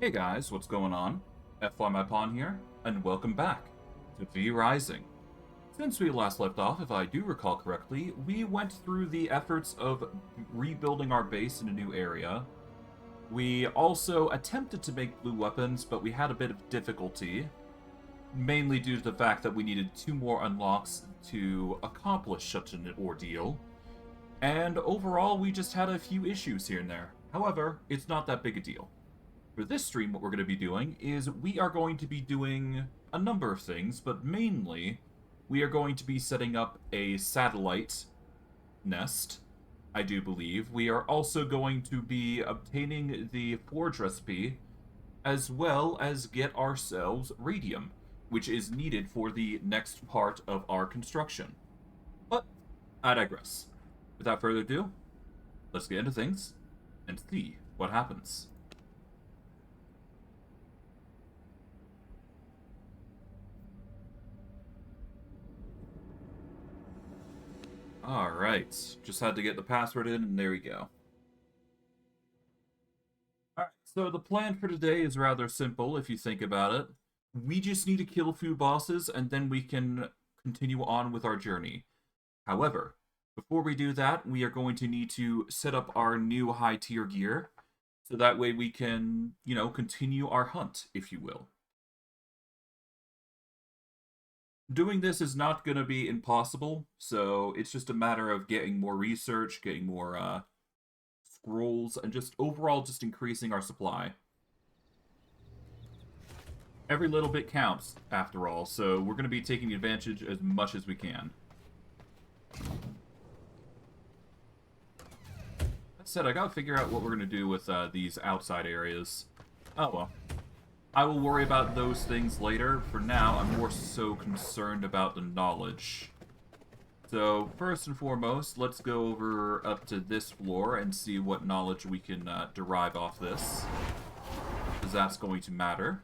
Hey guys, what's going on? FYMyPawn here, and welcome back to V Rising. Since we last left off, if I do recall correctly, we went through the efforts of rebuilding our base in a new area. We also attempted to make blue weapons, but we had a bit of difficulty, mainly due to the fact that we needed 2 more unlocks to accomplish such an ordeal. And overall, we just had a few issues here and there. However, it's not that big a deal. For this stream, what we're going to be doing is we are going to be doing a number of things, but mainly we are going to be setting up a satellite nest, I do believe. We are also going to be obtaining the forge recipe, as well as get ourselves radium, which is needed for the next part of our construction. But I digress. Without further ado, let's get into things and see what happens. Alright, just had to get the password in, and there we go. Alright, so the plan for today is rather simple, if you think about it. We just need to kill a few bosses, and then we can continue on with our journey. However, before we do that, we are going to need to set up our new high-tier gear, so that way we can, continue our hunt, if you will. Doing this is not going to be impossible, so it's just a matter of getting more research, getting more scrolls, and just overall just increasing our supply. Every little bit counts, after all, so we're going to be taking advantage as much as we can. That said, I gotta figure out what we're going to do with these outside areas. Oh well. I will worry about those things later. For now, I'm more so concerned about the knowledge. So, first and foremost, let's go over up to this floor and see what knowledge we can derive off this. Because that's going to matter.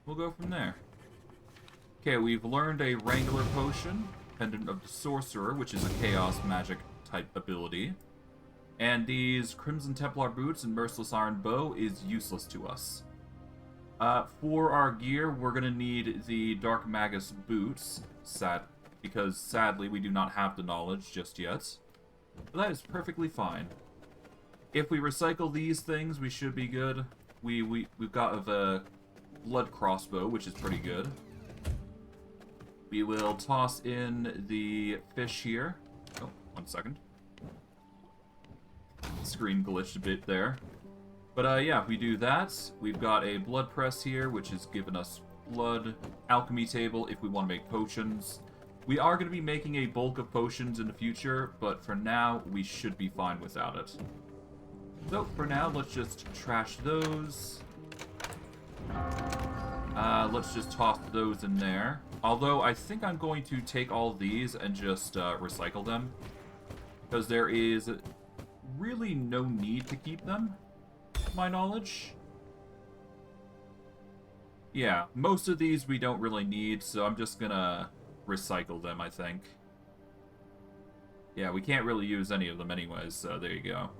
We'll go from there. Okay, we've learned a Wrangler Potion, Pendant of the Sorcerer, which is a Chaos Magic type ability. And these Crimson Templar Boots and Merciless Iron Bow is useless to us. For our gear, we're going to need the Dark Magus boots, because sadly we do not have the knowledge just yet. But that is perfectly fine. If we recycle these things, we should be good. We've got a blood crossbow, which is pretty good. We will toss in the fish here. Oh, 1 second. Screen glitched a bit there. But yeah, if we do that, we've got a blood press here, which has given us blood, alchemy table if we want to make potions. We are going to be making a bulk of potions in the future, but for now, we should be fine without it. So, for now, let's just trash those. Let's just toss those in there. Although, I think I'm going to take all these and just recycle them. Because there is really no need to keep them. My knowledge. Yeah, most of these we don't really need, so I'm just gonna recycle them, I think. Yeah, we can't really use any of them anyways, so there you go.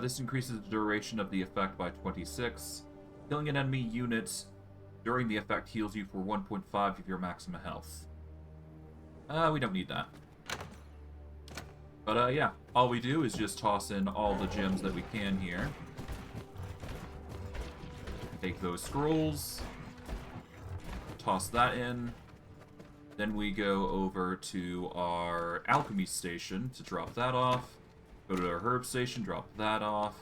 This increases the duration of the effect by 26. Killing an enemy unit during the effect heals you for 1.5 of your maximum health. We don't need that. But yeah, all we do is just toss in all the gems that we can here. Take those scrolls. Toss that in. Then we go over to our alchemy station to drop that off. Go to our herb station, drop that off.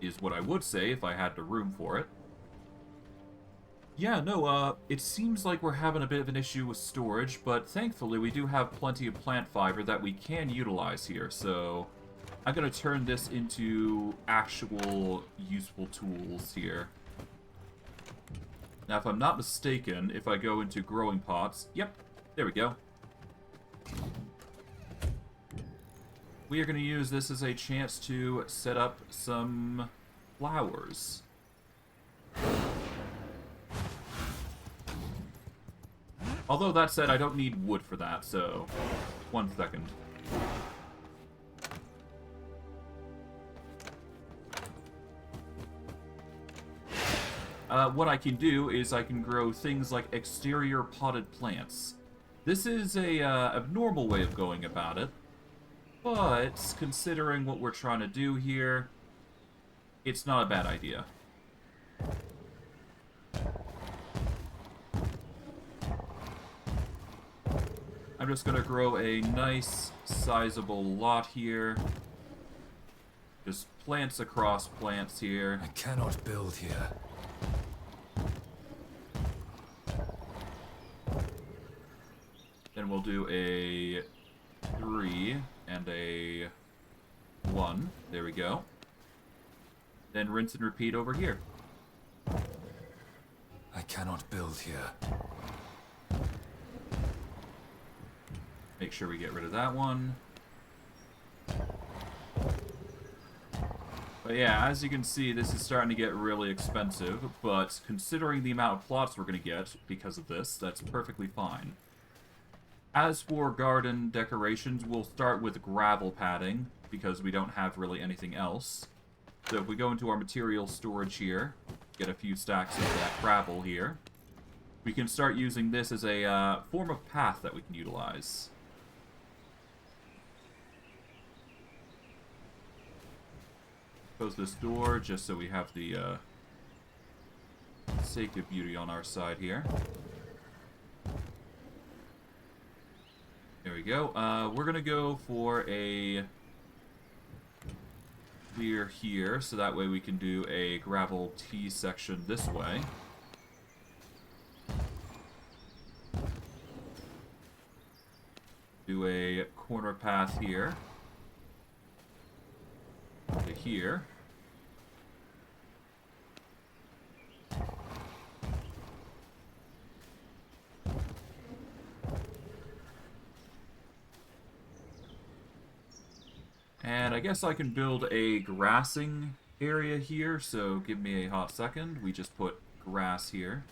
Is what I would say if I had the room for it. Yeah, no, it seems like we're having a bit of an issue with storage, but thankfully we do have plenty of plant fiber that we can utilize here, so I'm going to turn this into actual useful tools here. Now, if I'm not mistaken, if I go into growing pots, yep, there we go. We are going to use this as a chance to set up some flowers. Although, that said, I don't need wood for that, so 1 second. what I can do is I can grow things like exterior potted plants. This is a abnormal way of going about it, but considering what we're trying to do here, it's not a bad idea. I'm just going to grow a nice, sizable lot here. Just plants across plants here. I cannot build here. Then we'll do a 3 and a 1. There we go. Then rinse and repeat over here. I cannot build here. Make sure we get rid of that one. But yeah, as you can see, this is starting to get really expensive, but considering the amount of plots we're going to get because of this, that's perfectly fine. As for garden decorations, we'll start with gravel padding, because we don't have really anything else. So if we go into our material storage here, get a few stacks of that gravel here, we can start using this as a form of path that we can utilize. Close this door just so we have the sake of beauty on our side here. There we go. We're gonna go for a clear here, so that way we can do a gravel T section this way. Do a corner path here. To here. And I guess I can build a grassing area here, so give me a hot second. We just put grass here.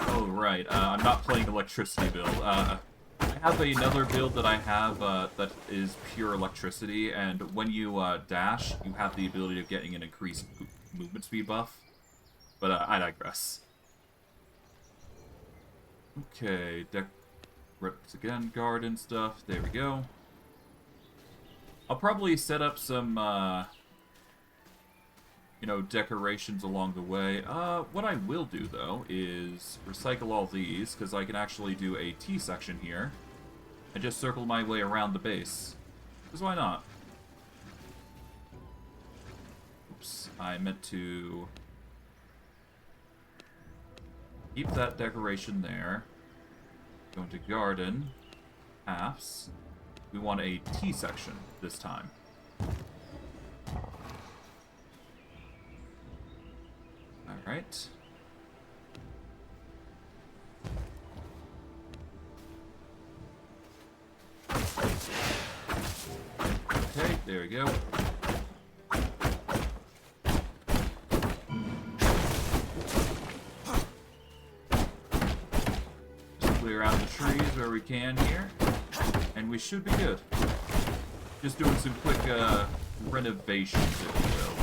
Oh, right. I'm not playing electricity build. I have another build that I have that is pure electricity, and when you dash, you have the ability of getting an increased movement speed buff. But I digress. Okay, again, garden stuff. There we go. I'll probably set up some, you know, decorations along the way. What I will do, though, is recycle all these, because I can actually do a T section here, and just circle my way around the base. Because why not? Oops, I meant to keep that decoration there. Go into garden, paths. We want a T section this time. Alright. Okay, there we go. Just clear out the trees where we can here, and we should be good. Just doing some quick renovations, if you will.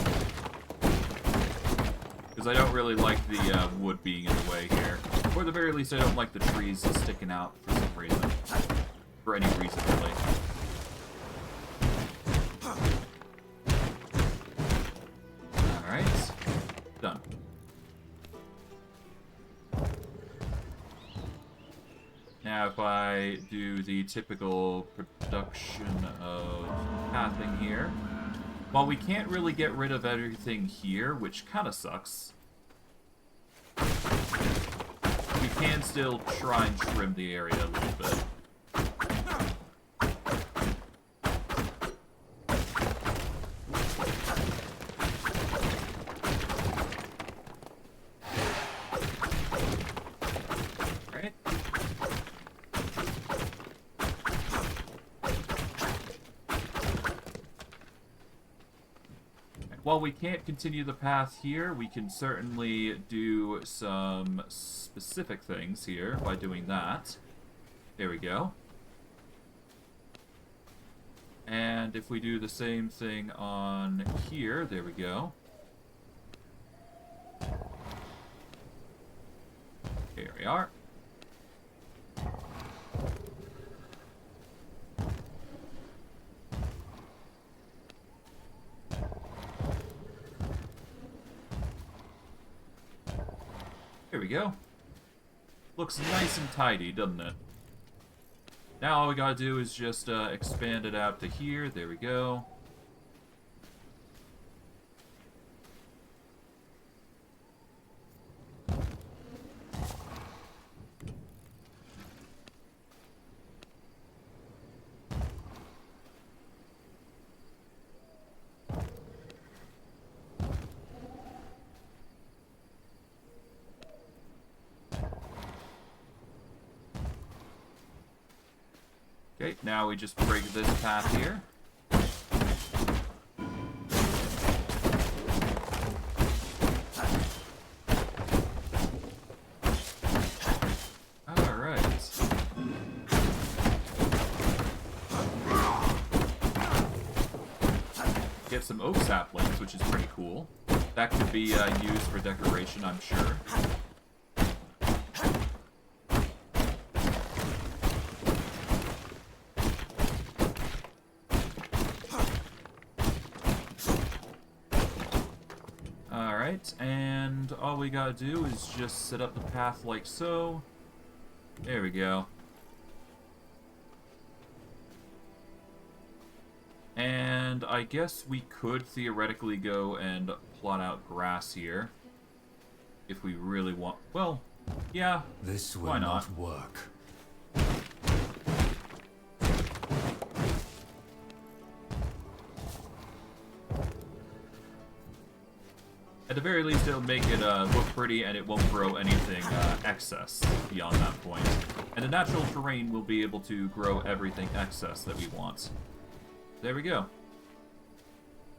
Because I don't really like the wood being in the way here. Or at the very least, I don't like the trees sticking out for some reason. For any reason, really. Alright. Done. Now if I do the typical production of pathing here, while we can't really get rid of everything here, which kind of sucks, we can still try and trim the area a little bit. While we can't continue the path here, we can certainly do some specific things here by doing that. There we go. And if we do the same thing on here, there we go. Here we are. Here we go. Looks nice and tidy, doesn't it? Now all we gotta do is just expand it out to here. There we go. Okay, now we just break this path here. Alright. Get some oak saplings, which is pretty cool. That could be used for decoration, I'm sure. And all we gotta do is just set up the path like so. There we go. And I guess we could theoretically go and plot out grass here. If we really want... Well, yeah, This will why not? work. At the very least, it'll make it look pretty, and it won't grow anything excess beyond that point. And the natural terrain will be able to grow everything excess that we want. There we go.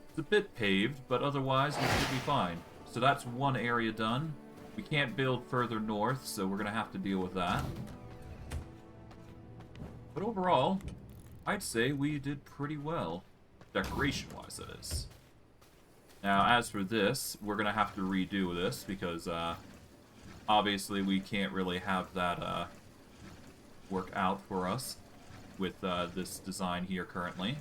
It's a bit paved, but otherwise we should be fine. So that's one area done. We can't build further north, so we're going to have to deal with that. But overall, I'd say we did pretty well. Decoration-wise, that is. Now, as for this, we're going to have to redo this because, obviously, we can't really have that work out for us with this design here currently.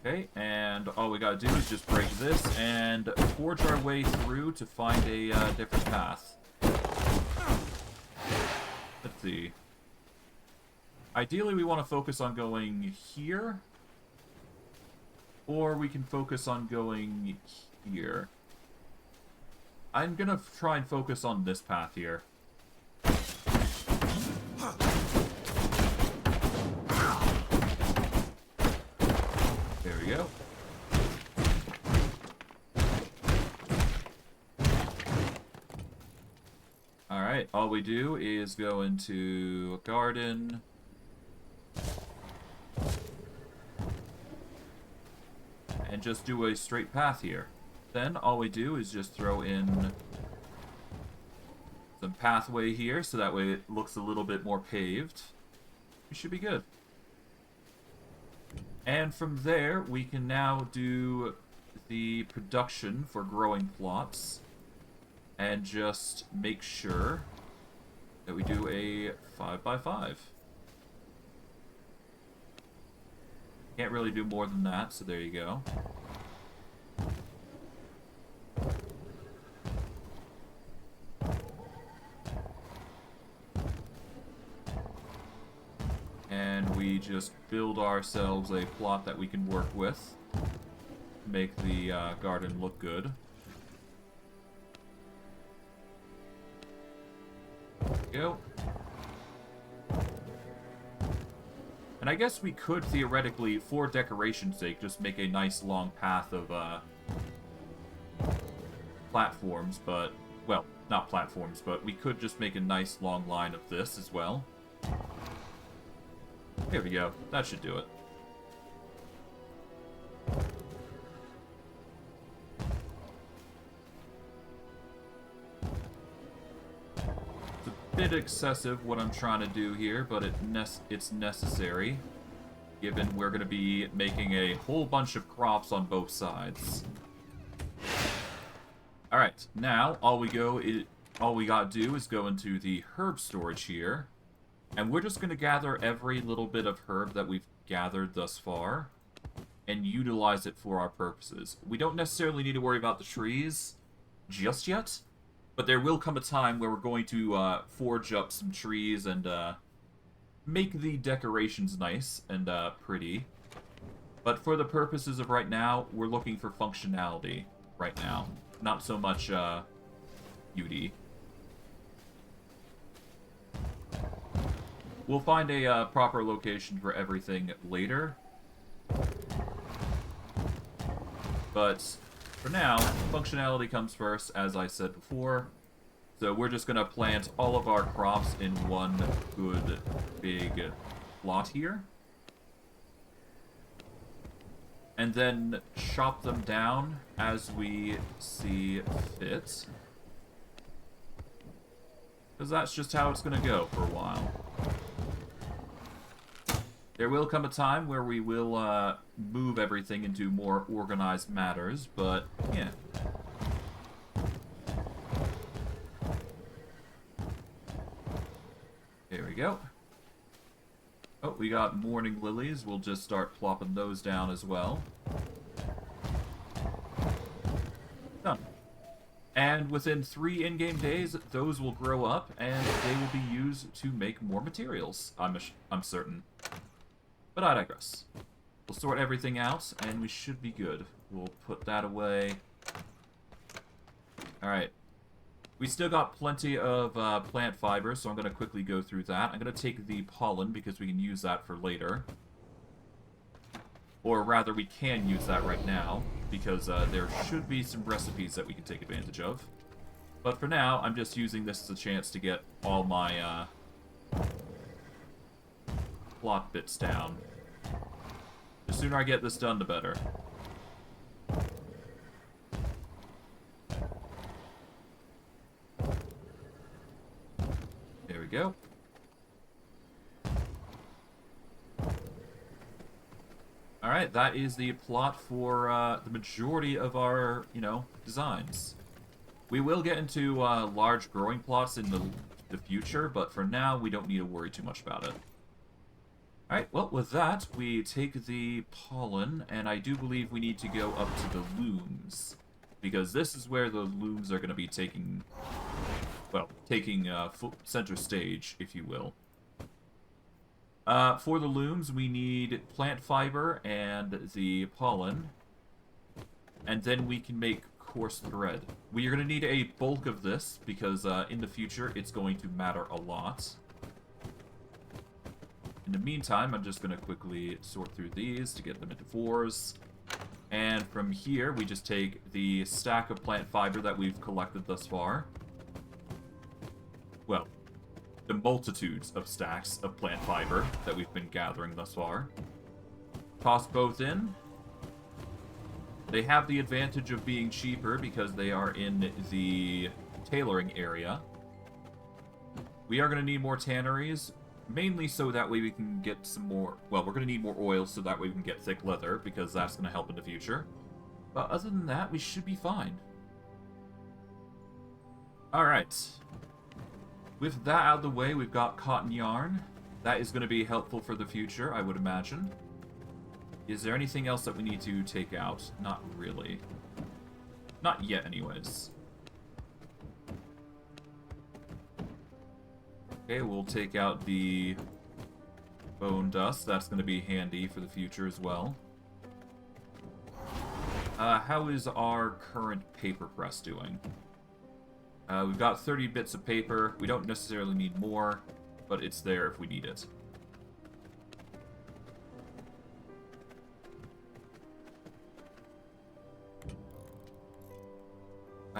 Okay, and all we gotta do is just break this and forge our way through to find a different path. Let's see. Ideally, we want to focus on going here, or we can focus on going here. I'm gonna try and focus on this path here. There we go. Alright, all we do is go into a garden. And just do a straight path here. Then all we do is just throw in some pathway here, so that way it looks a little bit more paved. We should be good. And from there, we can now do the production for growing plots. And just make sure that we do a 5x5. Can't really do more than that, so there you go. And we just build ourselves a plot that we can work with. Make the garden look good. There we go. And I guess we could theoretically, for decoration's sake, just make a nice long path of platforms, but, well, not platforms, but we could just make a nice long line of this as well. There we go. That should do it. bit excessive what I'm trying to do here, but it's necessary, given we're going to be making a whole bunch of crops on both sides. Alright, now all we gotta do is go into the herb storage here, and we're just going to gather every little bit of herb that we've gathered thus far, and utilize it for our purposes. We don't necessarily need to worry about the trees just yet, but there will come a time where we're going to forge up some trees and make the decorations nice and pretty. But for the purposes of right now, we're looking for functionality right now, not so much beauty. We'll find a proper location for everything later. But for now, functionality comes first, as I said before. So we're just going to plant all of our crops in one good big plot here. And then chop them down as we see fit. Because that's just how it's going to go for a while. There will come a time where we will move everything into more organized matters, but yeah. There we go. Oh, we got morning lilies. We'll just start plopping those down as well. Done. And within 3 in-game days, those will grow up, and they will be used to make more materials, I'm certain. But I digress. We'll sort everything out, and we should be good. We'll put that away. Alright. We still got plenty of plant fiber, so I'm going to quickly go through that. I'm going to take the pollen, because we can use that for later. Or rather, we can use that right now, because there should be some recipes that we can take advantage of. But for now, I'm just using this as a chance to get all my plot bits down. The sooner I get this done, the better. There we go. Alright, that is the plot for the majority of our, designs. We will get into large growing plots in the future, but for now, we don't need to worry too much about it. Alright, well, with that, we take the pollen, and I do believe we need to go up to the looms. Because this is where the looms are going to be taking center stage, if you will. For the looms, we need plant fiber and the pollen. And then we can make coarse thread. We are going to need a bulk of this, because in the future, it's going to matter a lot. In the meantime, I'm just going to quickly sort through these to get them into 4s. And from here, we just take the stack of plant fiber that we've collected thus far. Well, the multitudes of stacks of plant fiber that we've been gathering thus far. Toss both in. They have the advantage of being cheaper because they are in the tailoring area. We are going to need more tanneries. Mainly so that way we can get some more... Well, we're going to need more oil so that way we can get thick leather, because that's going to help in the future. But other than that, we should be fine. Alright. With that out of the way, we've got cotton yarn. That is going to be helpful for the future, I would imagine. Is there anything else that we need to take out? Not really. Not yet, anyways. Okay, we'll take out the bone dust. That's going to be handy for the future as well. How is our current paper press doing? We've got 30 bits of paper. We don't necessarily need more, but it's there if we need it.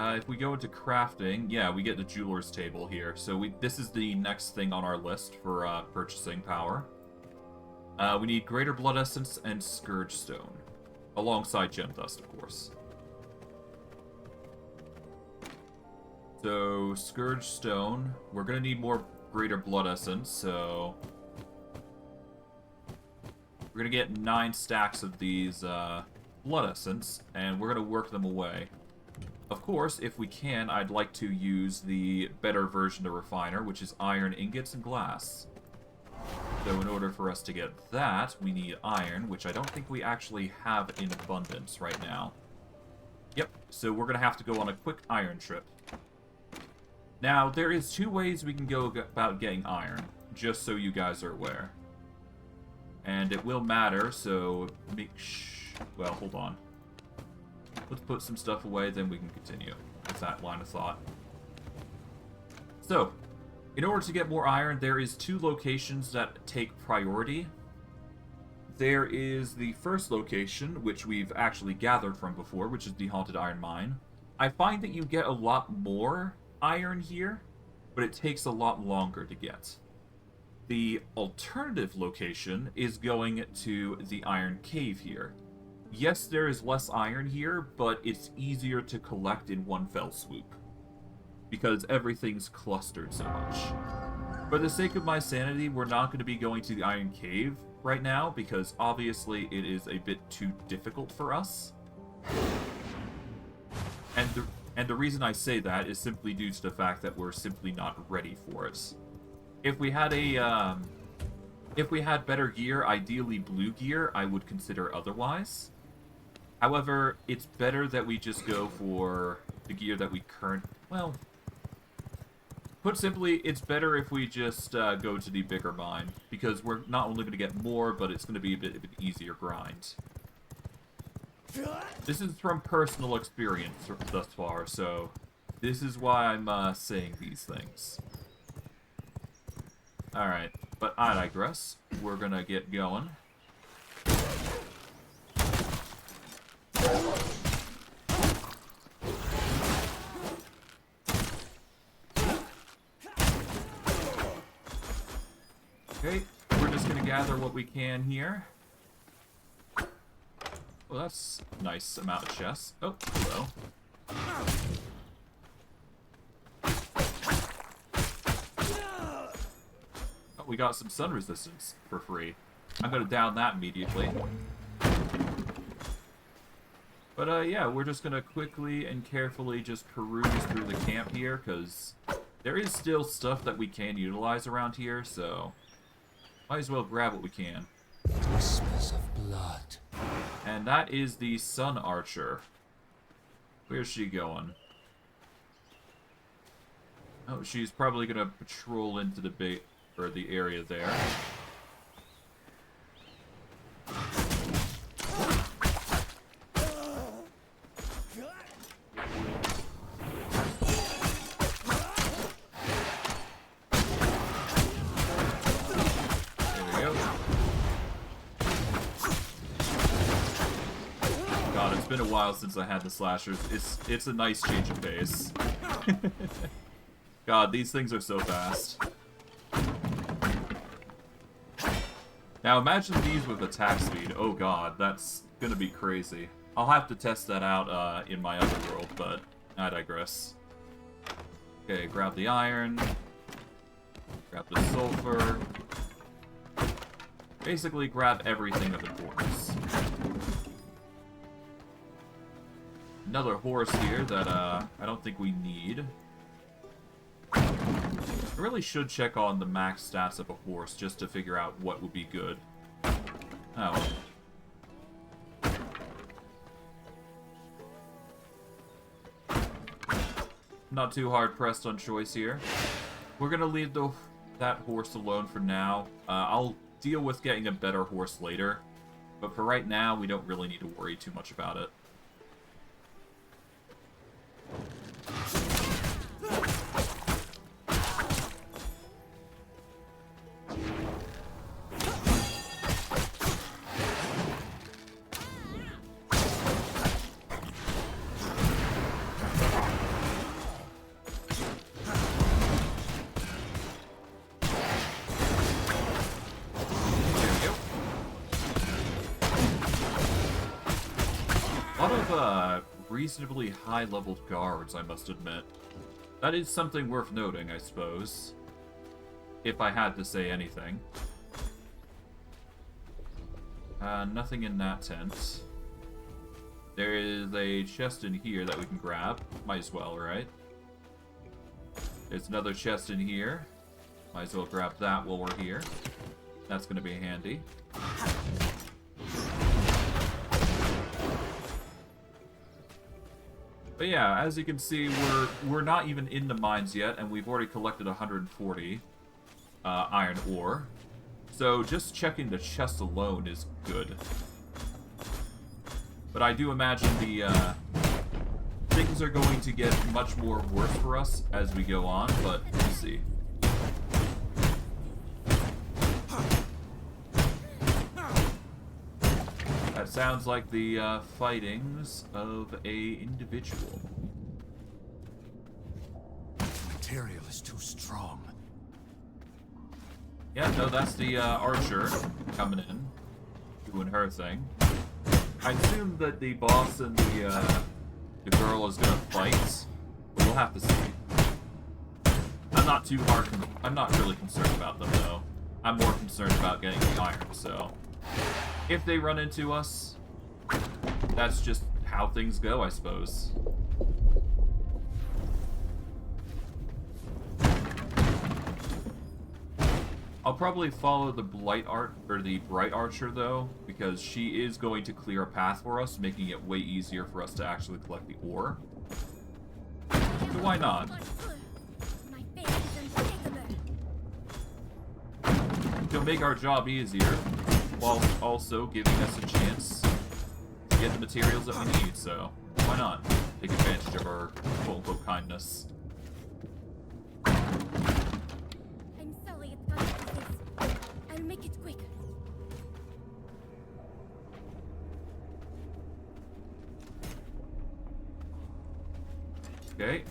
If we go into crafting, yeah, we get the jeweler's table here. So this is the next thing on our list for purchasing power. We need greater blood essence and scourge stone, alongside gem dust, of course. So scourge stone, we're gonna need more greater blood essence, so we're gonna get 9 stacks of these blood essence, and we're gonna work them away. Of course, if we can, I'd like to use the better version of refiner, which is iron ingots and glass. So in order for us to get that, we need iron, which I don't think we actually have in abundance right now. Yep, so we're gonna have to go on a quick iron trip. Now, there is 2 ways we can go about getting iron, just so you guys are aware. And it will matter, so well, hold on. Let's put some stuff away, then we can continue with that line of thought. So, in order to get more iron, there is 2 locations that take priority. There is the first location, which we've actually gathered from before, which is the Haunted Iron Mine. I find that you get a lot more iron here, but it takes a lot longer to get. The alternative location is going to the Iron Cave here. Yes, there is less iron here, but it's easier to collect in one fell swoop, because everything's clustered so much. For the sake of my sanity, we're not going to be going to the Iron Cave right now, because obviously it is a bit too difficult for us. And the reason I say that is simply due to the fact that we're simply not ready for it. If we had better gear, ideally blue gear, I would consider otherwise. However, it's better that we just go for the gear that we well, put simply, it's better if we just go to the bigger mine, because we're not only going to get more, but it's going to be a bit of an easier grind. This is from personal experience thus far, so this is why I'm saying these things. Alright, but I digress. We're going to get going. Okay, we're just gonna gather what we can here. Well, that's a nice amount of chests. Oh, hello. Oh, we got some sun resistance for free. I'm gonna down that immediately. But yeah, we're just gonna quickly and carefully just peruse through the camp here, because there is still stuff that we can utilize around here, so might as well grab what we can. Whispers of blood. And that is the Sun Archer. Where's she going? Oh, she's probably gonna patrol into the the area there. It's been a while since I had the slashers. It's a nice change of pace. God, these things are so fast. Now imagine these with attack speed. Oh god, that's gonna be crazy. I'll have to test that out in my other world, but I digress. Okay, grab the iron. Grab the sulfur. Basically grab everything of importance. Another horse here that I don't think we need. I really should check on the max stats of a horse just to figure out what would be good. Oh. Not too hard pressed on choice here. We're gonna leave that horse alone for now. I'll deal with getting a better horse later, but for right now, we don't really need to worry too much about it. Reasonably high-leveled guards, I must admit. That is something worth noting, I suppose. if I had to say anything. Nothing in that tent. There is a chest in here that we can grab. Might as well, right? There's another chest in here. Might as well grab that while we're here. That's going to be handy. But yeah, as you can see, we're not even in the mines yet, and we've already collected 140 iron ore. So just checking the chest alone is good. But I do imagine the things are going to get much more worse for us as we go on, but we'll see. That sounds like the fightings of a individual. Material is too strong. Yeah, no, that's the archer coming in, doing her thing. I assume that the boss and the girl is gonna fight, but we'll have to see. I'm not really concerned about them though. I'm more concerned about getting the iron. So, if they run into us, that's just how things go, I suppose. I'll probably follow the Bright Archer though, because she is going to clear a path for us, making it way easier for us to actually collect the ore. So why not? It'll make our job easier, while also giving us a chance to get the materials that we need, so why not take advantage of our quote-unquote kindness. I'm sorry it's gone like this. I'll make it quick. Okay.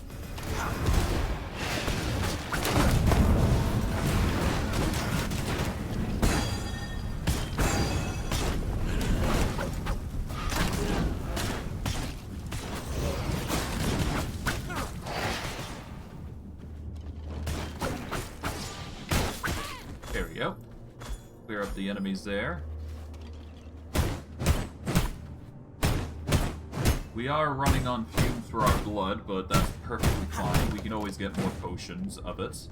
There we go. Clear up the enemies there. We are running on fumes for our blood, but that's perfectly fine. We can always get more potions of it.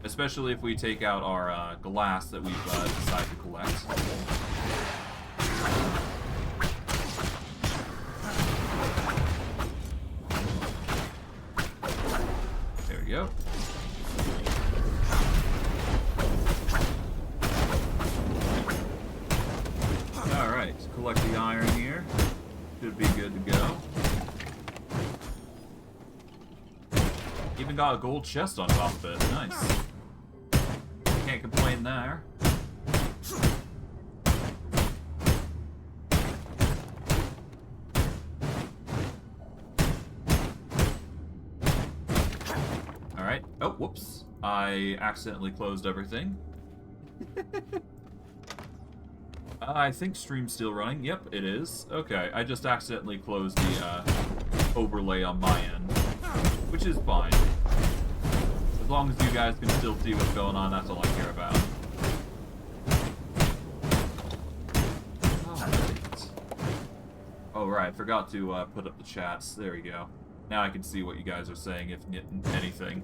Especially if we take out our glass that we've decided to collect. There we go. Alright, collect the iron here. Should be good to go. Even got a gold chest on top of it. Nice. Can't complain there. Alright. Oh, whoops. I accidentally closed everything. I think stream's still running. Yep, it is. Okay, I just accidentally closed the overlay on my end, which is fine. As long as you guys can still see what's going on, that's all I care about. Oh, right, I forgot to put up the chats. There we go. Now I can see what you guys are saying, if anything.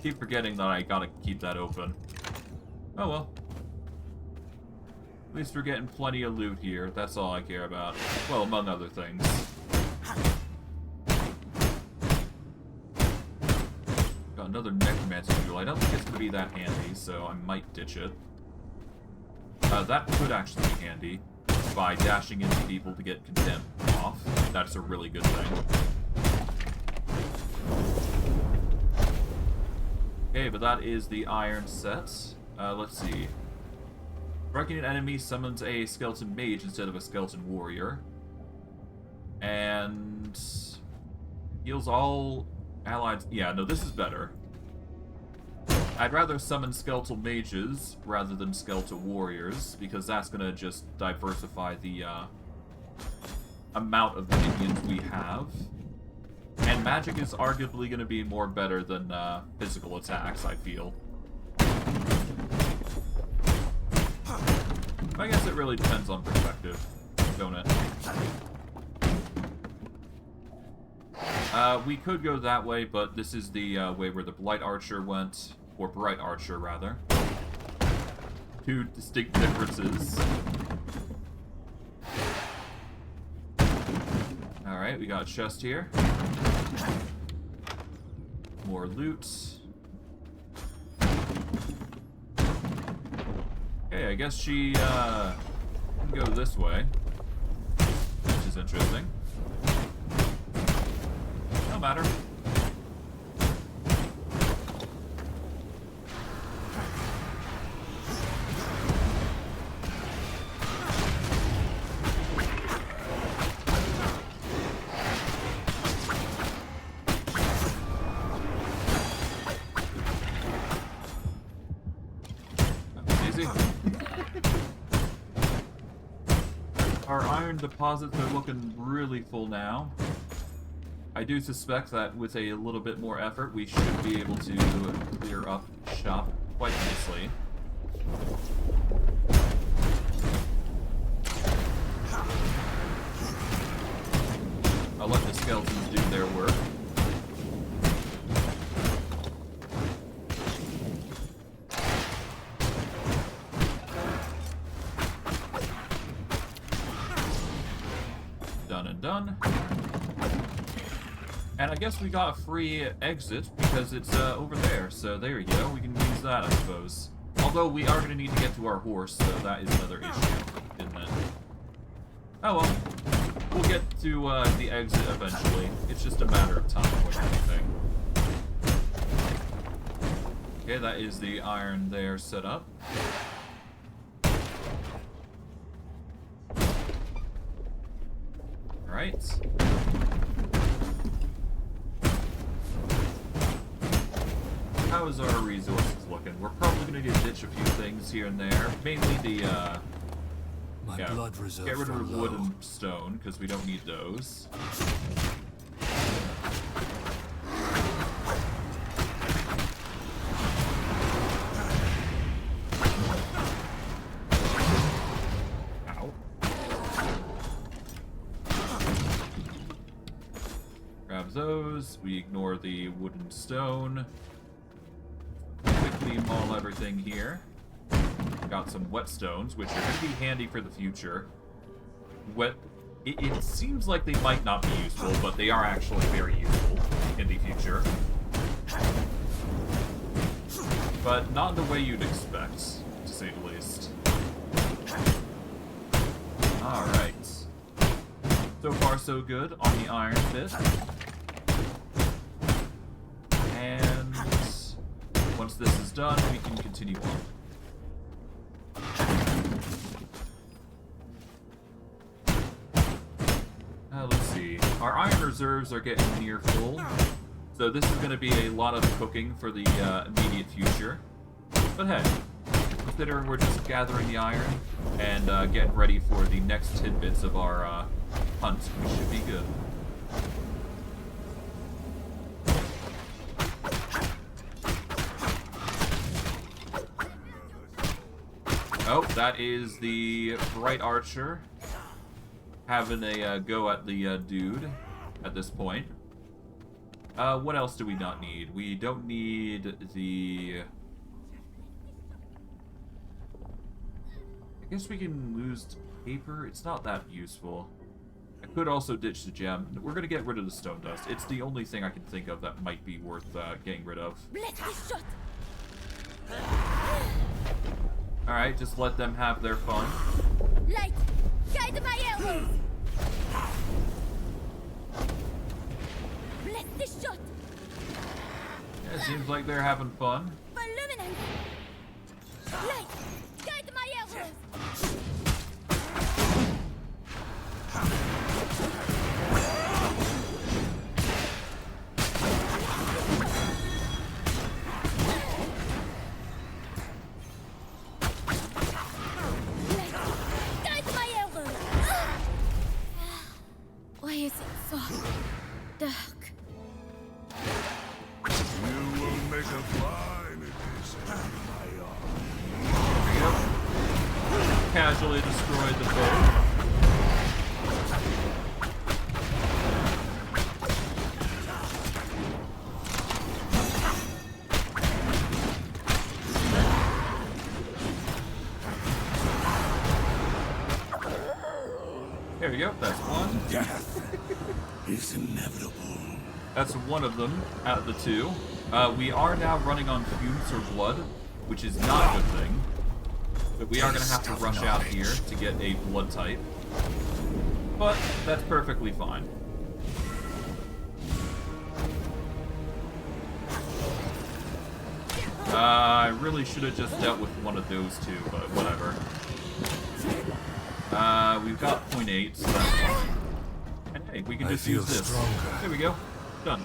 Keep forgetting that I gotta keep that open. Oh well. At least we're getting plenty of loot here. That's all I care about. Well, among other things. Got another necromancy jewel. I don't think it's going to be that handy, so I might ditch it. That could actually be handy. By dashing into people to get condemned off. That's a really good thing. Okay, but that is the iron set. Let's see. Striking an enemy summons a skeleton mage instead of a skeleton warrior. And heals all allied... Yeah, no, this is better. I'd rather summon skeletal mages rather than skeletal warriors, because that's gonna just diversify the amount of minions we have. And magic is arguably going to be more better than physical attacks, I feel. I guess it really depends on perspective, don't it? We could go that way, but this is the way where the Blight Archer went, or Bright Archer, rather. Two distinct differences. Alright, we got a chest here. More loot. Okay, I guess she can go this way, which is interesting. No matter. Our iron deposits are looking really full now. I do suspect that with a little bit more effort, we should be able to clear up shop quite nicely. I'll let the skeletons do their work. Done and done. And I guess we got a free exit because it's over there. So there you go. We can use that, I suppose. Although we are going to need to get to our horse, so that is another issue, isn't it? Oh well. We'll get to the exit eventually. It's just a matter of time more than anything. Okay, that is the iron there set up. Alright. How is our resources looking? We're probably going to need to ditch a few things here and there. Mainly the, Blood reserves get rid of are wood low. and stone, because we don't need those. Ow. Grab those. We ignore the wood and stone. Quickly maul everything here. Got some whetstones, which are going to be handy for the future. It seems like they might not be useful, but they are actually very useful in the future. But not in the way you'd expect, to say the least. Alright. So far so good on the iron bit. And once this is done, we can continue on. Let's see. Our iron reserves are getting near full, so this is going to be a lot of cooking for the immediate future. But hey, considering we're just gathering the iron and getting ready for the next tidbits of our hunt, we should be good. Oh, that is the Bright Archer having a go at the dude at this point. What else do we not need? We don't need the... I guess we can lose paper. It's not that useful. I could also ditch the gem. We're going to get rid of the stone dust. It's the only thing I can think of that might be worth getting rid of. Bless this shot. Alright, just let them have their fun. Light, guide my arrows. Bless this shot. Yeah, it seems like they're having fun. For luminance. Light, guide my arrows. Why is it so dark? casually destroyed the boat. There we go, that's one. Death is inevitable. That's one of them out of the two. We are now running on fumes or blood, which is not a good thing. But we are going to have to rush out here to get a blood type. But that's perfectly fine. I really should have just dealt with one of those two, but whatever. We've got 0.8, so that's fine. And hey, we can just use this. Stronger. There we go. Done.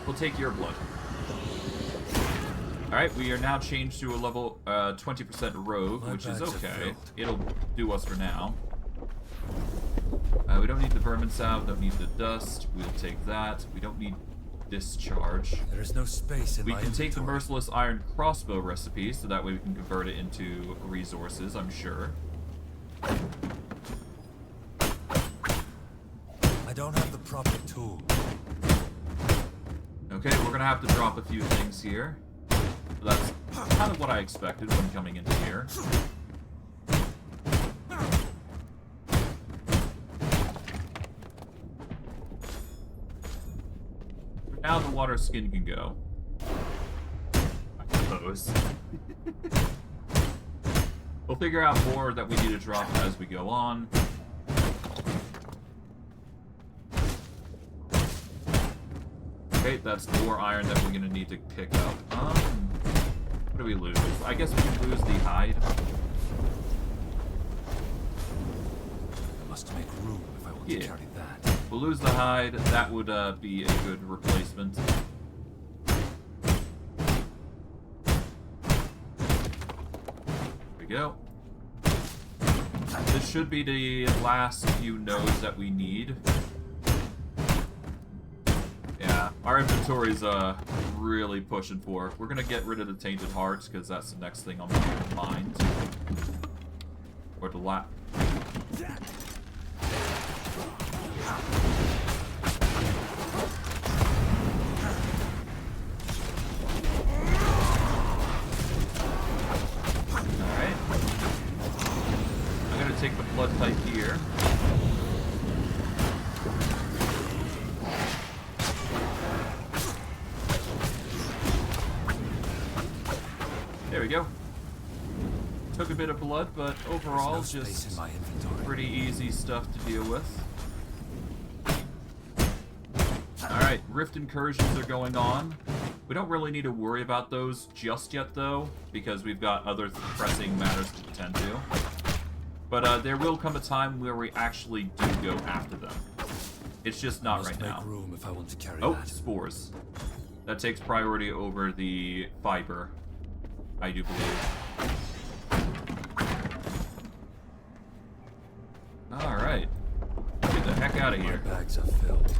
We'll take your blood. Alright, we are now changed to a level 20% rogue, which is okay. It'll do us for now. We don't need the vermin salve, don't need the dust. We'll take that. We don't need discharge. There is no space in We my can take the inventory. merciless iron crossbow recipe, so that way we can convert it into resources, I'm sure. I don't have the proper tool. Okay, we're gonna have to drop a few things here. That's kind of what I expected when coming into here. Now the water skin can go. I suppose. We'll figure out more that we need to drop as we go on. Okay, that's more iron that we're gonna need to pick up. What do we lose? I guess we can lose the hide. I must make room if I want Yeah. to carry that. We'll lose the hide. That would be a good replacement. There we go. This should be the last few nodes that we need. Yeah, our inventory's really pushing for. We're gonna get rid of the tainted hearts because that's the next thing on my mind. Or the Alright. I'm gonna take the blood type here. There we go. Took a bit of blood, but overall, There's no space just in my inventory. pretty easy stuff to deal with. Alright, rift incursions are going on. We don't really need to worry about those just yet, though, because we've got other pressing matters to attend to. But there will come a time where we actually do go after them. It's just not right now. Make room if I want to carry Oh, that. spores. That takes priority over the fiber, I do believe. Alright. Get the heck out of My here. bags are filled.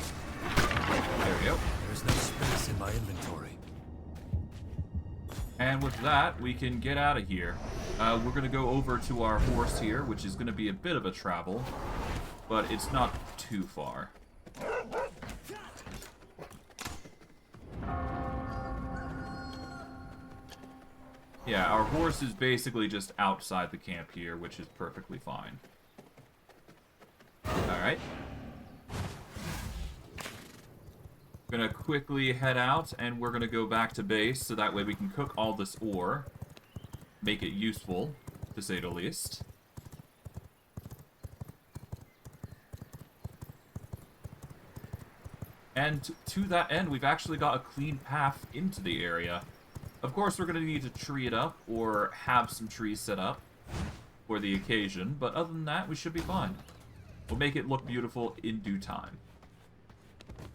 There we go. There is no space in my inventory. And with that, we can get out of here. We're going to go over to our horse here, which is going to be a bit of a travel, but it's not too far. Yeah, our horse is basically just outside the camp here, which is perfectly fine. Alright. Gonna quickly head out, and we're gonna go back to base, so that way we can cook all this ore. Make it useful, to say the least. And to that end, we've actually got a clean path into the area. Of course, we're going to need to tree it up, or have some trees set up for the occasion, but other than that, we should be fine. We'll make it look beautiful in due time.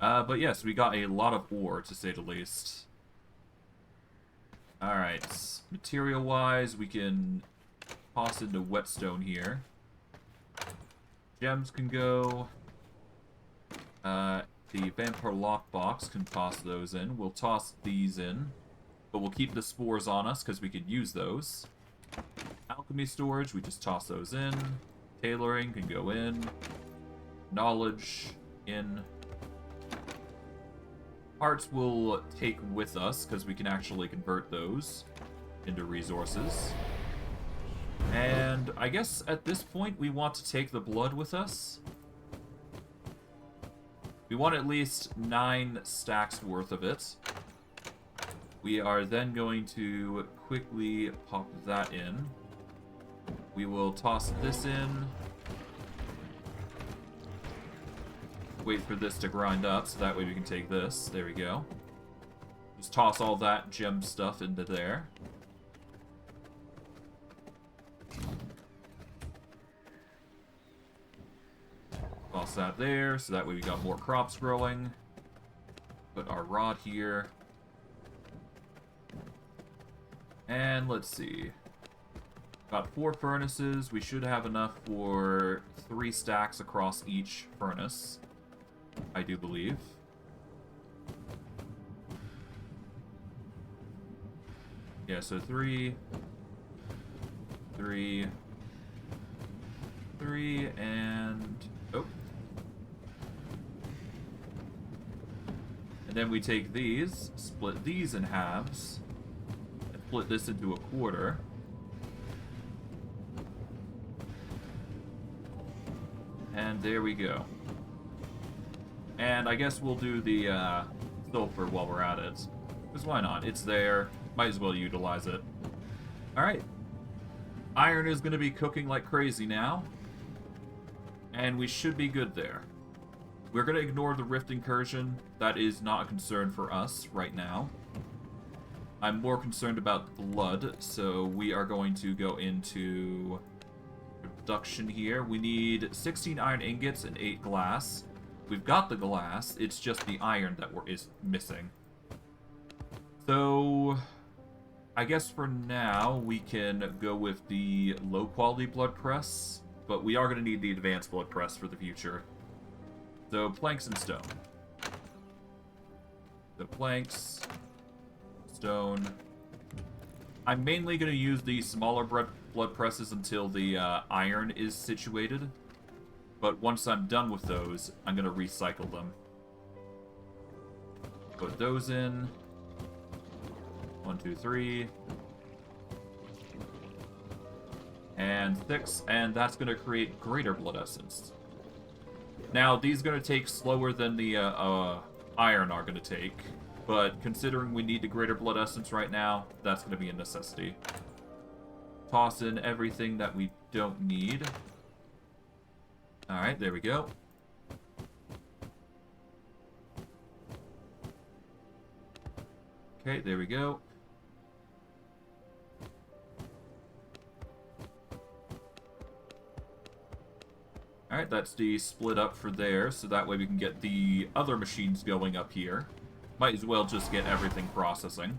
But yes, we got a lot of ore, to say the least. Alright, material-wise, we can toss into whetstone here. Gems can go. The vampire lockbox can toss those in. We'll toss these in. But we'll keep the spores on us, because we could use those. Alchemy storage, we just toss those in. Tailoring can go in. Knowledge, in. Hearts will take with us, because we can actually convert those into resources. And I guess at this point we want to take the blood with us. We want at least 9 stacks worth of it. We are then going to quickly pop that in. We will toss this in. Wait for this to grind up, so that way we can take this. There we go. Just toss all that gem stuff into there. Toss that there, so that way we got more crops growing. Put our rod here. And let's see. Got 4 furnaces. We should have enough for 3 stacks across each furnace, I do believe. Yeah, so 3, 3, 3, and... oh. And then we take these, split these in halves, and split this into a quarter. And there we go. And I guess we'll do the sulfur while we're at it. Because why not? It's there. Might as well utilize it. Alright. Iron is going to be cooking like crazy now. And we should be good there. We're going to ignore the rift incursion. That is not a concern for us right now. I'm more concerned about blood, so we are going to go into production here. We need 16 iron ingots and 8 glass. We've got the glass, it's just the iron that is missing. So, I guess for now, we can go with the low-quality blood press, but we are going to need the advanced blood press for the future. So, planks and stone. So, planks, stone. I'm mainly going to use the smaller blood presses until the iron is situated. But once I'm done with those, I'm going to recycle them. Put those in. 1, 2, 3. And 6. And that's going to create greater blood essence. Now, these are going to take slower than the iron are going to take. But considering we need the greater blood essence right now, that's going to be a necessity. Toss in everything that we don't need. Alright, there we go. Okay, there we go. Alright, that's the split up for there, so that way we can get the other machines going up here. Might as well just get everything processing.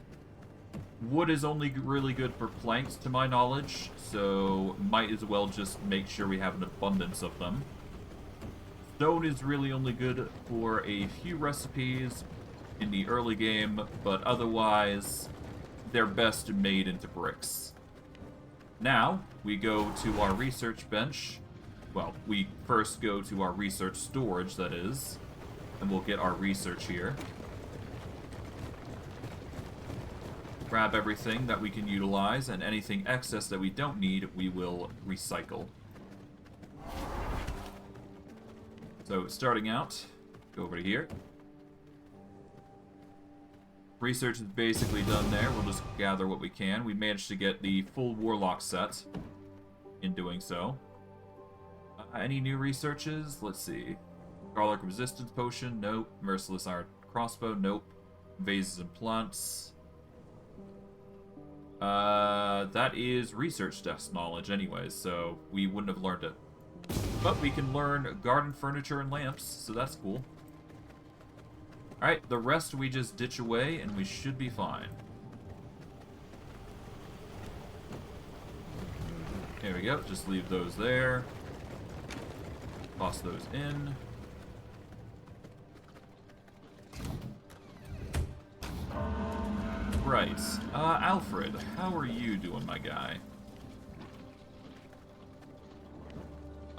Wood is only really good for planks, to my knowledge, so might as well just make sure we have an abundance of them. Stone is really only good for a few recipes in the early game, but otherwise, they're best made into bricks. Now, we go to our research bench. Well, we first go to our research storage, that is, and we'll get our research here. Grab everything that we can utilize, and anything excess that we don't need, we will recycle. So, starting out, go over to here. Research is basically done there. We'll just gather what we can. We managed to get the full Warlock set in doing so. Any new researches? Let's see. Garlic Resistance Potion? Nope. Merciless Iron Crossbow? Nope. Vases and Plants? That is research desk knowledge anyways, so we wouldn't have learned it. But we can learn garden furniture and lamps, so that's cool. Alright, the rest we just ditch away and we should be fine. There we go. Just leave those there. Toss those in. Right. Alfred, how are you doing, my guy?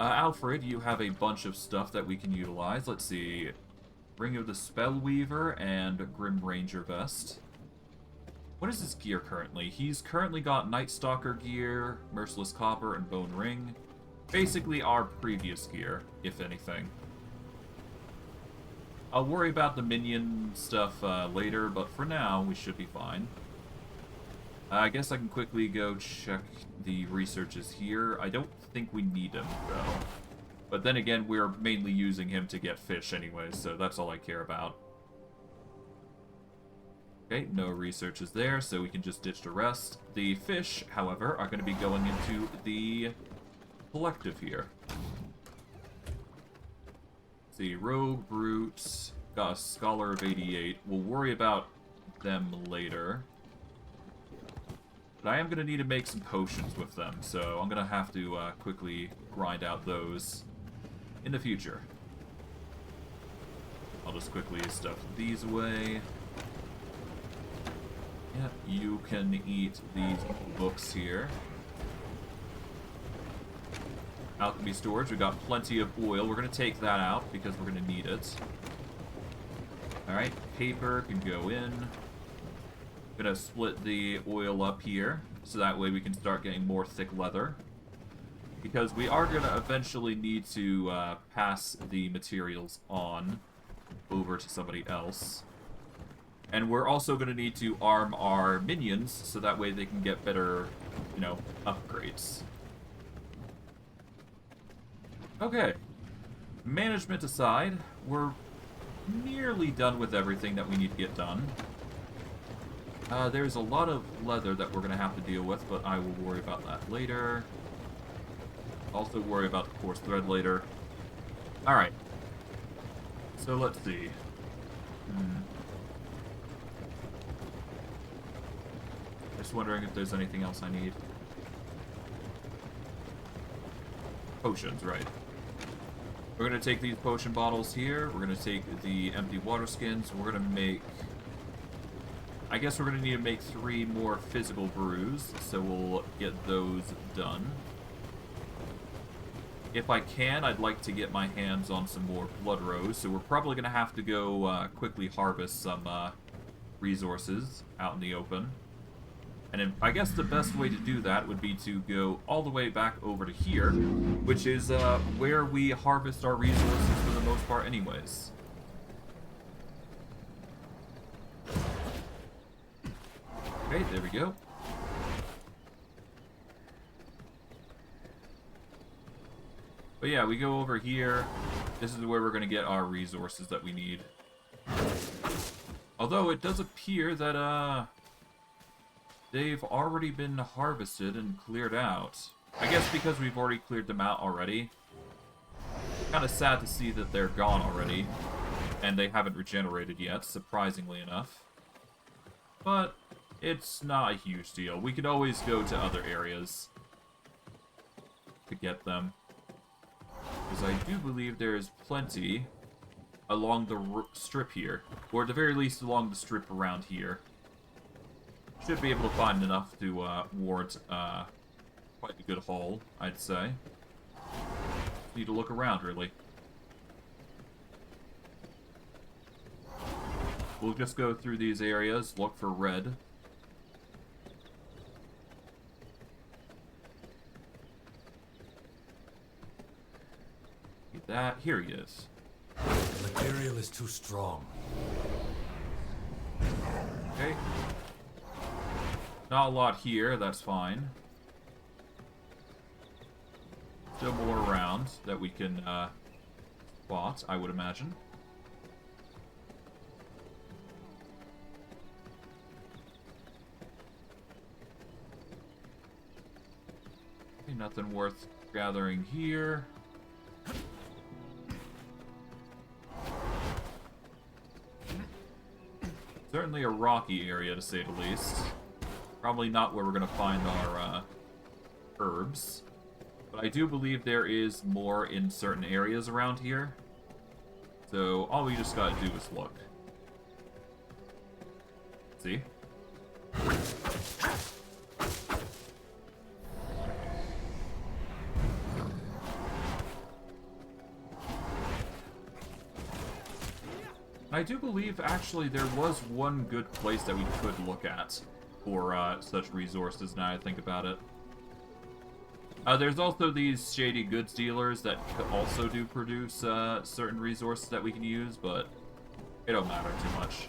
Alfred, you have a bunch of stuff that we can utilize. Let's see. Ring of the Spellweaver and Grim Ranger Vest. What is his gear currently? He's currently got Night Stalker gear, Merciless Copper, and Bone Ring. Basically our previous gear, if anything. I'll worry about the minion stuff later, but for now, we should be fine. I guess I can quickly go check the researches here. I don't think we need him, though. But then again, we're mainly using him to get fish anyway, so that's all I care about. Okay, no researches there, so we can just ditch the rest. The fish, however, are going to be going into the collective here. Let's see, Rogue, Brute, got a Scholar of 88. We'll worry about them later. But I am going to need to make some potions with them, so I'm going to have to quickly grind out those in the future. I'll just quickly stuff these away. Yeah, you can eat these books here. Alchemy storage, we got plenty of oil. We're going to take that out because we're going to need it. Alright, paper can go in. I'm going to split the oil up here, so that way we can start getting more thick leather. Because we are going to eventually need to pass the materials on over to somebody else. And we're also going to need to arm our minions, so that way they can get better, you know, upgrades. Okay. Management aside, we're nearly done with everything that we need to get done. There's a lot of leather that we're going to have to deal with, but I will worry about that later. Also worry about the coarse thread later. Alright. So let's see. Just wondering if there's anything else I need. Potions, right. We're going to take these potion bottles here. We're going to take the empty water skins. We're going to make... I guess we're going to need to make 3 more physical brews, so we'll get those done. If I can, I'd like to get my hands on some more blood rose, so we're probably going to have to go quickly harvest some resources out in the open. And I guess the best way to do that would be to go all the way back over to here, which is where we harvest our resources for the most part anyways. Okay, there we go. But yeah, we go over here. This is where we're going to get our resources that we need. Although it does appear that they've already been harvested and cleared out. I guess because we've already cleared them out already. Kind of sad to see that they're gone already. And they haven't regenerated yet, surprisingly enough. But it's not a huge deal. We could always go to other areas to get them. Because I do believe there is plenty along the strip here. Or at the very least along the strip around here. Should be able to find enough to warrant quite a good haul, I'd say. Need to look around, really. We'll just go through these areas, look for red. Get that. Here he is. The material is too strong. Okay. Not a lot here, that's fine. Still more around that we can spot, I would imagine. Okay, nothing worth gathering here. Certainly a rocky area, to say the least. Probably not where we're going to find our herbs. But I do believe there is more in certain areas around here. So all we just gotta do is look. See? I do believe, actually, there was one good place that we could look at for such resources, now I think about it. There's also these shady goods dealers that also do produce certain resources that we can use, but it don't matter too much.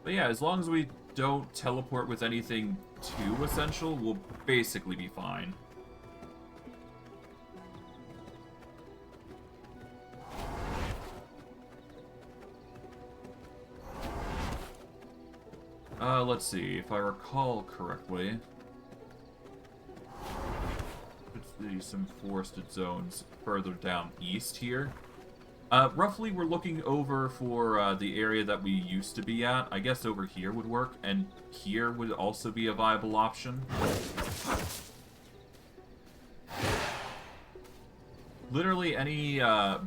But yeah, as long as we don't teleport with anything too essential, we'll basically be fine. Let's see, if I recall correctly, let's see some forested zones further down east here. Roughly, we're looking over for the area that we used to be at. I guess over here would work, and here would also be a viable option. Literally any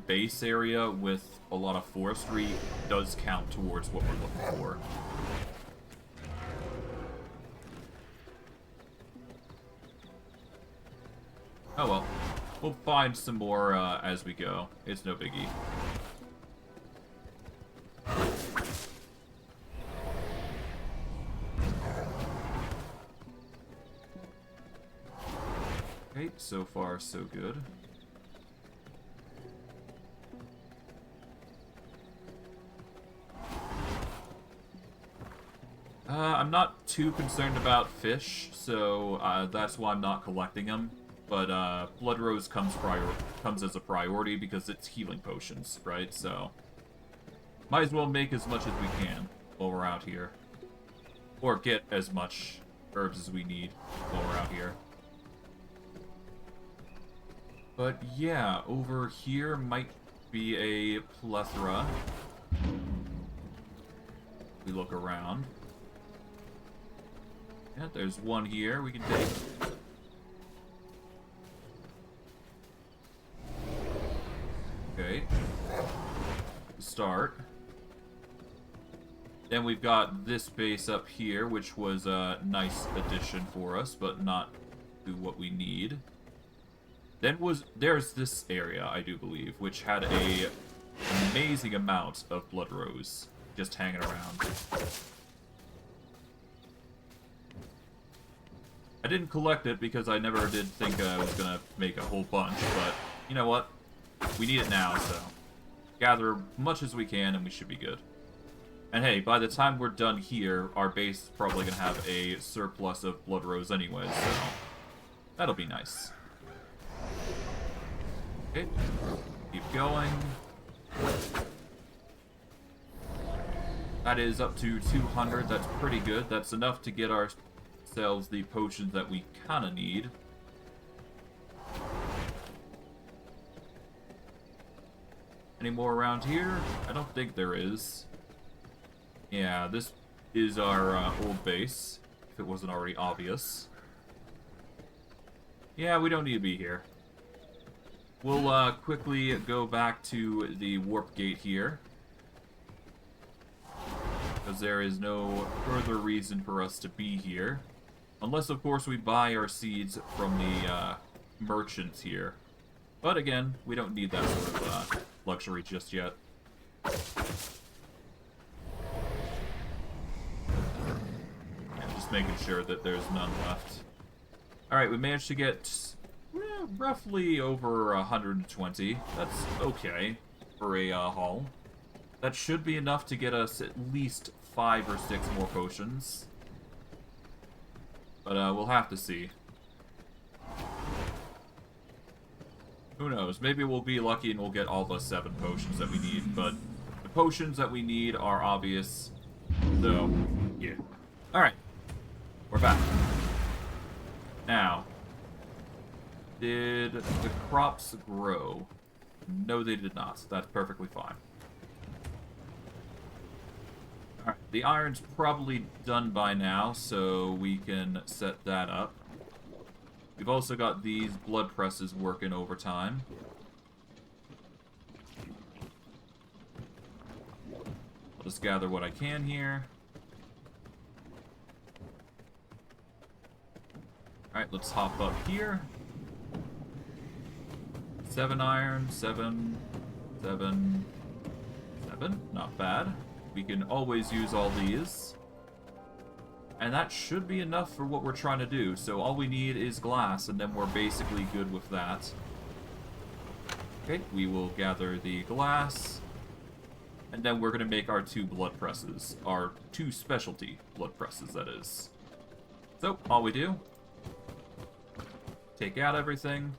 base area with a lot of forestry does count towards what we're looking for. Oh well, we'll find some more as we go. It's no biggie. Okay, so far so good. I'm not too concerned about fish, so that's why I'm not collecting them. But Blood Rose comes as a priority because it's healing potions, right? So might as well make as much as we can while we're out here. Or get as much herbs as we need while we're out here. But yeah, over here might be a plethora. We look around. Yeah, there's one here we can take. Okay. Start. Then we've got this base up here, which was a nice addition for us, but not to what we need. Then there's this area, I do believe, which had a amazing amount of Blood Rose just hanging around. I didn't collect it because I never did think I was gonna make a whole bunch, but you know what? We need it now, so gather much as we can and we should be good. And hey, by the time we're done here, our base is probably gonna have a surplus of Blood Rose anyway, so that'll be nice. Okay, keep going. That is up to 200, that's pretty good. That's enough to get ourselves the potions that we kinda need. Any more around here? I don't think there is. Yeah, this is our old base, if it wasn't already obvious. Yeah, we don't need to be here. We'll quickly go back to the warp gate here, because there is no further reason for us to be here. Unless, of course, we buy our seeds from the merchants here. But again, we don't need that sort of luxury just yet. Yeah, just making sure that there's none left. Alright, we managed to get roughly over 120. That's okay for a haul. That should be enough to get us at least 5 or 6 more potions. But we'll have to see. Who knows? Maybe we'll be lucky and we'll get all the 7 potions that we need, but the potions that we need are obvious. So, yeah. Alright. We're back. Now, did the crops grow? No, they did not. That's perfectly fine. Alright, the iron's probably done by now, so we can set that up. We've also got these blood presses working overtime. I'll just gather what I can here. Alright, let's hop up here. 7 iron, 7, 7, 7. Not bad. We can always use all these. And that should be enough for what we're trying to do. So all we need is glass, and then we're basically good with that. Okay, we will gather the glass. And then we're going to make our 2 blood presses. Our 2 specialty blood presses, that is. So, all we do, take out everything.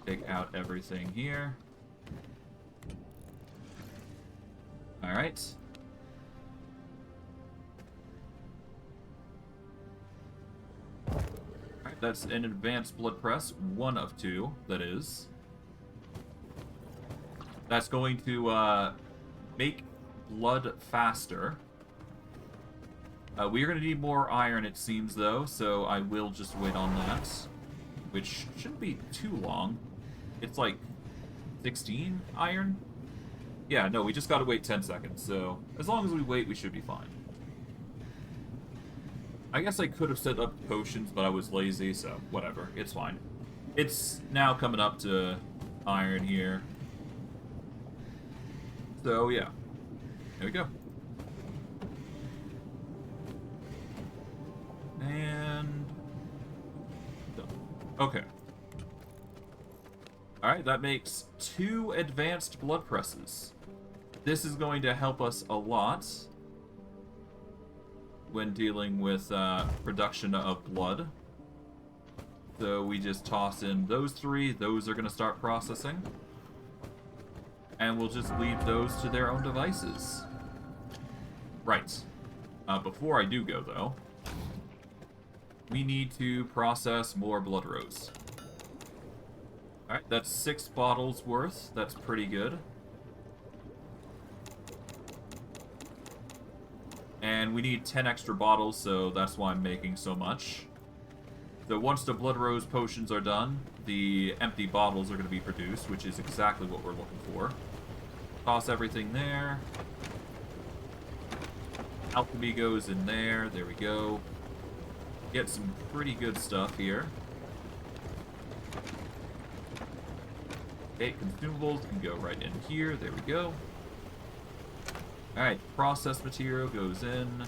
Take out everything here. Alright. Alright, that's an advanced blood press. 1 of 2, that is. That's going to make blood faster. We're going to need more iron, it seems, though, so I will just wait on that. Which shouldn't be too long. It's like 16 iron? Yeah, no, we just gotta wait 10 seconds, so as long as we wait, we should be fine. I guess I could have set up potions, but I was lazy, so whatever, it's fine. It's now coming up to iron here. So, yeah. There we go. And... done. Okay. Alright, that makes 2 advanced blood presses. This is going to help us a lot when dealing with production of blood. So we just toss in those 3. Those are going to start processing. And we'll just leave those to their own devices. Right. Before I do go, though, we need to process more blood rose. Alright, that's 6 bottles worth. That's pretty good. And we need 10 extra bottles, so that's why I'm making so much. So once the blood rose potions are done, the empty bottles are going to be produced, which is exactly what we're looking for. Toss everything there. Alchemy goes in there. There we go. Get some pretty good stuff here. Okay, consumables can go right in here. There we go. Alright, processed material goes in.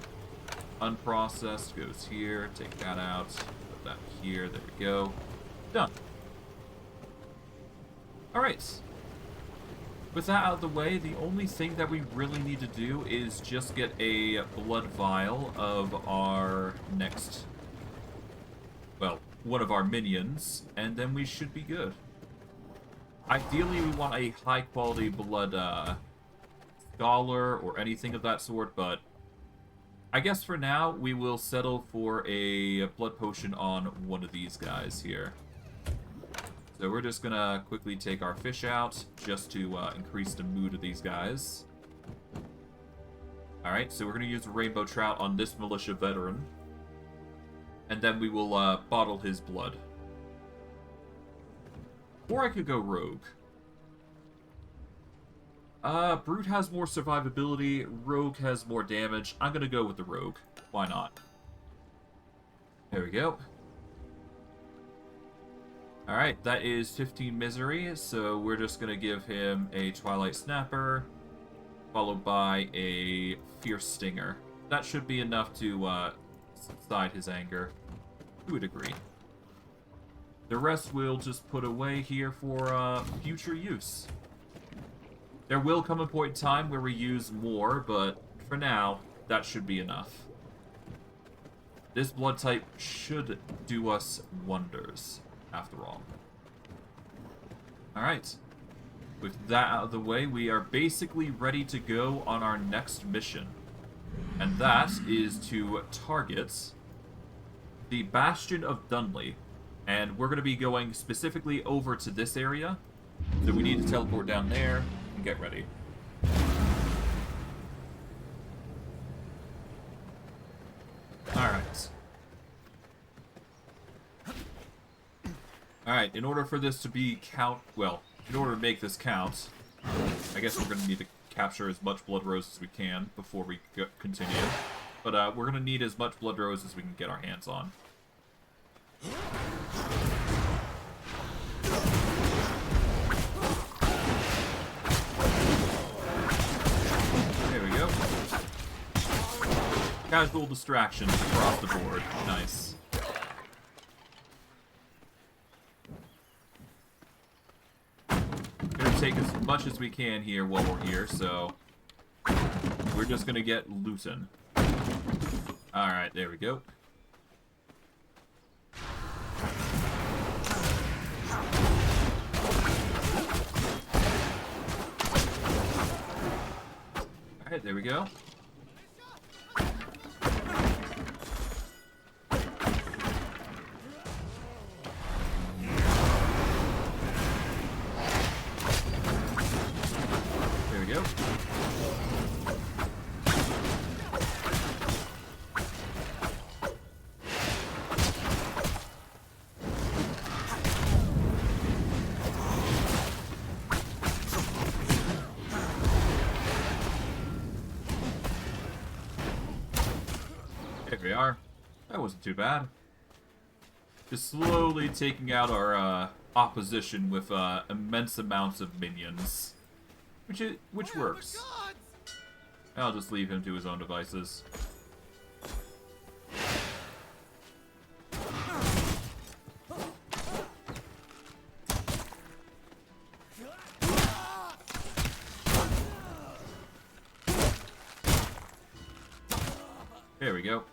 Unprocessed goes here. Take that out. Put that here. There we go. Done. Alright. With that out of the way, the only thing that we really need to do is just get a blood vial of our next... well, one of our minions, and then we should be good. Ideally, we want a high-quality blood scholar or anything of that sort, but I guess for now, we will settle for a blood potion on one of these guys here. So we're just gonna quickly take our fish out, just to increase the mood of these guys. Alright, so we're gonna use a rainbow trout on this militia veteran. And then we will bottle his blood. Or I could go rogue. Brute has more survivability, rogue has more damage. I'm gonna go with the rogue. Why not? There we go. Alright, that is 15 misery, so we're just gonna give him a Twilight Snapper, followed by a Fierce Stinger. That should be enough to subside his anger, to a degree. The rest we'll just put away here for future use. There will come a point in time where we use more, but for now, that should be enough. This blood type should do us wonders, after all. Alright. With that out of the way, we are basically ready to go on our next mission. And that is to target the Bastion of Dunley. And we're going to be going specifically over to this area. So we need to teleport down there and get ready. Alright, in order for this to be in order to make this count, I guess we're going to need to capture as much blood rose as we can before we continue. But we're going to need as much blood rose as we can get our hands on. There we go. Casual distractions across the board. Nice. Gonna take as much as we can here while we're here, so we're just gonna get lootin'. Alright, there we go. Alright, there we go. There we go. There we are. That wasn't too bad. Just slowly taking out our opposition with immense amounts of minions. Which works. I'll just leave him to his own devices. There we go.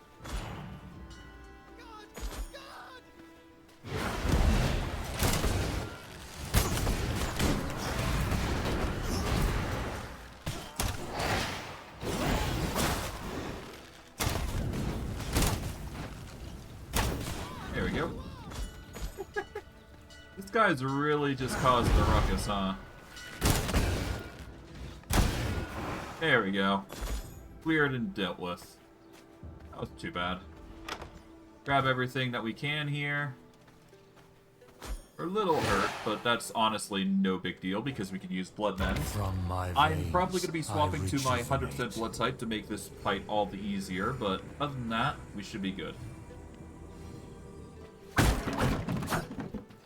There we go. This guy's really just causing a ruckus, huh? There we go. Cleared and dealt with. That wasn't too bad. Grab everything that we can here. We're a little hurt, but that's honestly no big deal because we can use blood meds. I'm probably going to be swapping to my 100% blood type to make this fight all the easier, but other than that, we should be good.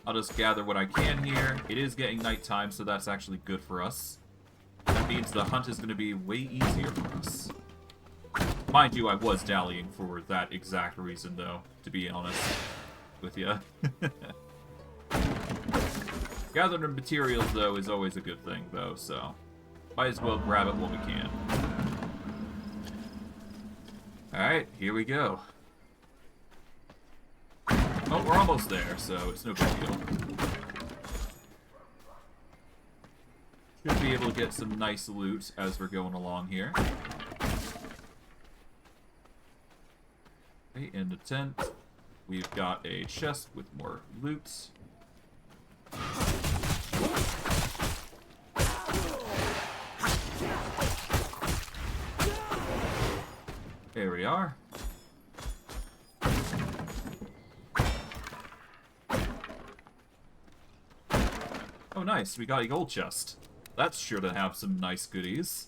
I'll just gather what I can here. It is getting nighttime, so that's actually good for us. That means the hunt is going to be way easier for us. Mind you, I was dallying for that exact reason, though, to be honest with you. Gathering materials, though, is always a good thing, though, so might as well grab it while we can. Alright, here we go. Oh, we're almost there, so it's no big deal. Should be able to get some nice loot as we're going along here. Okay, in the tent, we've got a chest with more loot. There we are. Oh, nice. We got a gold chest. That's sure to have some nice goodies.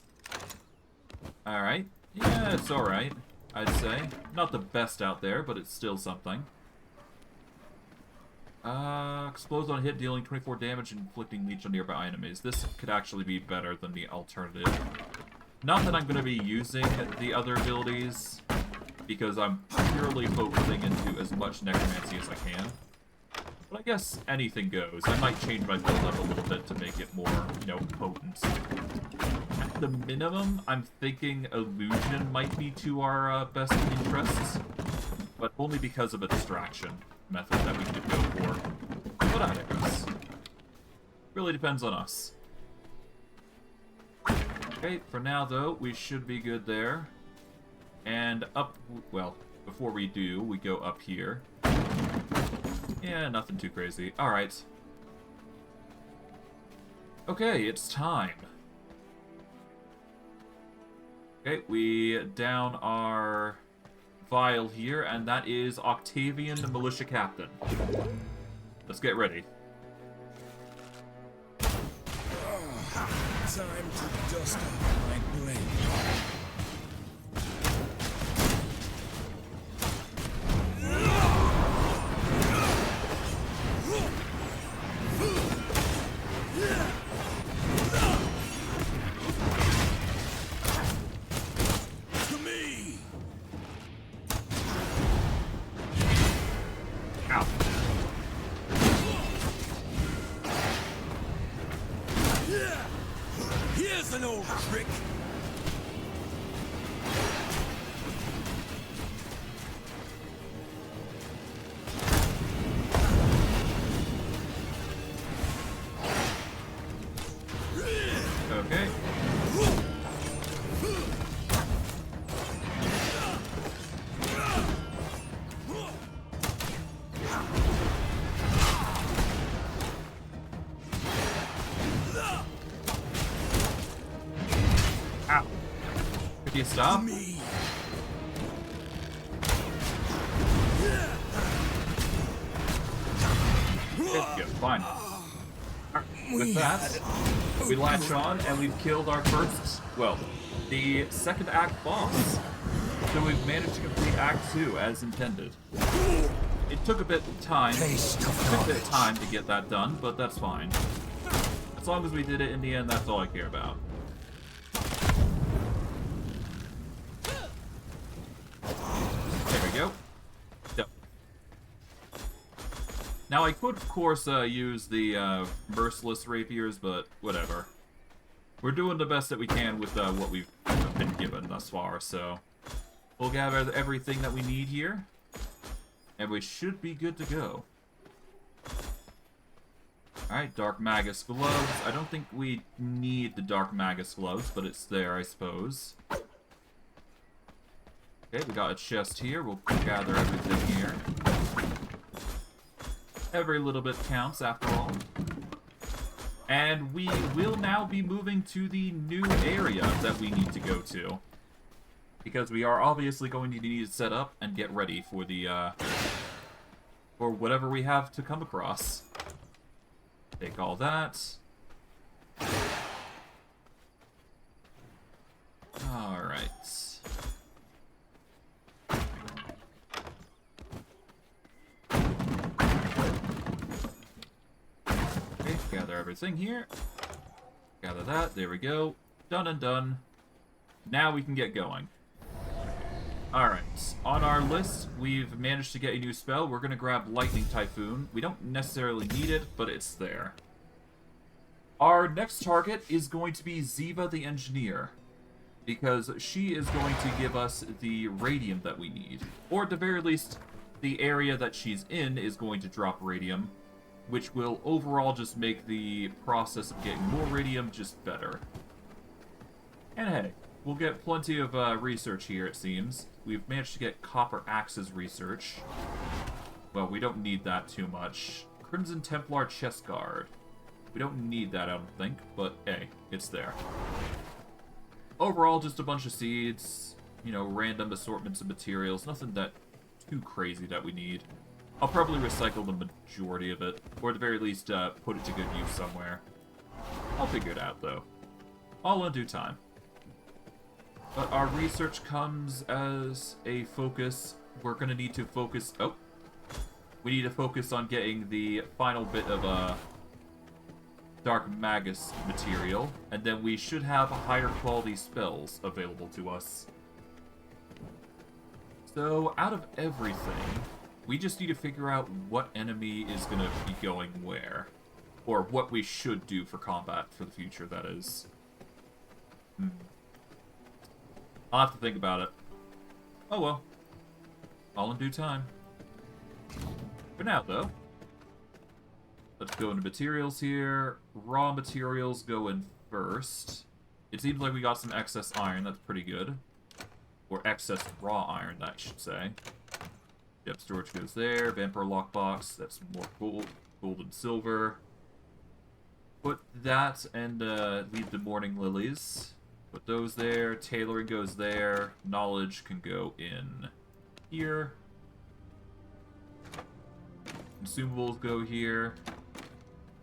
Alright. Yeah, it's alright, I'd say. Not the best out there, but it's still something. Explodes on hit, dealing 24 damage and inflicting leech on nearby enemies. This could actually be better than the alternative. Not that I'm going to be using the other abilities, because I'm purely focusing into as much necromancy as I can. But I guess anything goes. I might change my build up a little bit to make it more, you know, potent. At the minimum, I'm thinking illusion might be to our best interests, but only because of a distraction method that we could go for. But I digress. Really depends on us. Okay, for now though, we should be good there. And up, well, before we do, we go up here. Yeah, nothing too crazy. Alright. Okay, it's time. Okay, we down our vial here, and that is Octavian, the Militia Captain. Let's get ready. Time to dust off my blade. To me! Ow. Here's an old trick. Okay. Ow. Could you stop? Me. Good, fine. Alright, with that, we latch on and we've killed our first, well, the second act boss. So we've managed to complete Act 2 as intended. It took a bit of time. Taste of Took a bit of knowledge. time to get that done, but that's fine. As long as we did it in the end, that's all I care about. There we go. Yep. Now I could, of course, use the merciless rapiers, but whatever. We're doing the best that we can with what we've been given thus far, so we'll gather everything that we need here, and we should be good to go. Alright, Dark Magus gloves. I don't think we need the Dark Magus gloves, but it's there, I suppose. Okay, we got a chest here. We'll gather everything here. Every little bit counts, after all. And we will now be moving to the new area that we need to go to. Because we are obviously going to need to set up and get ready for the, for whatever we have to come across. Take all that. Alright. Okay, gather everything here. Gather that, there we go. Done and done. Now we can get going. Alright, on our list, we've managed to get a new spell. We're going to grab Lightning Typhoon. We don't necessarily need it, but it's there. Our next target is going to be Ziva the Engineer, because she is going to give us the Radium that we need. Or at the very least, the area that she's in is going to drop Radium, which will overall just make the process of getting more Radium just better. And hey, we'll get plenty of research here, it seems. We've managed to get Copper Axe's research. Well, we don't need that too much. Crimson Templar Chest Guard. We don't need that, I don't think, but hey, it's there. Overall, just a bunch of seeds, you know, random assortments of materials. Nothing that too crazy that we need. I'll probably recycle the majority of it, or at the very least, put it to good use somewhere. I'll figure it out, though. All in due time. But our research comes as a focus. We're going to need to focus... Oh. We need to focus on getting the final bit of Dark Magus material. And then we should have higher quality spells available to us. So, out of everything, we just need to figure out what enemy is going to be going where. Or what we should do for combat for the future, that is. I'll have to think about it. Oh well. All in due time. For now, though. Let's go into materials here. Raw materials go in first. It seems like we got some excess iron. That's pretty good. Or excess raw iron, that I should say. Yep, storage goes there. Vampire lockbox. That's more gold. Gold and silver. Put that and leave the morning lilies. Put those there. Tailoring goes there. Knowledge can go in here. Consumables go here.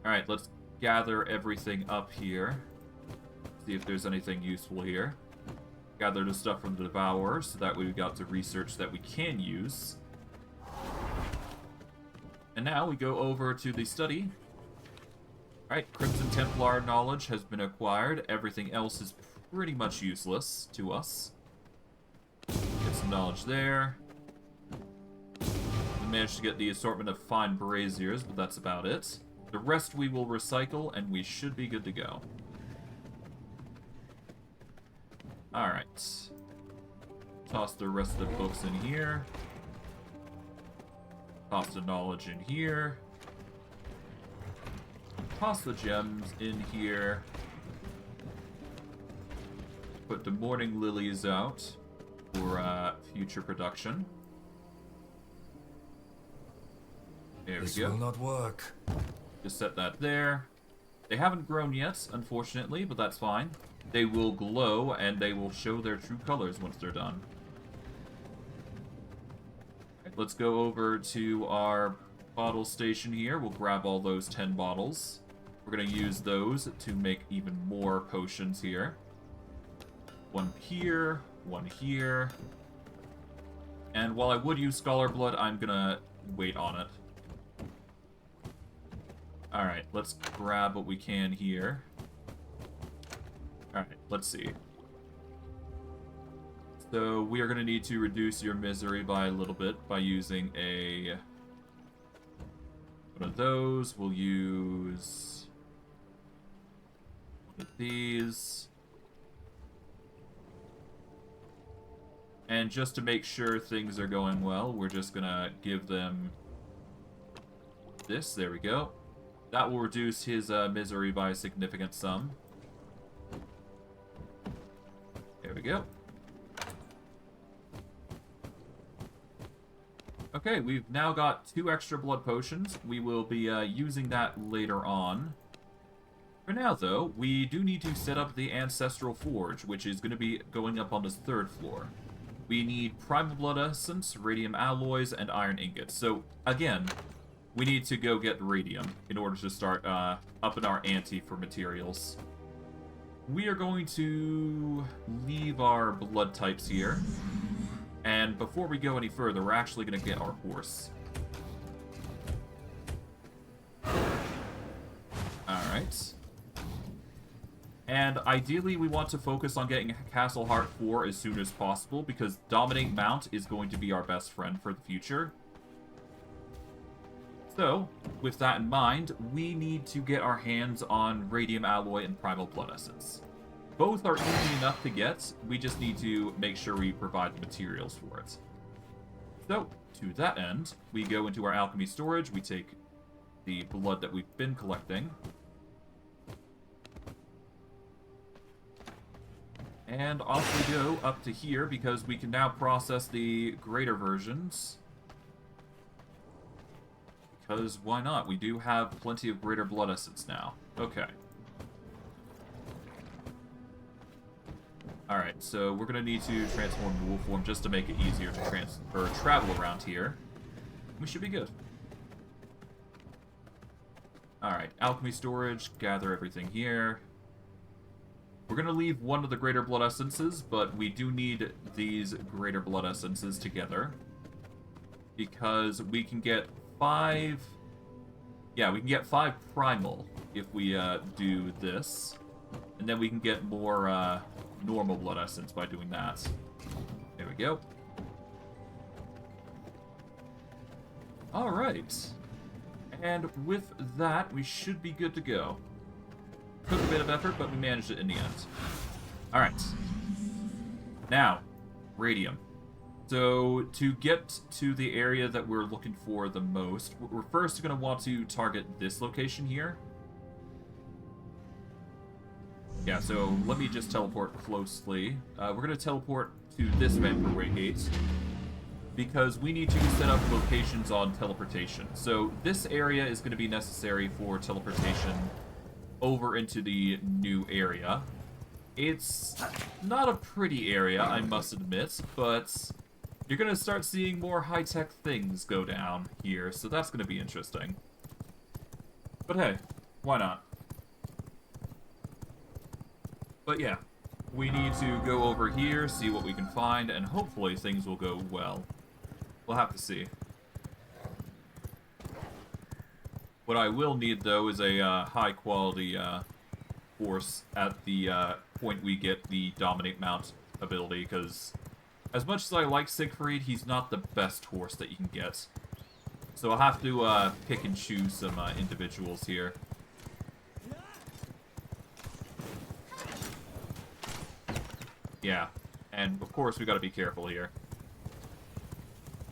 Alright, let's gather everything up here. See if there's anything useful here. Gather the stuff from the Devourer, so that way we've got the research that we can use. And now we go over to the study. Alright, Crimson Templar knowledge has been acquired. Everything else is pretty much useless to us. Get some knowledge there. We managed to get the assortment of fine braziers, but that's about it. The rest we will recycle, and we should be good to go. Alright. Toss the rest of the books in here. Toss the knowledge in here. Toss the gems in here. Put the morning lilies out for future production. There we go. This will not work. Just set that there. They haven't grown yet, unfortunately, but that's fine. They will glow, and they will show their true colors once they're done. Right, let's go over to our bottle station here. We'll grab all those 10 bottles. We're going to use those to make even more potions here. One here, one here. And while I would use Scholar Blood, I'm going to wait on it. Alright, let's grab what we can here. Alright, let's see. So, we are going to need to reduce your misery by a little bit by using one of those. We'll use one of these. And just to make sure things are going well, we're just going to give them this. There we go. That will reduce his misery by a significant sum. There we go. Okay, we've now got 2 extra blood potions. We will be using that later on. For now, though, we do need to set up the Ancestral Forge, which is going to be going up on this 3rd floor. We need Primal Blood Essence, Radium Alloys, and Iron Ingots. So, again, we need to go get Radium in order to start upping our ante for materials. We are going to leave our blood types here. And before we go any further, we're actually going to get our horse. Alright. And ideally, we want to focus on getting Castle Heart 4 as soon as possible, because Dominate Mount is going to be our best friend for the future. So, with that in mind, we need to get our hands on Radium Alloy and Primal Blood Essence. Both are easy enough to get, we just need to make sure we provide the materials for it. So, to that end, we go into our alchemy storage, we take the blood that we've been collecting, and off we go up to here, because we can now process the greater versions. Because why not? We do have plenty of greater blood essence now. Okay. Alright, so we're going to need to transform the wolf form just to make it easier to travel around here. We should be good. Alright, alchemy storage, gather everything here. We're going to leave one of the greater blood essences, but we do need these greater blood essences together. Because we can get 5... Yeah, we can get 5 primal if we do this. And then we can get more normal blood essence by doing that. There we go. Alright. And with that, we should be good to go. Took a bit of effort, but we managed it in the end. Alright. Now, Radium. So, to get to the area that we're looking for the most, we're first going to want to target this location here. Yeah, so let me just teleport closely. We're going to teleport to this Vampiric gate, because we need to set up locations on teleportation. So, this area is going to be necessary for teleportation over into the new area. It's not a pretty area, I must admit, but you're gonna start seeing more high-tech things go down here, so that's gonna be interesting. But hey, why not? But yeah, we need to go over here, see what we can find, and hopefully things will go well. We'll have to see. What I will need, though, is a high-quality horse at the point we get the Dominate Mount ability, because as much as I like Siegfried, he's not the best horse that you can get. So I'll have to pick and choose some individuals here. Yeah, and of course we gotta be careful here.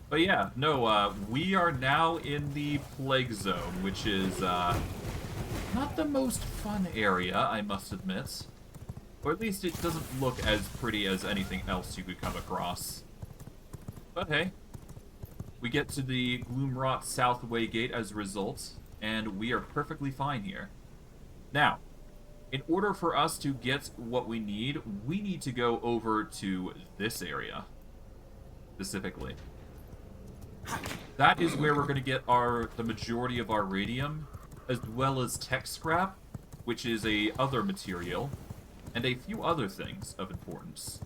But yeah, no, we are now in the Plague Zone, which is not the most fun area, I must admit. Or at least it doesn't look as pretty as anything else you could come across. But hey, we get to the Gloomrot South Waygate as a result, and we are perfectly fine here. Now, in order for us to get what we need to go over to this area, specifically. That is where we're going to get the majority of our radium, as well as tech scrap, which is a other material, and a few other things of importance.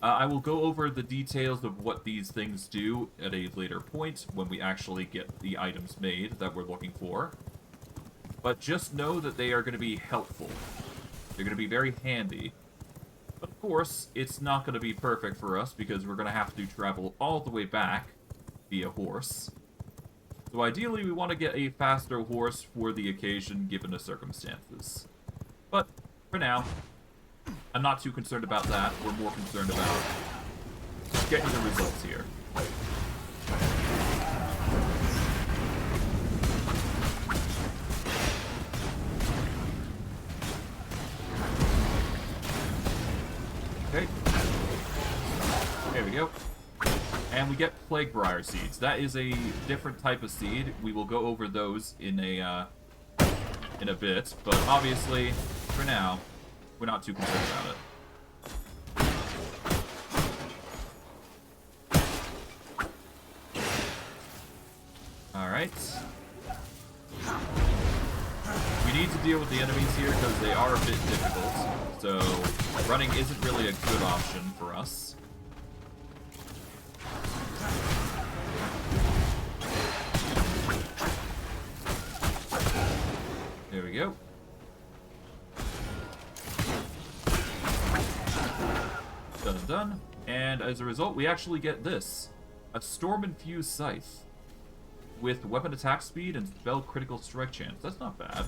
I will go over the details of what these things do at a later point when we actually get the items made that we're looking for. But just know that they are going to be helpful. They're going to be very handy. But of course, it's not going to be perfect for us because we're going to have to travel all the way back via horse. So ideally, we want to get a faster horse for the occasion given the circumstances. But for now, I'm not too concerned about that. We're more concerned about getting the results here. Okay. There we go. And we get Plague Briar seeds. That is a different type of seed. We will go over those in a bit, but obviously, for now, we're not too concerned about it. Alright. We need to deal with the enemies here because they are a bit difficult, so running isn't really a good option for us. There we go. Done and done. And as a result, we actually get this. A Storm-Infused Scythe. With weapon attack speed and spell critical strike chance. That's not bad.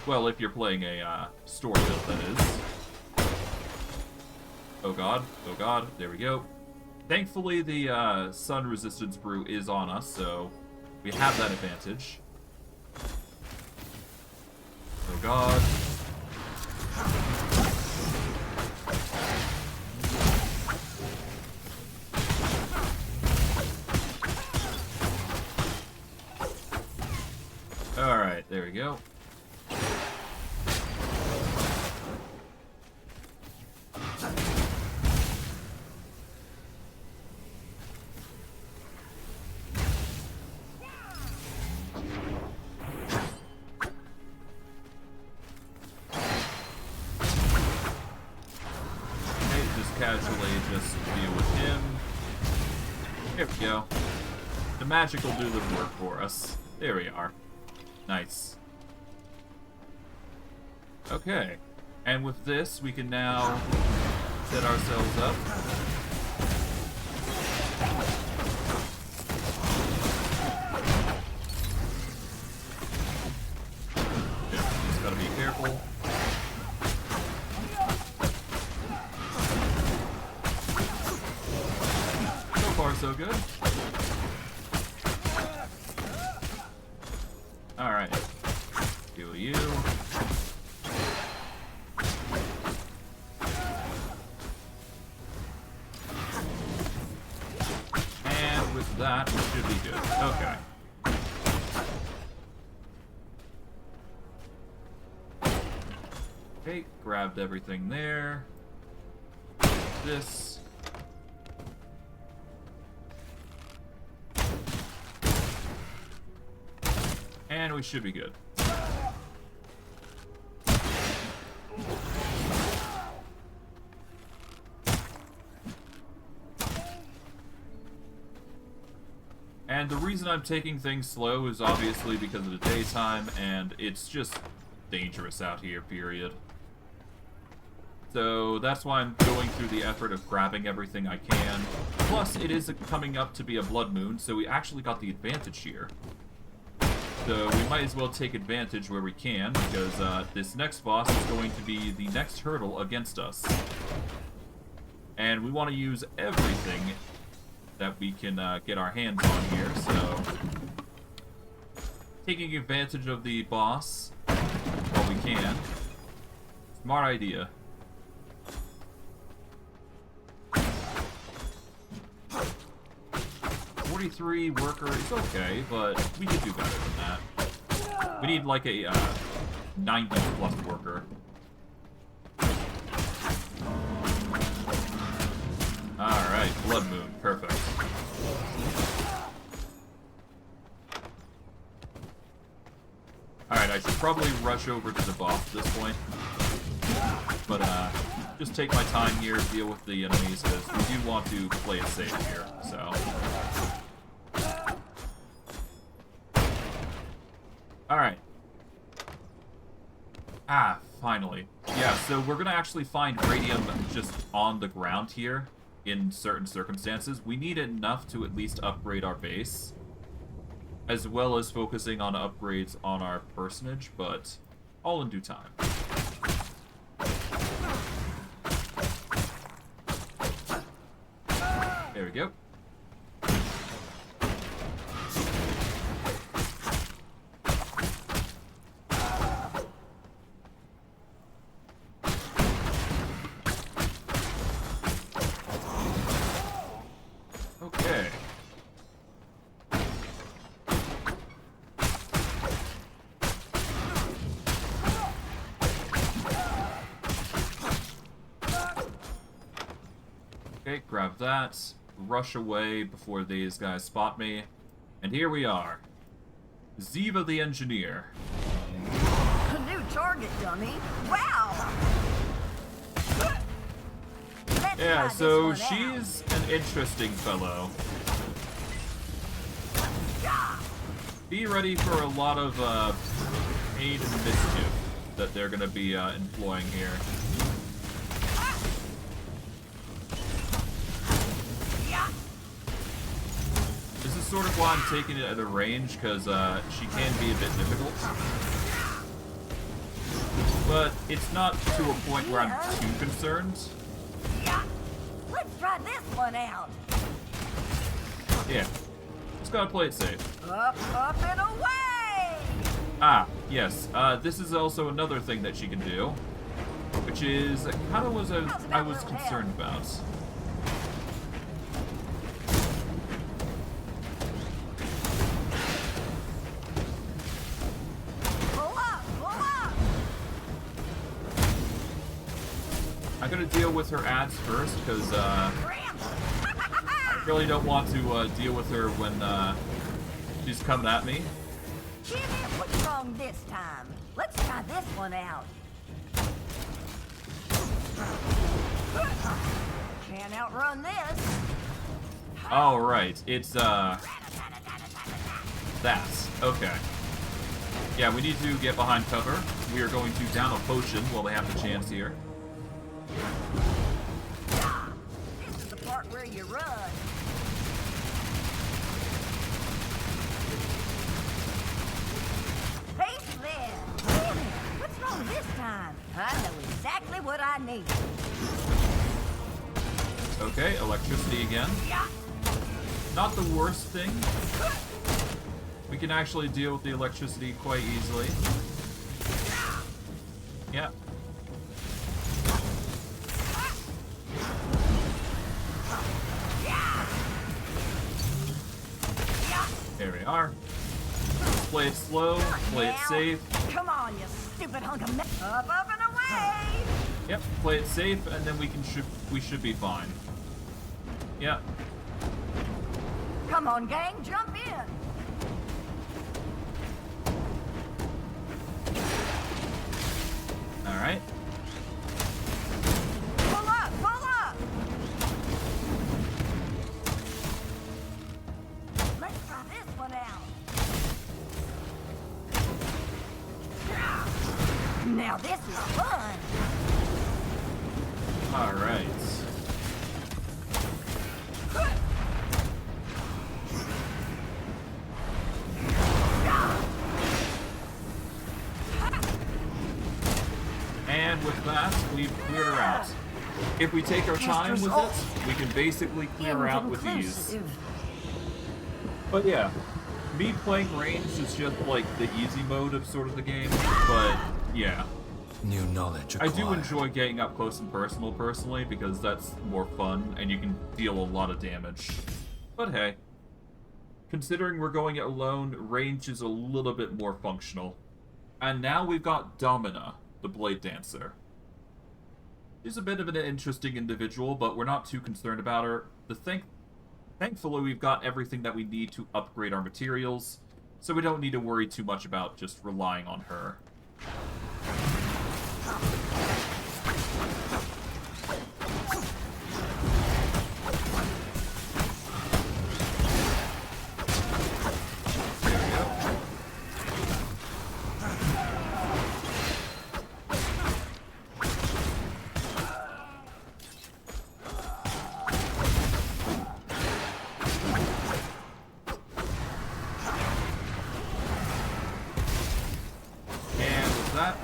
Well, if you're playing a Storm build, that is. Oh god. Oh god. There we go. Thankfully, the Sun Resistance Brew is on us, so we have that advantage. Oh god. Alright, there we go. Casually just deal with him. Here we go. The magic will do the work for us. There we are. Nice. Okay. And with this, we can now set ourselves up. Just gotta be careful. So good. Alright. Heal you. And with that, we should be good. Okay. Okay, grabbed everything there. This. And we should be good. And the reason I'm taking things slow is obviously because of the daytime, and it's just dangerous out here, period. So that's why I'm going through the effort of grabbing everything I can. Plus, it is coming up to be a blood moon, so we actually got the advantage here. So we might as well take advantage where we can, because this next boss is going to be the next hurdle against us. And we want to use everything that we can get our hands on here, so taking advantage of the boss while we can. Smart idea. .43 worker is okay, but we could do better than that. We need like a 90 plus worker. Alright, Blood Moon, perfect. Alright, I should probably rush over to the boss at this point. But, just take my time here, deal with the enemies, because we do want to play it safe here, so. Alright. Ah, finally. Yeah, so we're gonna actually find Radium just on the ground here. In certain circumstances, we need enough to at least upgrade our base, as well as focusing on upgrades on our personage, but all in due time. There we go. Okay, grab that, rush away before these guys spot me, and here we are. Ziva the Engineer. A new target, dummy. Wow! Yeah, so she's an interesting fellow. Be ready for a lot of pain and mischief that they're going to be employing here. This is sort of why I'm taking it at a range, because she can be a bit difficult. But it's not to a point where I'm too concerned. Let's try this one out. Yeah. Just gotta play it safe. Up, and away! Ah, yes. This is also another thing that she can do, which is kind of what I was concerned about. Pull up! I'm gonna deal with her ads first, because I really don't want to deal with her when she's coming at me. Jimmy, what's wrong this time? Let's try this one out. Can't outrun this. Oh, right. It's, that. Okay. Yeah, we need to get behind cover. We are going to down a potion while they have the chance here. This is the part where you run. Face there. What's wrong this time? I know exactly what I need. Okay, electricity again. Not the worst thing. We can actually deal with the electricity quite easily. Yeah. There we are. Play it slow, play it safe. Come on, you stupid hunk of up and away! Yep, play it safe, and then we should be fine. Yep. Come on, gang, jump in! Alright. Pull up! Pull up! Let's try this one out. Now this is fun. Alright. And with that, we've cleared her out. If we take our time with it, we can basically clear her out with ease. But yeah, me playing ranged is just like the easy mode of sort of the game, but yeah. New knowledge I acquired. do enjoy getting up close and personal personally because that's more fun and you can deal a lot of damage. But hey, considering we're going it alone, range is a little bit more functional. And now we've got Domina, the Blade Dancer. She's a bit of an interesting individual, but we're not too concerned about her. Thankfully, we've got everything that we need to upgrade our materials, so we don't need to worry too much about just relying on her.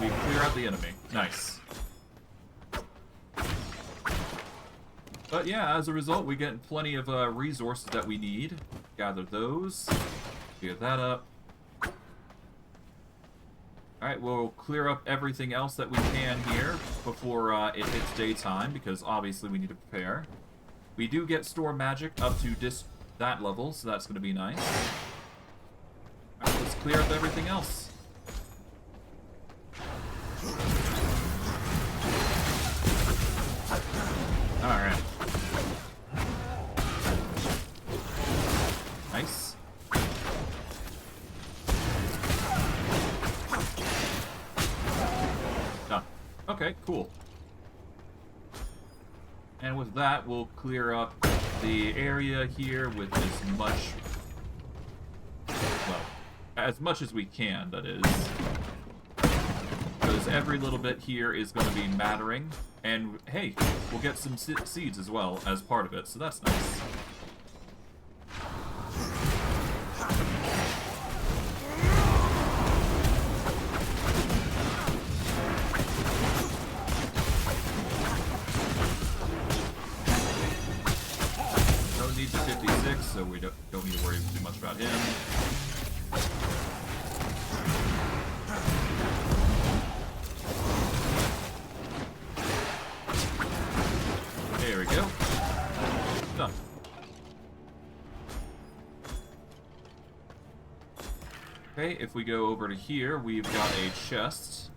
We clear out the enemy. Nice. But yeah, as a result, we get plenty of resources that we need. Gather those. Clear that up. Alright, we'll clear up everything else that we can here before it hits daytime, because obviously we need to prepare. We do get store magic up to that level, so that's going to be nice. Alright, let's clear up everything else. Alright. Nice. Done. Okay, cool. And with that, we'll clear up the area here with as much... well, as much as we can, that is. Because every little bit here is going to be mattering. And, hey, we'll get some seeds as well as part of it, so that's nice. No need to 56, so we don't need to worry too much about him. There we go. Done. Okay, if we go over to here, we've got a chest.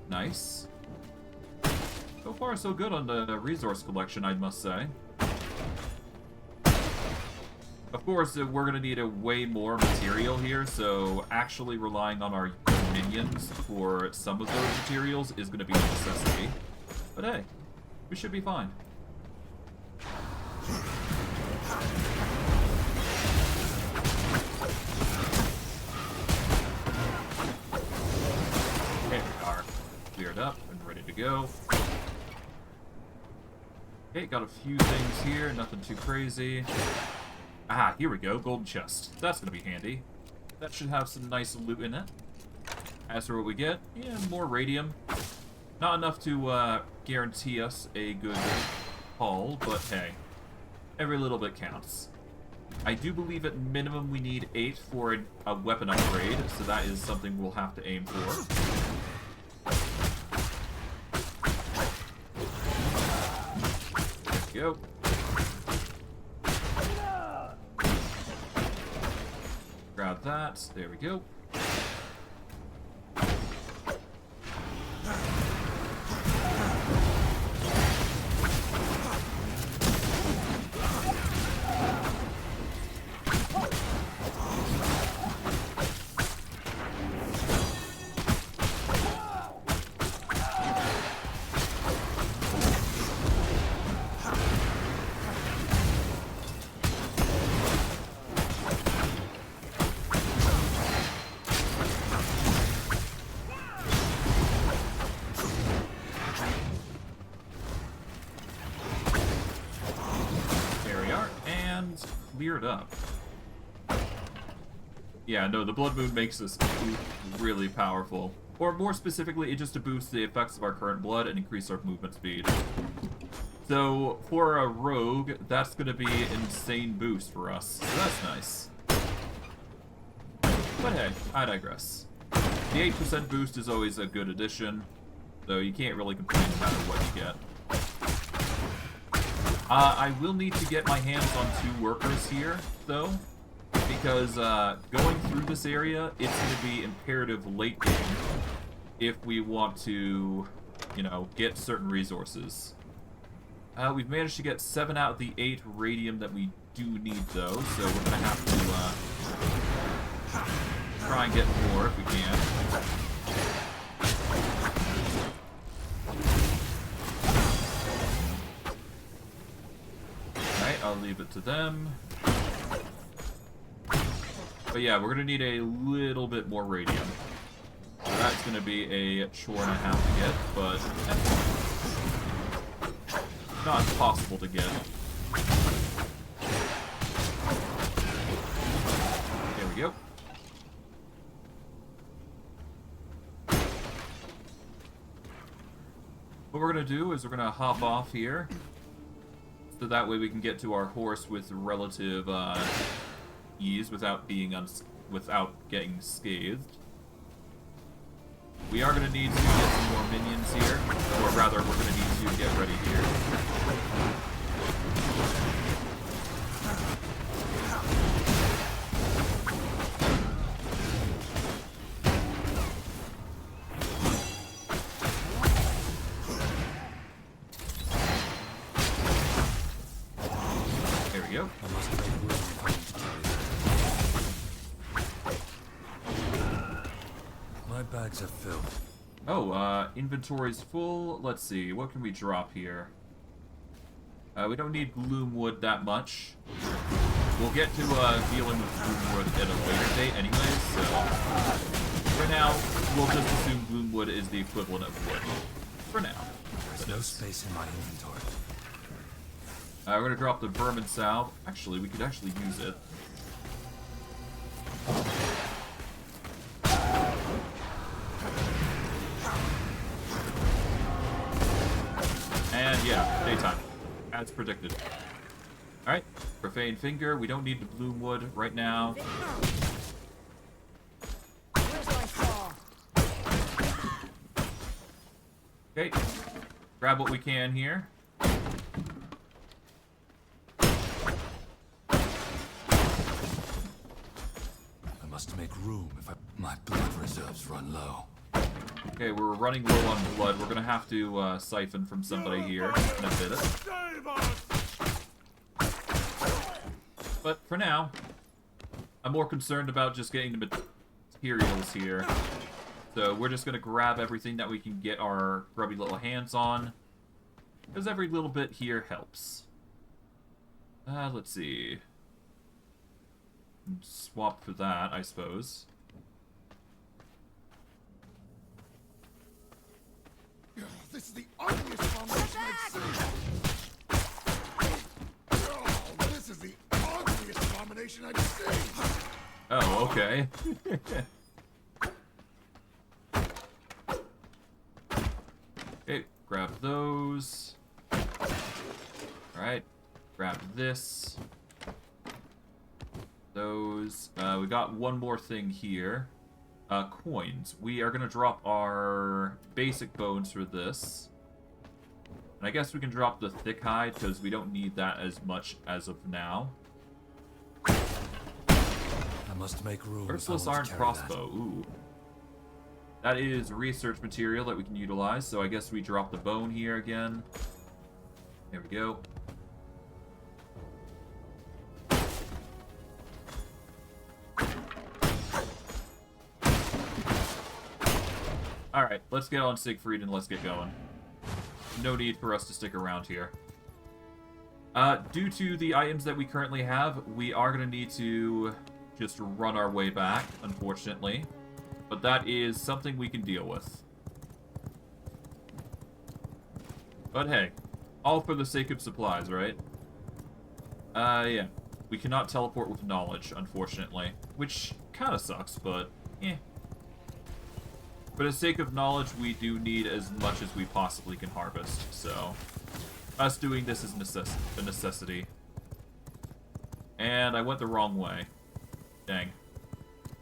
Nice. So far, so good on the resource collection, I must say. Of course, we're going to need a way more material here, so actually relying on our minions for some of those materials is going to be a necessity. But hey, we should be fine. There we are. Cleared up and ready to go. Okay, got a few things here, nothing too crazy. Ah, here we go, golden chest. That's gonna be handy. That should have some nice loot in it. As for what we get, yeah, more radium. Not enough to guarantee us a good haul, but hey, every little bit counts. I do believe at minimum we need 8 for a weapon upgrade, so that is something we'll have to aim for. There we go. Grab that. There we go. and clear it up. Yeah, no, the Blood Moon makes this really powerful. Or more specifically, it just boosts the effects of our current blood and increase our movement speed. So, for a rogue, that's going to be an insane boost for us. So that's nice. But hey, I digress. The 8% boost is always a good addition, so you can't really complain no matter what you get. I will need to get my hands on 2 workers here, though, because going through this area, it's going to be imperative late game if we want to, you know, get certain resources. We've managed to get 7 out of the 8 radium that we do need, though, so we're going to have to try and get more if we can. Alright, I'll leave it to them. But yeah, we're going to need a little bit more radium. So that's going to be a chore and a half to get, but not possible to get. There we go. What we're going to do is we're going to hop off here, so that way we can get to our horse with relative ease without being without getting scathed. We are going to need to get some more minions here, or rather, we're going to need to get ready here. There we go. My bags are filled. Oh, inventory's full. Let's see, what can we drop here? We don't need gloomwood that much. We'll get to dealing with gloomwood at a later date anyways, so for now, we'll just assume gloomwood is the equivalent of wood. For now. There's no space in my inventory. We're gonna drop the vermin salve. Actually, we could actually use it. And yeah, daytime. As predicted. Alright, Profane Finger. We don't need the Bloomwood right now. Okay, grab what we can here. I must make room if my blood reserves run low. Okay, we're running low on blood. We're gonna have to siphon from somebody here in a bit. But for now, I'm more concerned about just getting the materials here. So we're just gonna grab everything that we can get our grubby little hands on, because every little bit here helps. Let's see. Swap for that, I suppose. This is the ugliest combination I've seen. Oh, this is the ugliest combination I've seen. Oh, okay. Okay, grab those. Alright, grab this. Those. We got one more thing here. Coins. We are going to drop our basic bones for this. And I guess we can drop the thick hide, because we don't need that as much as of now. I must make room. Merciless Iron Crossbow. Ooh. That is research material that we can utilize, so I guess we drop the bone here again. There we go. Alright, let's get on Siegfried and let's get going. No need for us to stick around here. Due to the items that we currently have, we are going to need to just run our way back, unfortunately. But that is something we can deal with. But hey, all for the sake of supplies, right? Yeah. We cannot teleport with knowledge, unfortunately. Which kind of sucks, but eh. For the sake of knowledge, we do need as much as we possibly can harvest, so us doing this is a necessity. And I went the wrong way. Dang.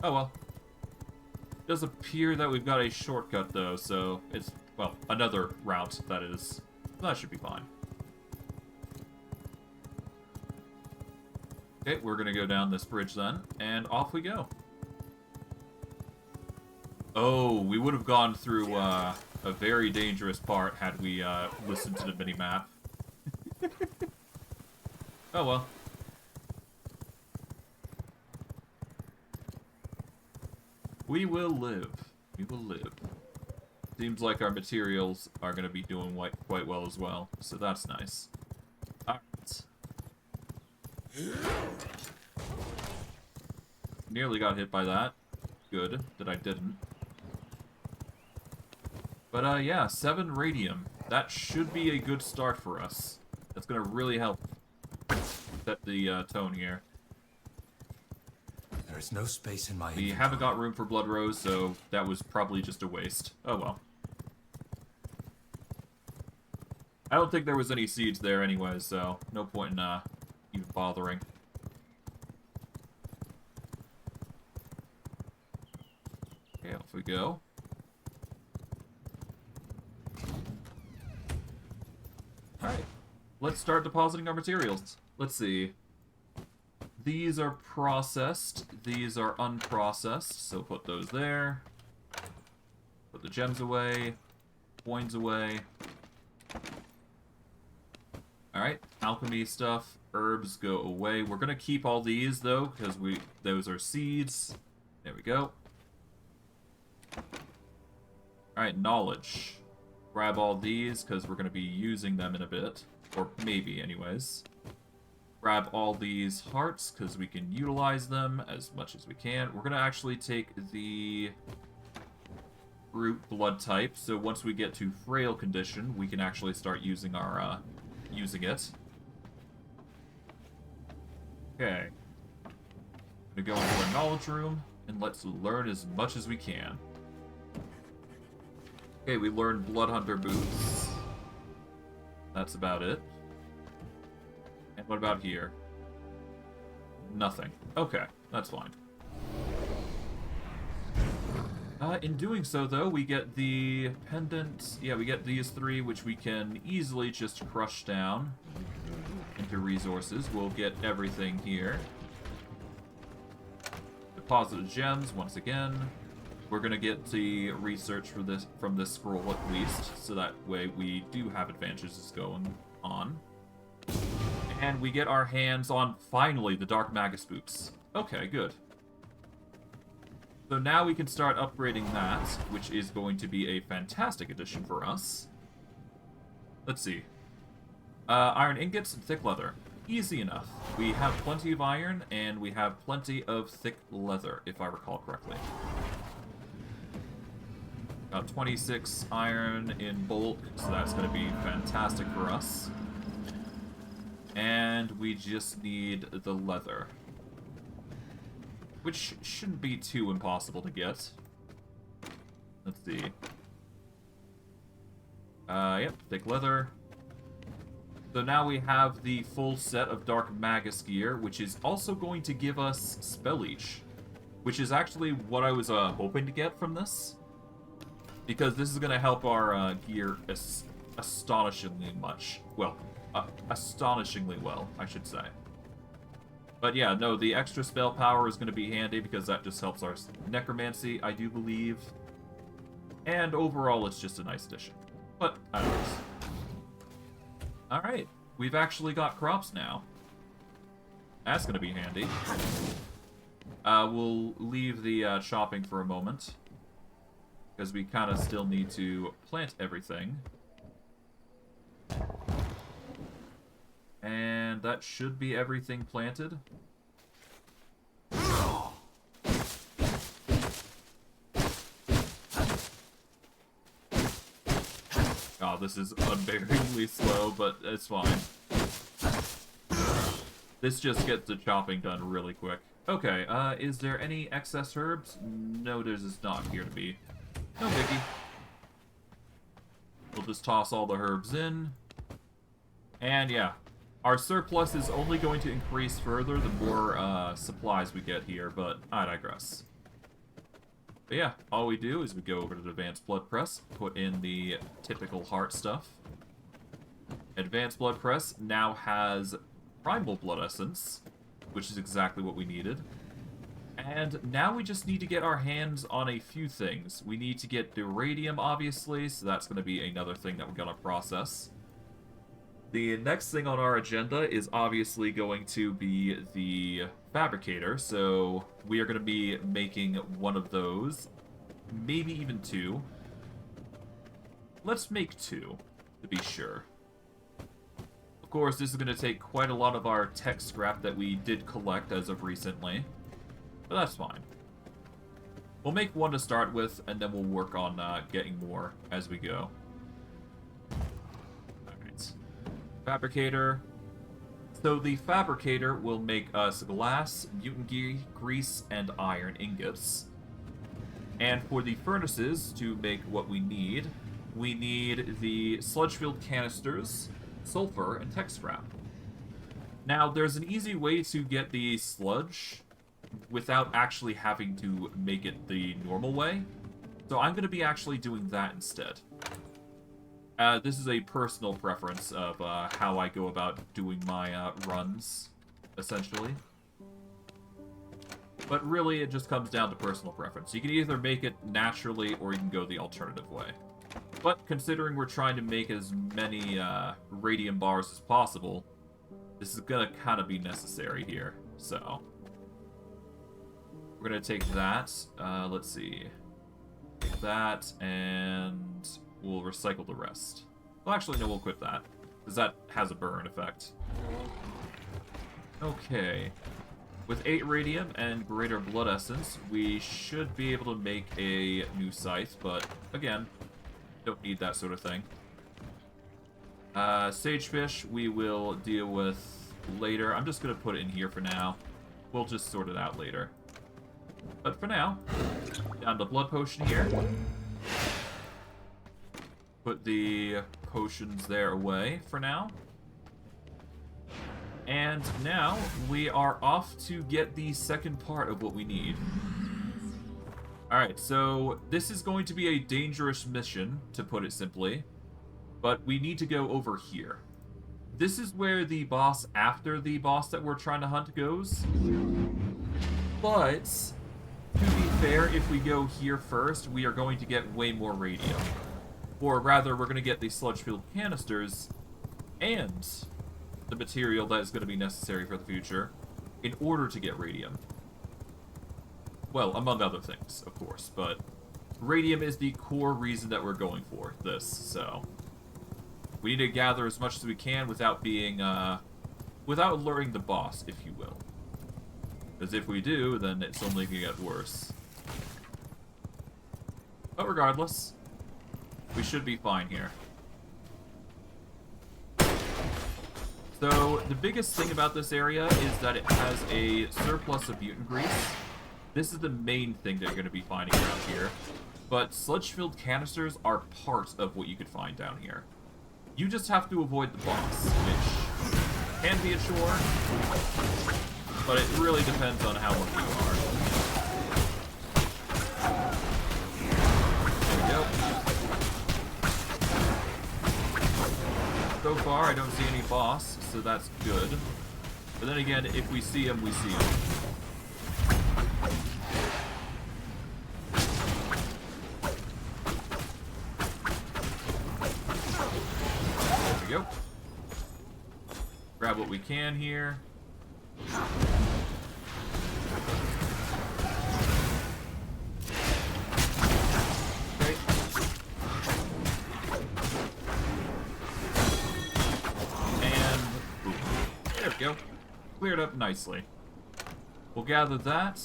Oh well. It does appear that we've got a shortcut, though, so it's, well, another route, that is. That should be fine. Okay, we're gonna go down this bridge then, and off we go. Oh, we would have gone through a very dangerous part had we listened to the mini-map. Oh well. We will live. We will live. Seems like our materials are going to be doing quite well as well, so that's nice. Alright. Nearly got hit by that. Good that I didn't. But yeah, 7 radium. That should be a good start for us. That's going to really help set the tone here. There is no space in my We haven't got room for Blood Rose, so that was probably just a waste. Oh well. I don't think there was any seeds there anyway, so no point in even bothering. Okay, off we go. Alright, let's start depositing our materials. Let's see. These are processed, these are unprocessed, so put those there. Put the gems away, coins away. Alright, alchemy stuff, herbs go away. We're gonna keep all these though, because those are seeds. There we go. Alright, knowledge. Grab all these, because we're gonna be using them in a bit. Or maybe anyways. Grab all these hearts, because we can utilize them as much as we can. We're going to actually take the brute blood type, so once we get to frail condition, we can actually start using our, using it. Okay. I'm going to go into our knowledge room, and let's learn as much as we can. Okay, we learned Blood Hunter boots. That's about it. And what about here? Nothing. Okay, that's fine. In doing so, though, we get the pendant. Yeah, we get these 3, which we can easily just crush down into resources. We'll get everything here. Deposit gems, once again. We're going to get the research for this from this scroll at least, so that way we do have advantages going on. And we get our hands on, finally, the Dark Magus boots. Okay, good. So now we can start upgrading that, which is going to be a fantastic addition for us. Let's see. Iron ingots and thick leather. Easy enough. We have plenty of iron, and we have plenty of thick leather, if I recall correctly. Got 26 iron in bulk, so that's going to be fantastic for us. And we just need the leather. Which shouldn't be too impossible to get. Let's see. Yep, thick leather. So now we have the full set of Dark Magus gear, which is also going to give us Spell Leech. Which is actually what I was hoping to get from this. Because this is going to help our gear astonishingly much. Well, astonishingly well, I should say. But yeah, no, the extra spell power is going to be handy because that just helps our necromancy, I do believe. And overall, it's just a nice addition. But, I don't know. Alright, we've actually got crops now. That's going to be handy. We'll leave the chopping for a moment. Because we kind of still need to plant everything. And that should be everything planted. Oh, this is unbearably slow, but it's fine. This just gets the chopping done really quick. Okay, is there any excess herbs? No, there's not here to be. No biggie. We'll just toss all the herbs in. And yeah, our surplus is only going to increase further the more supplies we get here, but I digress. But yeah, all we do is we go over to the Advanced Blood Press, put in the typical heart stuff. Advanced Blood Press now has Primal Blood Essence, which is exactly what we needed. And now we just need to get our hands on a few things. We need to get the Radium, obviously, so that's going to be another thing that we're going to process. The next thing on our agenda is obviously going to be the Fabricator, so we are going to be making one of those, maybe even two. Let's make two, to be sure. Of course, this is going to take quite a lot of our tech scrap that we did collect as of recently, but that's fine. We'll make one to start with, and then we'll work on getting more as we go. Alright. Fabricator. So the Fabricator will make us glass, mutant grease, and iron ingots. And for the furnaces, to make what we need the sludge-filled canisters, sulfur, and tech scrap. Now, there's an easy way to get the sludge without actually having to make it the normal way. So I'm going to be actually doing that instead. This is a personal preference of how I go about doing my runs, essentially. But really, it just comes down to personal preference. You can either make it naturally, or you can go the alternative way. But considering we're trying to make as many radium bars as possible, this is going to kind of be necessary here. So we're going to take that. Let's see. Take that, and we'll recycle the rest. Well, actually, no, we'll quit that, because that has a burn effect. Okay. With 8 radium and greater blood essence, we should be able to make a new scythe, but again, don't need that sort of thing. Sagefish we will deal with later. I'm just going to put it in here for now. We'll just sort it out later. But for now, down the blood potion here. Put the potions there away for now. And now we are off to get the second part of what we need. Alright, so this is going to be a dangerous mission, to put it simply. But we need to go over here. This is where the boss after the boss that we're trying to hunt goes. But, to be fair, if we go here first, we are going to get way more radium. Or rather, we're going to get the sludge-filled canisters and the material that is going to be necessary for the future in order to get radium. Well, among other things, of course, but radium is the core reason that we're going for this, so we need to gather as much as we can without being, without alluring the boss, if you will. Because if we do, then it's only going to get worse. But regardless, we should be fine here. So, the biggest thing about this area is that it has a surplus of mutant grease. This is the main thing that you're going to be finding around here. But sludge-filled canisters are part of what you could find down here. You just have to avoid the boss, which can be a chore, but it really depends on how lucky you are. There we go. So far, I don't see any boss, so that's good. But then again, if we see him, we see him. There we go. Grab what we can here. Go. Cleared up nicely. We'll gather that.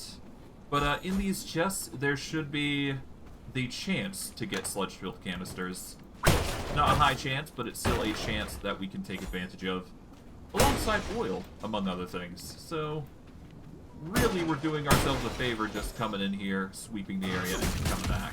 But in these chests, there should be the chance to get sludge-filled canisters. Not a high chance, but it's still a chance that we can take advantage of. alongside oil, among other things. So, really, we're doing ourselves a favor just coming in here, sweeping the area, and coming back.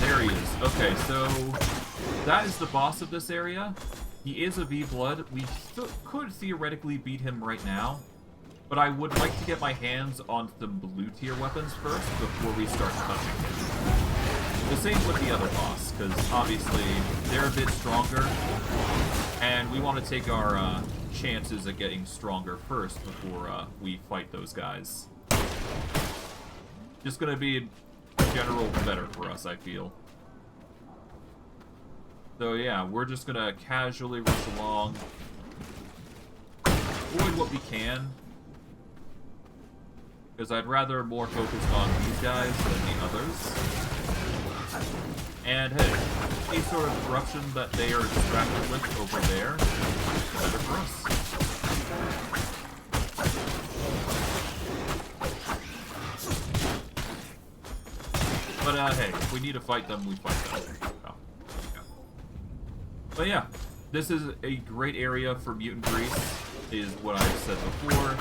There he is. Okay, so that is the boss of this area. He is a V-Blood. We could theoretically beat him right now, but I would like to get my hands on some blue-tier weapons first before we start touching him. The same with the other boss, because obviously they're a bit stronger, and we want to take our chances at getting stronger first before we fight those guys. Just gonna be general better for us, I feel. So yeah, we're just gonna casually rush along, avoid what we can, because I'd rather more focus on these guys than the others. And hey, any sort of corruption that they are distracted with over there, better for us. But hey, if we need to fight them, we fight them. Oh, yeah. But yeah, this is a great area for mutant grease, is what I've said before.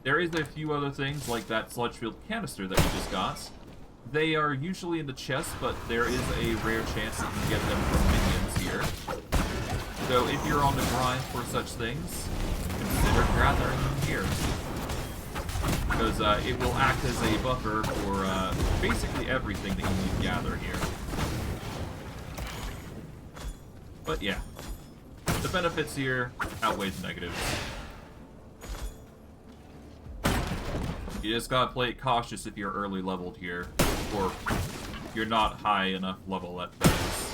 There is a few other things, like that sludge-filled canister that we just got. They are usually in the chest, but there is a rare chance that you can get them from minions here. So if you're on the grind for such things, consider gathering them here. Because it will act as a buffer for basically everything that you need to gather here. But yeah, the benefits here outweigh the negatives. You just gotta play it cautious if you're early leveled here, or you're not high enough level at best.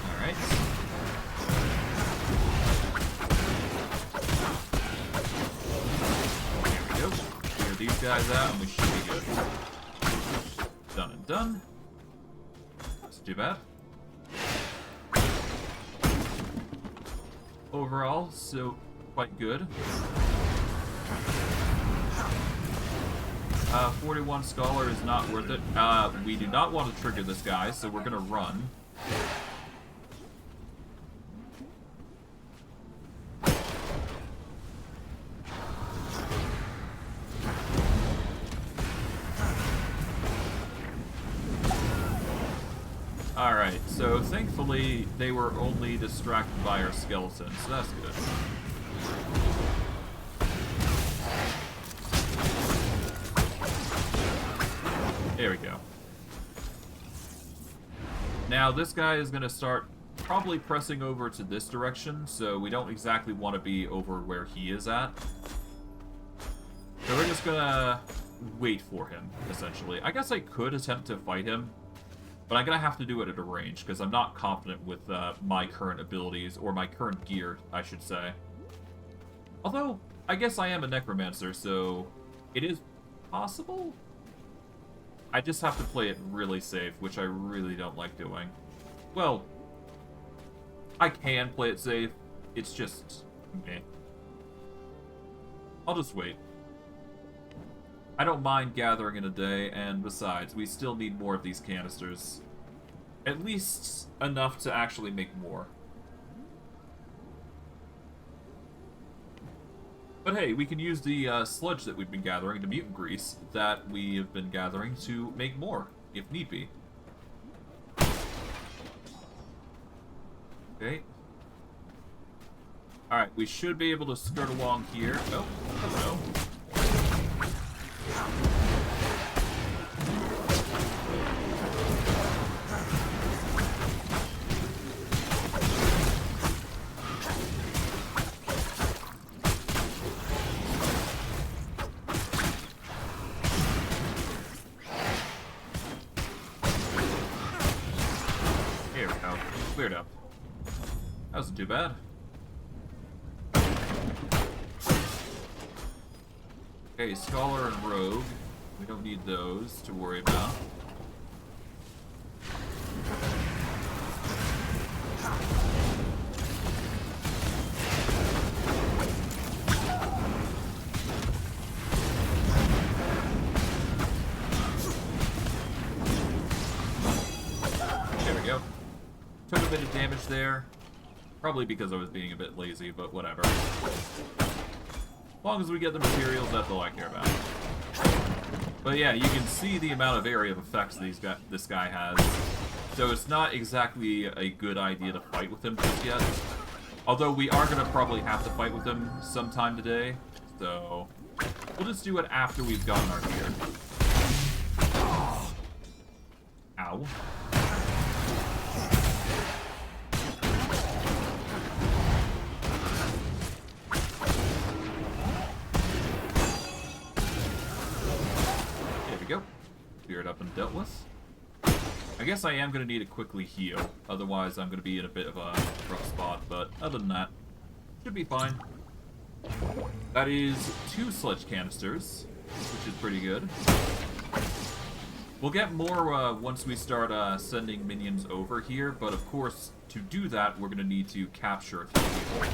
Alright. Here we go. Clear these guys out and we should be good. Done and done. That's too bad. Overall, so quite good. 41 Scholar is not worth it. We do not want to trigger this guy, so we're gonna run. Alright, so thankfully they were only distracted by our skeleton, so that's good. There we go. Now this guy is going to start probably pressing over to this direction, so we don't exactly want to be over where he is at. So we're just going to wait for him, essentially. I guess I could attempt to fight him, but I'm going to have to do it at a range, because I'm not confident with my current abilities, or my current gear, I should say. Although, I guess I am a necromancer, so it is possible? I just have to play it really safe, which I really don't like doing. Well, I can play it safe, it's just meh. I'll just wait. I don't mind gathering in a day, and besides, we still need more of these canisters. At least enough to actually make more. But hey, we can use the sludge that we've been gathering, the mutant grease, that we have been gathering to make more, if need be. Okay. Alright, we should be able to skirt along here. Oh, hello. Here we go. Cleared up. That wasn't too bad. Okay, Scholar and Rogue. We don't need those to worry about. There we go. Took a bit of damage there. Probably because I was being a bit lazy, but whatever. As long as we get the materials, that's all I care about. But yeah, you can see the amount of area of effects this guy has. So it's not exactly a good idea to fight with him just yet. Although we are going to probably have to fight with him sometime today. So we'll just do it after we've gotten our gear. Ow. Go. Cleared up and dealt with. I guess I am going to need to quickly heal. Otherwise, I'm going to be in a bit of a rough spot. But other than that, should be fine. That is 2 sledge canisters, which is pretty good. We'll get more once we start sending minions over here. But of course, to do that, we're going to need to capture a few people.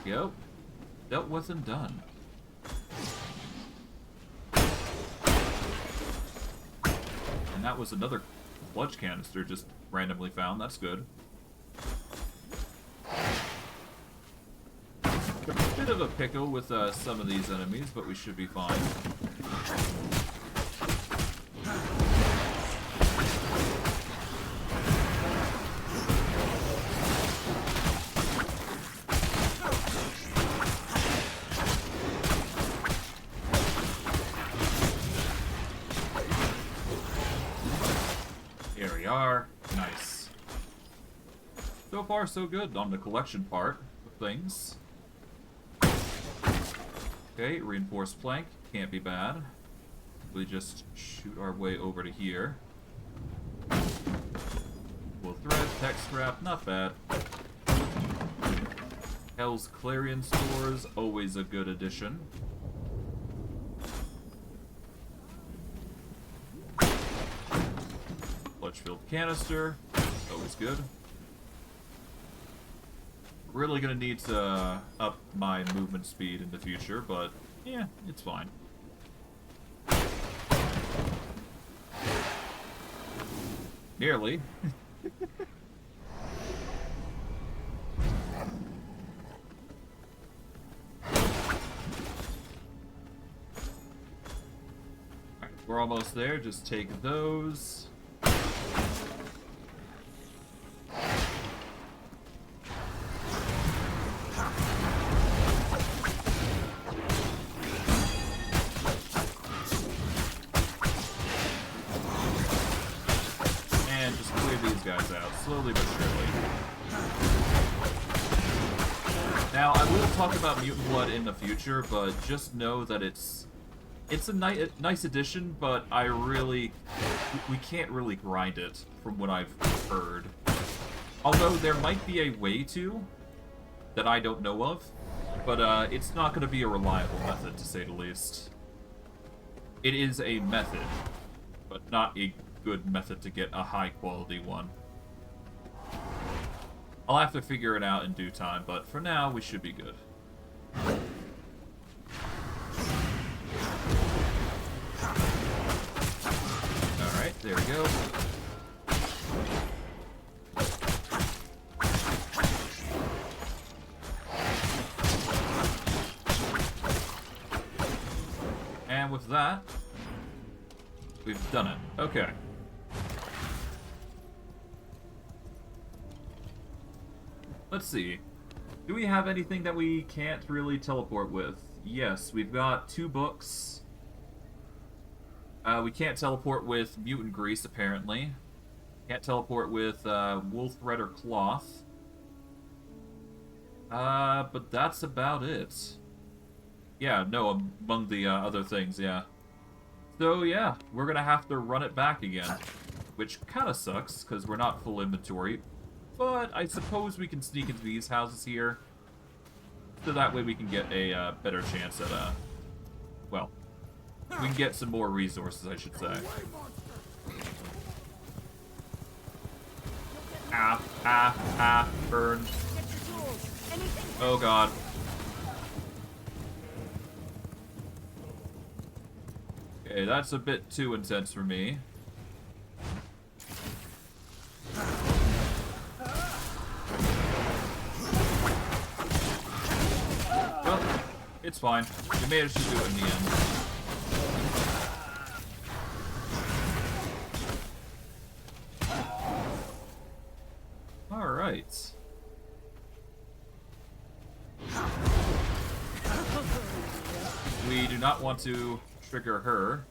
Go. Dealt with and done. And that was another sludge canister just randomly found. That's good. A bit of a pickle with some of these enemies, but we should be fine. Nice. So far, so good on the collection part of things. Okay, reinforced plank. Can't be bad. We just shoot our way over to here. Wool thread, tech scrap, not bad. Hell's Clarion Stores, always a good addition. Filled canister, always good. Really gonna need to up my movement speed in the future, but yeah, it's fine. Nearly. Alright, we're almost there, just take those. Guys out, slowly but surely. Now, I will talk about Mutant Blood in the future, but just know that it's a nice addition, but we can't really grind it, from what I've heard. Although there might be a way to, that I don't know of, but it's not going to be a reliable method, to say the least. It is a method, but not a good method to get a high-quality one. I'll have to figure it out in due time, but for now, we should be good. Alright, there we go. And with that, we've done it. Okay. Let's see. Do we have anything that we can't really teleport with? Yes, we've got 2 books. We can't teleport with mutant grease, apparently. Can't teleport with wool thread or cloth. But that's about it. Yeah, no, among the other things, yeah. So yeah, we're gonna have to run it back again. Which kinda sucks, because we're not full inventory. But I suppose we can sneak into these houses here. So that way we can get a better chance at, well, we can get some more resources, I should say. Burn. Oh god. Okay, that's a bit too intense for me. Well, it's fine. We managed to do it in the end. Alright. We do not want to trigger her.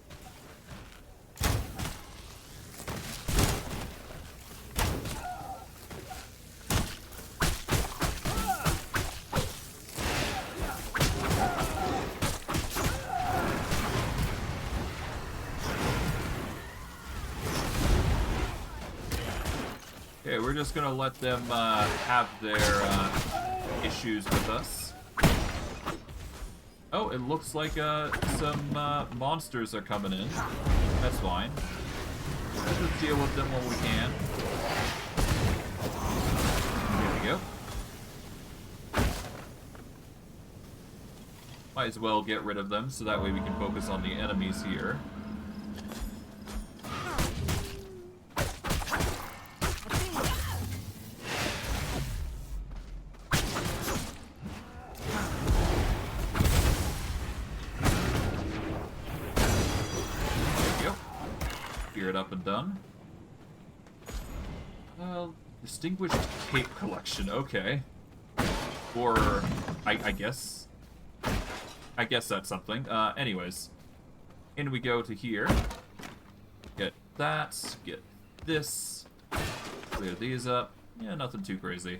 Okay, we're just gonna let them have their issues with us. Oh, it looks like some monsters are coming in. That's fine. Let's just deal with them when we can. Here we go. Might as well get rid of them so that way we can focus on the enemies here. Up and done. Distinguished cape collection. Okay. Or I guess that's something. Anyways, in we go to here. Get that. Get this. Clear these up. Yeah, nothing too crazy.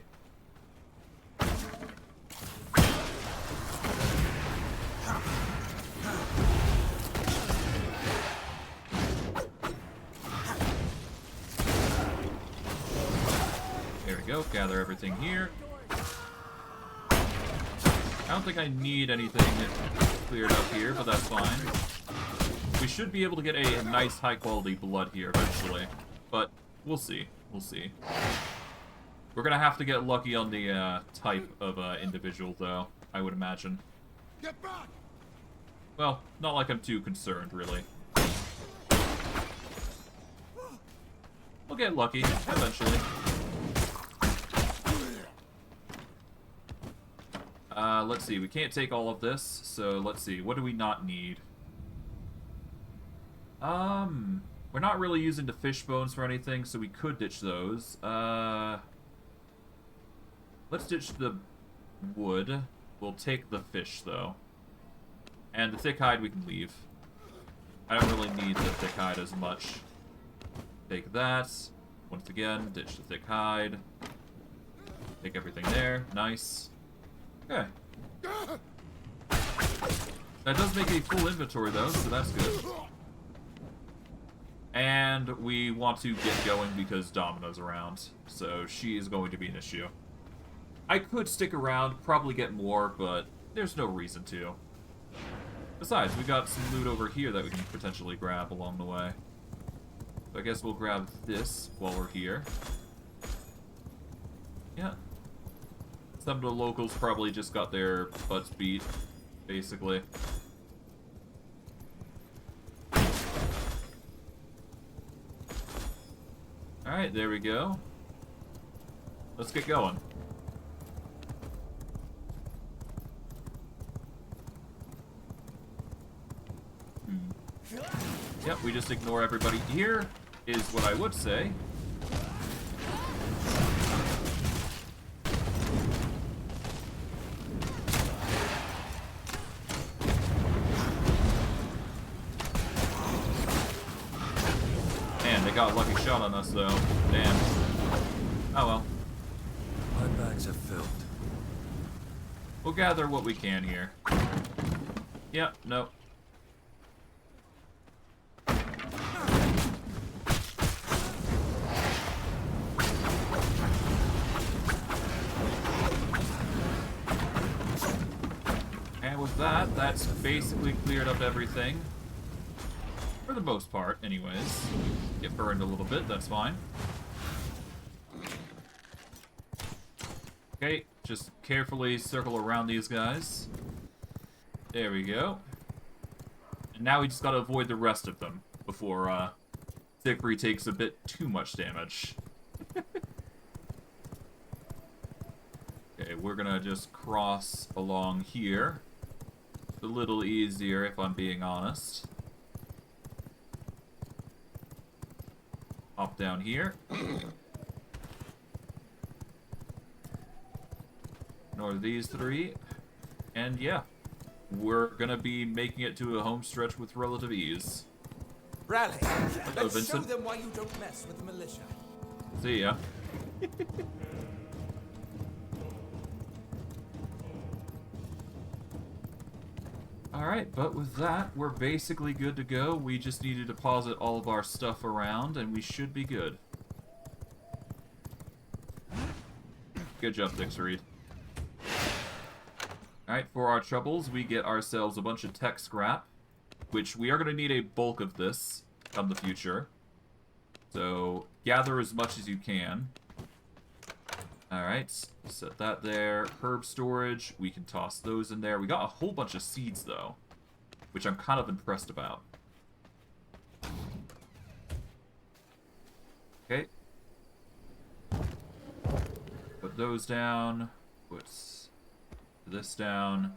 Gather everything here. I don't think I need anything cleared up here, but that's fine. We should be able to get a nice high-quality blood here eventually, but we'll see. We'll see. We're gonna have to get lucky on the type of individual, though, I would imagine. Get back! Well, not like I'm too concerned, really. We'll get lucky eventually. Let's see, we can't take all of this, so let's see, what do we not need? We're not really using the fish bones for anything, so we could ditch those. Let's ditch the wood. We'll take the fish, though. And the thick hide we can leave. I don't really need the thick hide as much. Take that. Once again, ditch the thick hide. Take everything there. Nice. Okay. That does make a full inventory, though, so that's good. And we want to get going because Domino's around, so she is going to be an issue. I could stick around, probably get more, but there's no reason to. Besides, we got some loot over here that we can potentially grab along the way. So I guess we'll grab this while we're here. Yeah. Some of the locals probably just got their butts beat, basically. Alright, there we go. Let's get going. Yep, we just ignore everybody. Here is what I would say. Man, they got a lucky shot on us, though. Damn. Oh well. My bags are filled. We'll gather what we can here. Yep, nope. that's basically cleared up everything. For the most part, anyways. Get burned a little bit, that's fine. Okay, just carefully circle around these guys. There we go. And now we just gotta avoid the rest of them before Siegfried takes a bit too much damage. Okay, we're gonna just cross along here. It's a little easier if I'm being honest. Hop down here. Ignore these three. And yeah, we're gonna be making it to a home stretch with relative ease. Rally! Let's show Vincent. them why you don't mess with the militia. See ya. Alright, but with that, we're basically good to go. We just need to deposit all of our stuff around, and we should be good. Good job, Siegfried. Alright, for our troubles, we get ourselves a bunch of tech scrap, which we are going to need a bulk of this come the future. So, gather as much as you can. Alright, set that there. Herb storage, we can toss those in there. We got a whole bunch of seeds, though, which I'm kind of impressed about. Okay. Put those down. Put this down.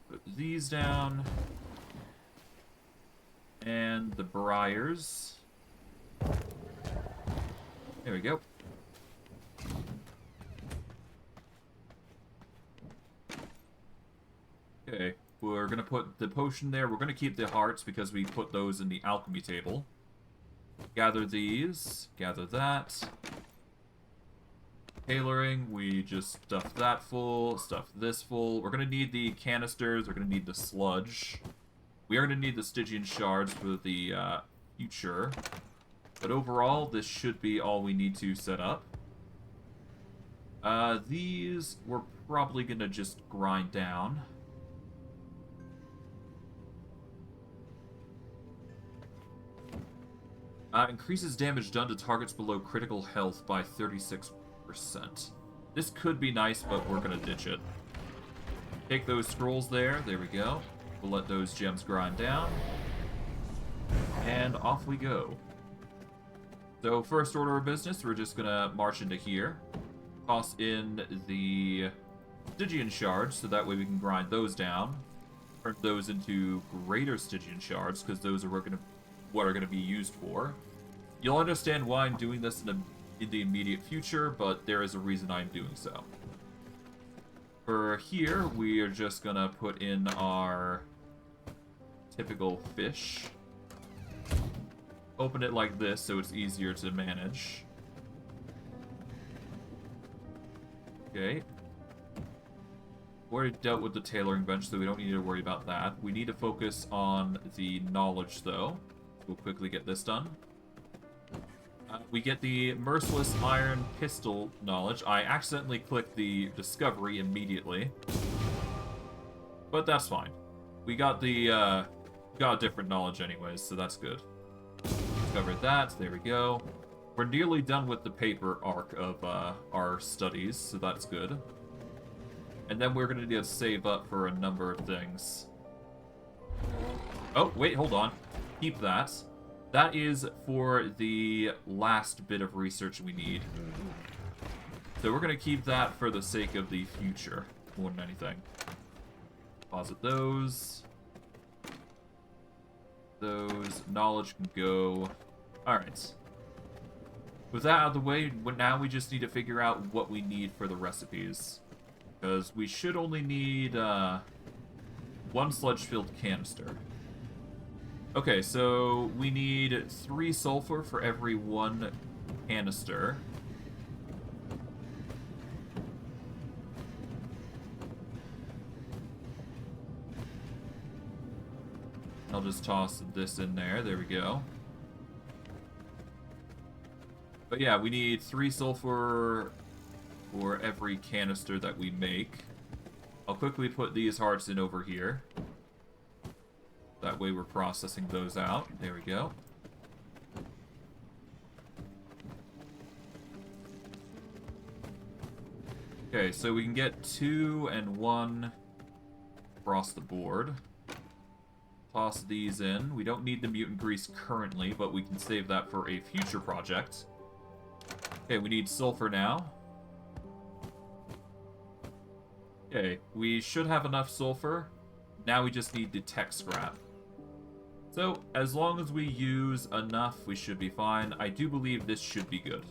Put these down. And the briars. There we go. Okay, we're gonna put the potion there. We're gonna keep the hearts because we put those in the alchemy table. Gather these. Gather that. Tailoring, we just stuff that full, stuff this full. We're gonna need the canisters, we're gonna need the sludge. We are gonna need the Stygian Shards for the future. But overall, this should be all we need to set up. These we're probably gonna just grind down. Increases damage done to targets below critical health by 36%. This could be nice, but we're gonna ditch it. Take those scrolls there. There we go. We'll let those gems grind down. And off we go. So first order of business, we're just gonna march into here. Toss in the Stygian Shards, so that way we can grind those down. Turn those into greater Stygian Shards, because those are what are going to be used for. You'll understand why I'm doing this in the immediate future, but there is a reason I'm doing so. For here, we are just going to put in our typical fish. Open it like this so it's easier to manage. Okay. We already dealt with the tailoring bench, so we don't need to worry about that. We need to focus on the knowledge, though. We'll quickly get this done. We get the Merciless Iron Pistol knowledge. I accidentally clicked the Discovery immediately. But that's fine. We got the, got a different knowledge anyways, so that's good. Discovered that, there we go. We're nearly done with the paper arc of our studies, so that's good. And then we're going to need to save up for a number of things. Oh, wait, hold on. Keep that. That is for the last bit of research we need. So we're going to keep that for the sake of the future, more than anything. Deposit those. Those. Knowledge can go. Alright. With that out of the way, now we just need to figure out what we need for the recipes. Because we should only need one sludge-filled canister. Okay, so we need 3 sulfur for every 1 canister. I'll just toss this in there. There we go. But yeah, we need 3 sulfur for every canister that we make. I'll quickly put these hearts in over here. That way we're processing those out. There we go. Okay, so we can get 2 and 1 across the board. Toss these in. We don't need the mutant grease currently, but we can save that for a future project. Okay, we need sulfur now. Okay, we should have enough sulfur. Now we just need the tech scrap. So, as long as we use enough, we should be fine. I do believe this should be good.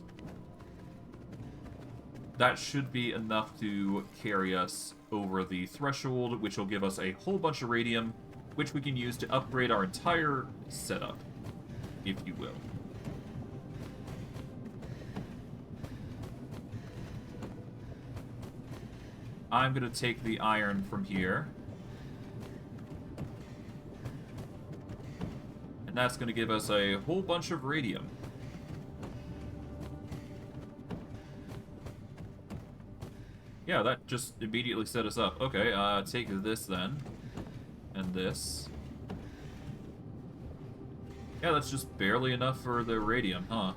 That should be enough to carry us over the threshold, which will give us a whole bunch of radium, which we can use to upgrade our entire setup, if you will. I'm going to take the iron from here. And that's going to give us a whole bunch of radium. Yeah, that just immediately set us up. Okay, take this then. And this. Yeah, that's just barely enough for the radium, huh?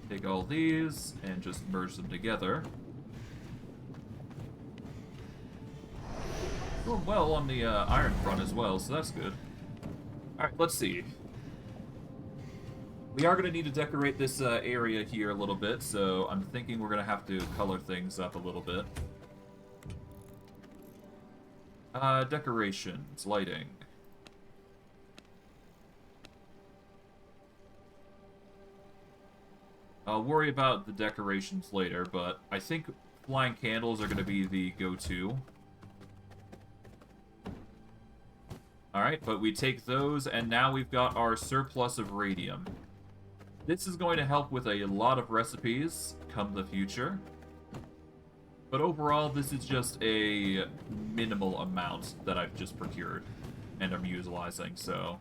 Take all these and just merge them together. Doing well on the iron front as well, so that's good. Alright, let's see. We are going to need to decorate this area here a little bit, so I'm thinking we're going to have to color things up a little bit. Decorations, lighting. I'll worry about the decorations later, but I think flying candles are going to be the go-to. Alright, but we take those, and now we've got our surplus of radium. This is going to help with a lot of recipes come the future. But overall, this is just a minimal amount that I've just procured and I'm utilizing, so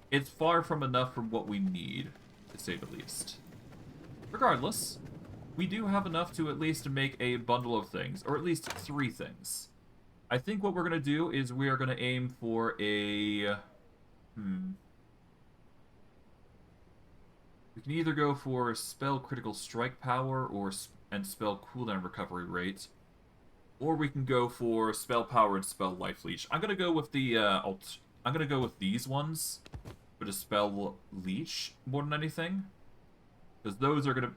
it's far from enough from what we need, to say the least. Regardless, we do have enough to at least make a bundle of things, or at least 3 things. I think what we're going to do is we are going to aim for a... We can either go for spell critical strike power and spell cooldown recovery rate, or we can go for spell power and spell life leech. I'm gonna go with the I'm gonna go with these ones for the spell leech more than anything, because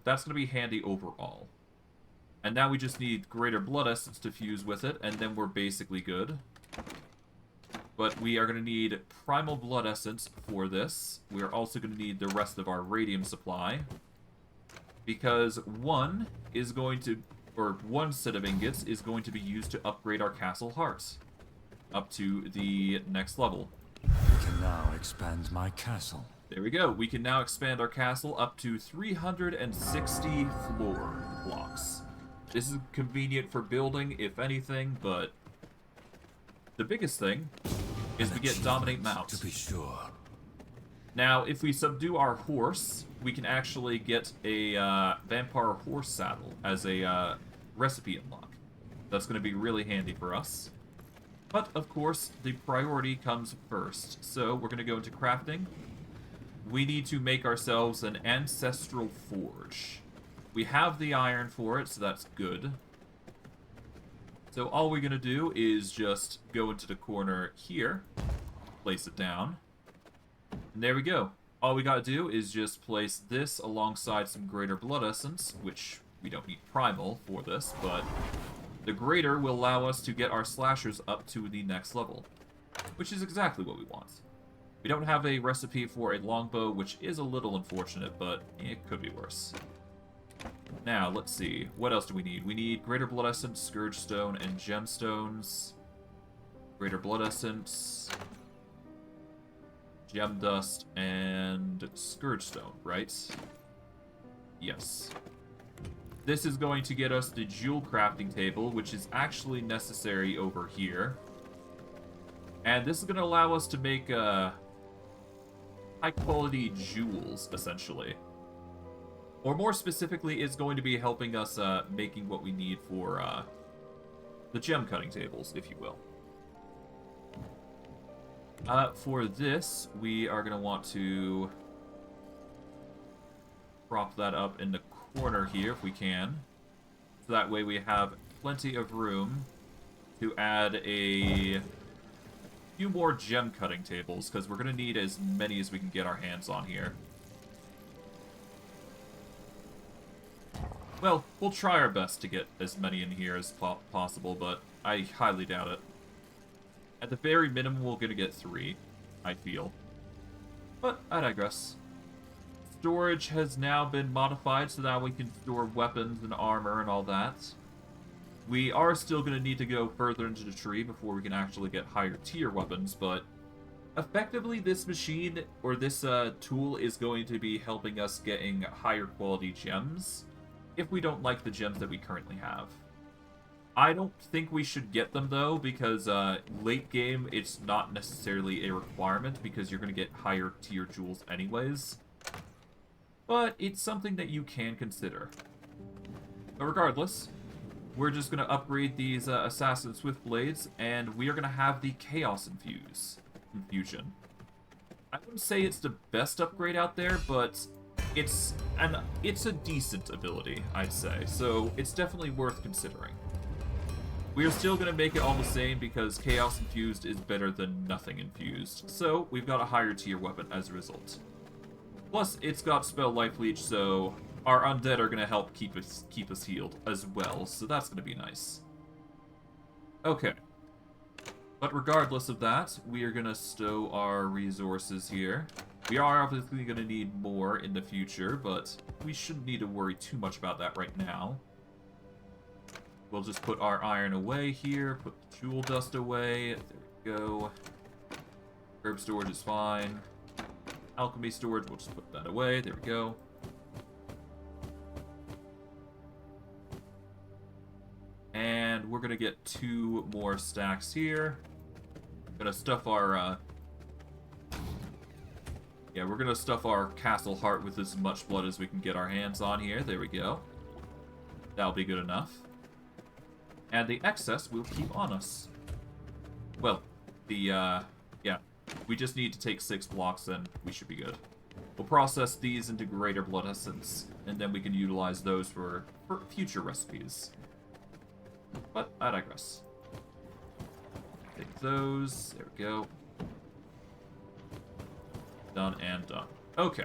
that's gonna be handy overall. And now we just need greater blood essence to fuse with it, and then we're basically good. But we are going to need primal blood essence for this. We are also going to need the rest of our radium supply. Because one set of ingots is going to be used to upgrade our castle hearts up to the next level. I can now expand my castle. There we go. We can now expand our castle up to 360 floor blocks. This is convenient for building, if anything, but the biggest thing is we get Dominate Mount. To be sure. Now, if we subdue our horse, we can actually get a vampire horse saddle as a recipe unlock. That's going to be really handy for us. But, of course, the priority comes first. So, we're going to go into crafting. We need to make ourselves an ancestral forge. We have the iron for it, so that's good. So all we're going to do is just go into the corner here, place it down, and there we go. All we got to do is just place this alongside some greater blood essence, which we don't need primal for this, but the greater will allow us to get our slashers up to the next level, which is exactly what we want. We don't have a recipe for a longbow, which is a little unfortunate, but it could be worse. Now, let's see. What else do we need? We need Greater Blood Essence, Scourge Stone, and Gemstones. Greater Blood Essence, Gem Dust, and Scourge Stone, right? Yes. This is going to get us the Jewel Crafting Table, which is actually necessary over here. And this is going to allow us to make high-quality jewels, essentially. Or more specifically, it's going to be helping us making what we need for the gem cutting tables, if you will. For this, we are going to want to prop that up in the corner here if we can. So that way we have plenty of room to add a few more gem cutting tables, because we're going to need as many as we can get our hands on here. Well, we'll try our best to get as many in here as possible, but I highly doubt it. At the very minimum, we're going to get 3, I feel. But I digress. Storage has now been modified so that we can store weapons and armor and all that. We are still going to need to go further into the tree before we can actually get higher tier weapons, but effectively this machine, or this tool, is going to be helping us getting higher quality gems if we don't like the gems that we currently have. I don't think we should get them, though, because late game, it's not necessarily a requirement, because you're going to get higher tier jewels anyways. But it's something that you can consider. But regardless, we're just going to upgrade these Assassin Swiftblades, and we are going to have the Chaos Infusion. I wouldn't say it's the best upgrade out there, but it's a decent ability, I'd say, so it's definitely worth considering. We are still going to make it all the same because Chaos Infused is better than nothing infused, so we've got a higher tier weapon as a result. Plus, it's got Spell Life Leech, so our undead are going to help keep us healed as well, so that's going to be nice. Okay. But regardless of that, we are going to stow our resources here. We are obviously going to need more in the future, but we shouldn't need to worry too much about that right now. We'll just put our iron away here, put the jewel dust away, there we go. Herb storage is fine. Alchemy storage, we'll just put that away, there we go. And we're going to get 2 more stacks here. Gonna stuff our, yeah, we're gonna stuff our castle heart with as much blood as we can get our hands on here. There we go. That'll be good enough. And the excess we'll keep on us. Well, yeah. We just need to take 6 blocks and we should be good. We'll process these into greater blood essence, and then we can utilize those for future recipes. But I digress. Take those. There we go. Done and done. Okay.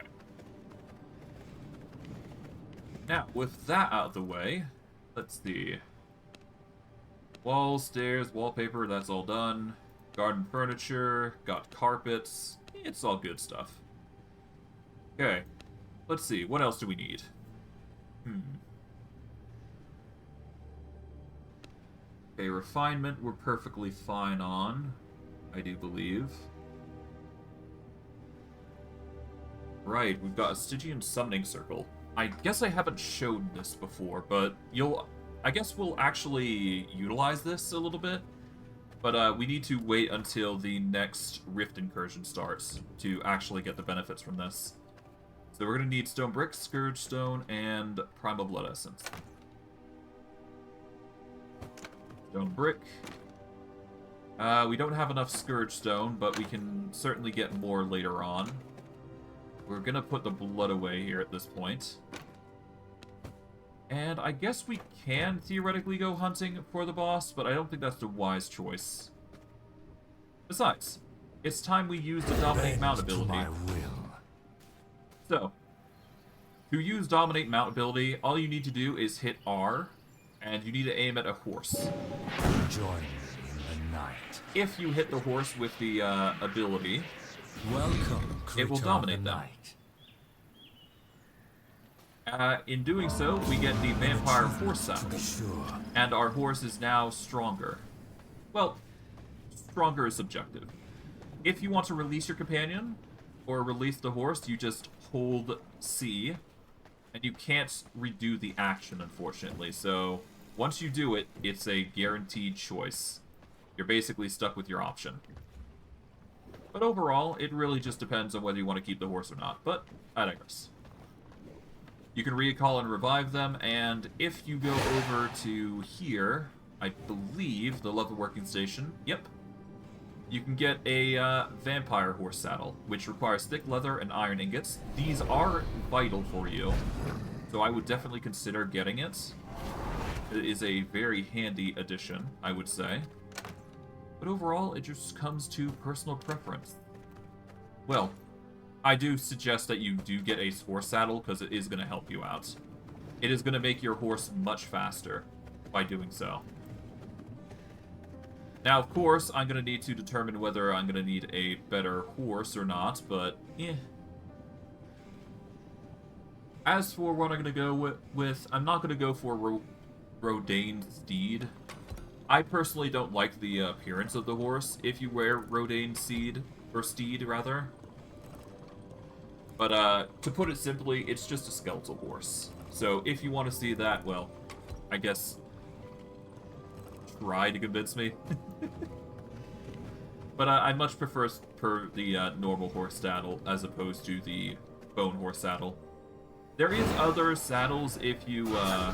Now, with that out of the way, let's see. Walls, stairs, wallpaper, that's all done. Garden furniture, got carpets. It's all good stuff. Okay. Let's see. What else do we need? Okay, refinement we're perfectly fine on, I do believe. Right, we've got a Stygian summoning circle. I guess I haven't showed this before, but I guess we'll actually utilize this a little bit. But we need to wait until the next Rift incursion starts to actually get the benefits from this. So we're going to need stone bricks, scourge stone, and primal blood essence. Stone brick. We don't have enough scourge stone, but we can certainly get more later on. We're gonna put the blood away here at this point. And I guess we can theoretically go hunting for the boss, but I don't think that's the wise choice. Besides, it's time we use the Dominate Mount ability. My will. So, to use Dominate Mount ability, all you need to do is hit R, and you need to aim at a horse. Join me in the night. If you hit the horse with the ability, Welcome, it will creature dominate of the them. night. In doing so, we get the Vampire Horse Saddle, Sure. and our horse is now stronger. Well, stronger is subjective. If you want to release your companion, or release the horse, you just hold C, and you can't redo the action, unfortunately, so once you do it, it's a guaranteed choice. You're basically stuck with your option. But overall, it really just depends on whether you want to keep the horse or not, but I digress. You can recall and revive them, and if you go over to here, I believe, the leather working station, yep, you can get a vampire horse saddle, which requires thick leather and iron ingots. These are vital for you, so I would definitely consider getting it. It is a very handy addition, I would say. But overall, it just comes to personal preference. Well, I do suggest that you do get a horse saddle, because it is going to help you out. It is going to make your horse much faster by doing so. Now, of course, I'm going to need to determine whether I'm going to need a better horse or not, but, As for what I'm going to go with, I'm not going to go for Rodaine Steed. I personally don't like the appearance of the horse if you wear Rodaine Steed, or Steed, rather. But, to put it simply, it's just a skeletal horse. So, if you want to see that, well, I guess try to convince me. But I much prefer the normal horse saddle as opposed to the bone horse saddle. There is other saddles if you have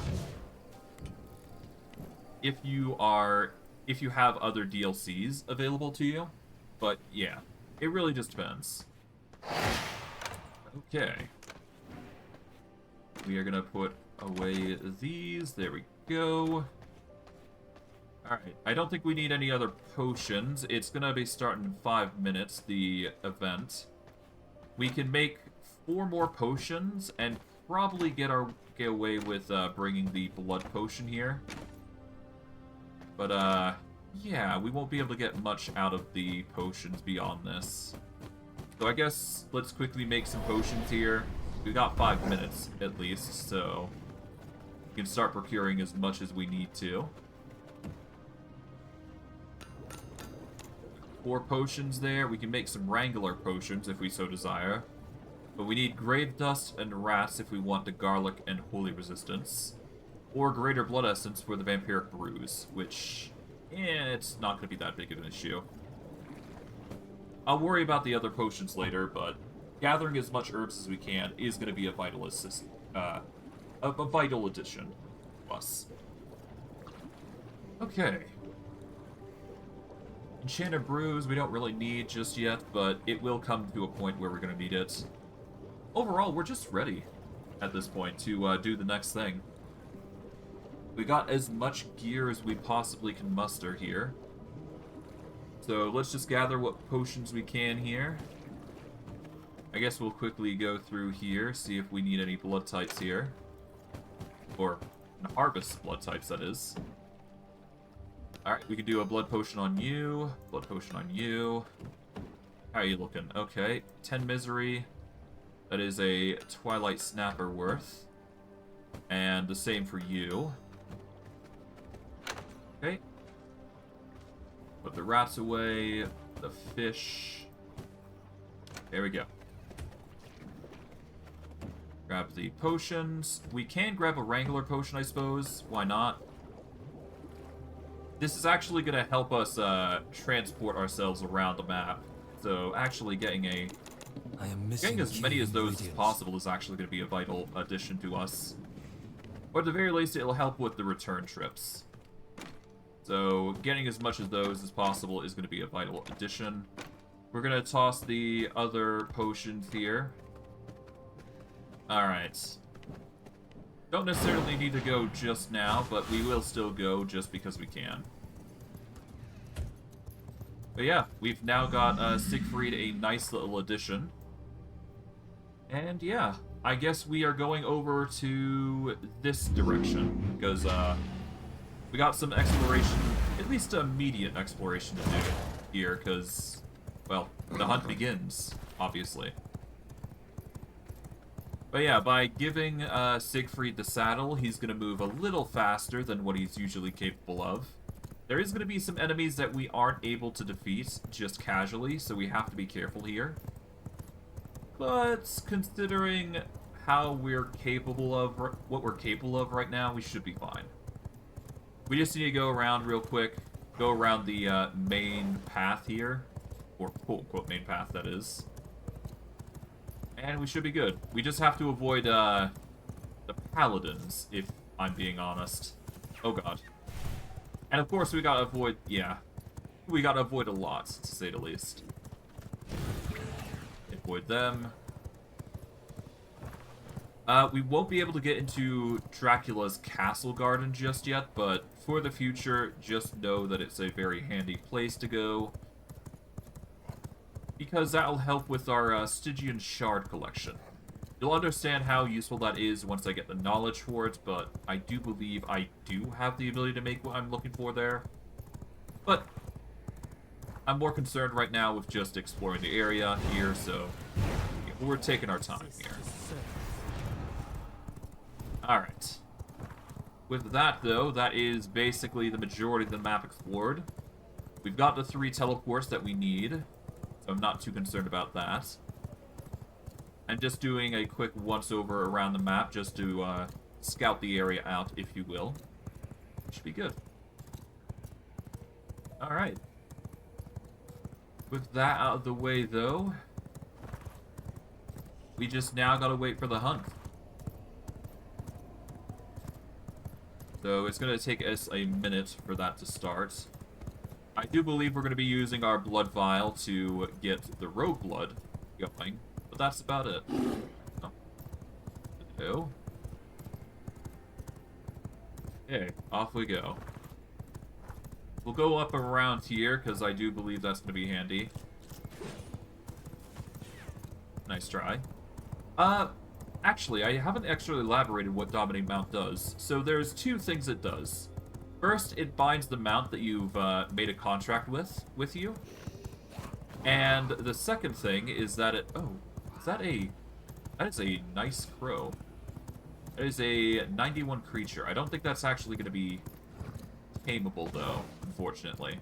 other DLCs available to you. But yeah, it really just depends. Okay. We are gonna put away these. There we go. Alright, I don't think we need any other potions. It's gonna be starting in 5 minutes, the event. We can make 4 more potions and probably get away with bringing the blood potion here. But, yeah, we won't be able to get much out of the potions beyond this. So I guess let's quickly make some potions here. We got 5 minutes, at least, so we can start procuring as much as we need to. 4 potions there. We can make some Wrangler potions if we so desire. But we need Grave Dust and Rats if we want the Garlic and Holy Resistance. Or Greater Blood Essence for the Vampiric Bruise, which, it's not going to be that big of an issue. I'll worry about the other potions later, but gathering as much herbs as we can is going to be a vital a vital addition to us. Okay. Enchanted Brews we don't really need just yet, but it will come to a point where we're going to need it. Overall, we're just ready at this point to do the next thing. We got as much gear as we possibly can muster here. So let's just gather what potions we can here. I guess we'll quickly go through here, see if we need any blood types here. Or harvest blood types, that is. Alright, we can do a blood potion on you. Blood potion on you. How are you looking? Okay, 10 misery. That is a Twilight Snapper worth. And the same for you. Okay. Put the rats away. The fish. There we go. Grab the potions. We can grab a Wrangler potion, I suppose. Why not? This is actually going to help us transport ourselves around the map. So actually getting as many of those as possible is actually going to be a vital addition to us. Or at the very least, it'll help with the return trips. So getting as much of those as possible is going to be a vital addition. We're going to toss the other potions here. Alright. Don't necessarily need to go just now, but we will still go just because we can. But yeah, we've now got Siegfried a nice little addition. And yeah, I guess we are going over to this direction, because we got some exploration, at least immediate exploration to do here, because, well, the hunt begins, obviously. But yeah, by giving Siegfried the saddle, he's going to move a little faster than what he's usually capable of. There is going to be some enemies that we aren't able to defeat just casually, so we have to be careful here. But considering how we're capable of, what we're capable of right now, we should be fine. We just need to go around real quick, go around the main path here, or quote-unquote main path, that is. And we should be good. We just have to avoid paladins, if I'm being honest. Oh god. And of course we gotta avoid, yeah. We gotta avoid a lot, to say the least. Avoid them. We won't be able to get into Dracula's castle garden just yet, but for the future, just know that it's a very handy place to go. Because that'll help with our Stygian Shard collection. You'll understand how useful that is once I get the knowledge for it, but I do believe I do have the ability to make what I'm looking for there. But I'm more concerned right now with just exploring the area here, so yeah, we're taking our time here. Alright. With that, though, that is basically the majority of the map explored. We've got the 3 teleports that we need, so I'm not too concerned about that. I'm just doing a quick once-over around the map just to scout the area out, if you will. Should be good. Alright. With that out of the way, though, we just now gotta wait for the hunt. So it's going to take us a minute for that to start. I do believe we're going to be using our blood vial to get the rogue blood going, but that's about it. Oh. Hello. Okay, off we go. We'll go up around here, because I do believe that's going to be handy. Nice try. Actually, I haven't actually elaborated what Dominating Mount does. So there's 2 things it does. First, it binds the mount that you've made a contract with you. And the second thing is that it... Oh, is that a... That is a nice crow. That is a 91 creature. I don't think that's actually going to be tameable, though, unfortunately.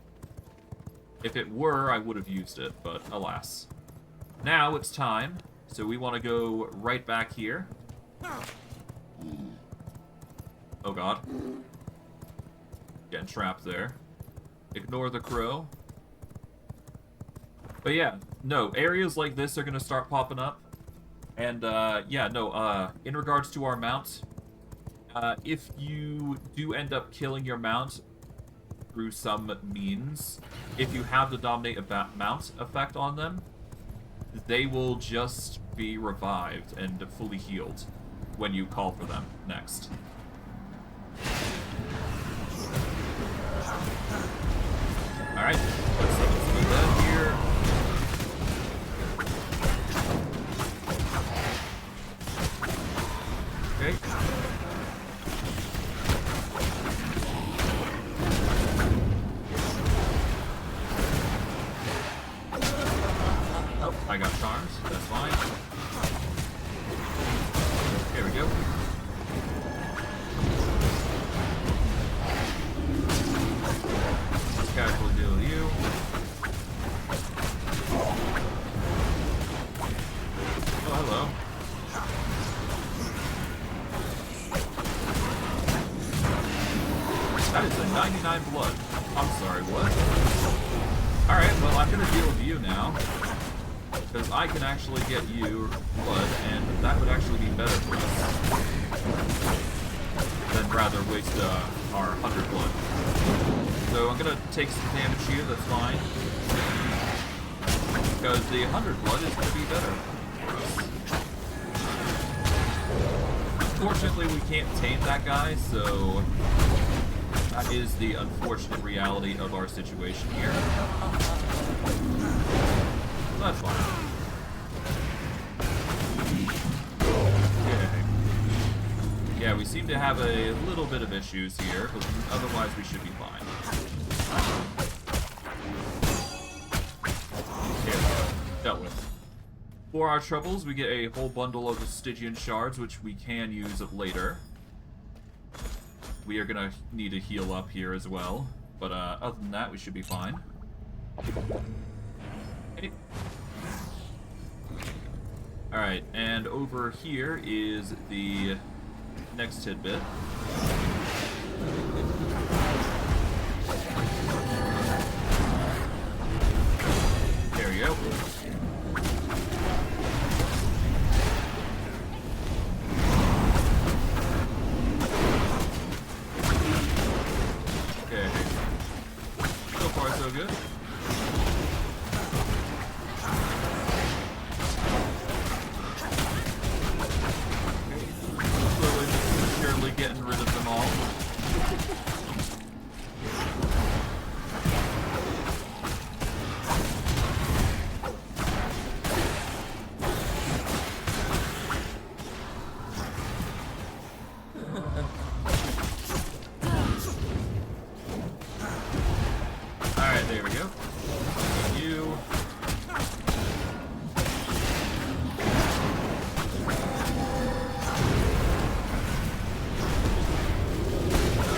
If it were, I would have used it, but alas. Now it's time. So we want to go right back here. Oh god. Getting trapped there. Ignore the crow. But yeah, no, areas like this are going to start popping up. And, yeah, no, in regards to our mount, if you do end up killing your mount through some means, if you have the Dominate Mount effect on them, they will just be revived and fully healed when you call for them next. Alright, let's do that here. Okay. Oh, I got charms. That's fine. Here we go. Let's casually deal with you. Oh, hello. That is a 99 blood. I'm sorry, what? Alright, well, I'm gonna deal with you now. Because I can actually get you blood, and that would actually be better for us than rather waste our 100 blood. So I'm gonna take some damage here, that's fine. Because the 100 blood is gonna be better for us. Unfortunately, we can't tame that guy, so that is the unfortunate reality of our situation here. That's fine. Okay. Yeah, we seem to have a little bit of issues here, but otherwise we should be fine. Okay, dealt with. For our troubles, we get a whole bundle of the Stygian Shards, which we can use later. We are gonna need to heal up here as well, but other than that, we should be fine. Okay. Alright, and over here is the next tidbit. There we go. good. Slowly but surely getting rid of them all. Alright, there we go. You.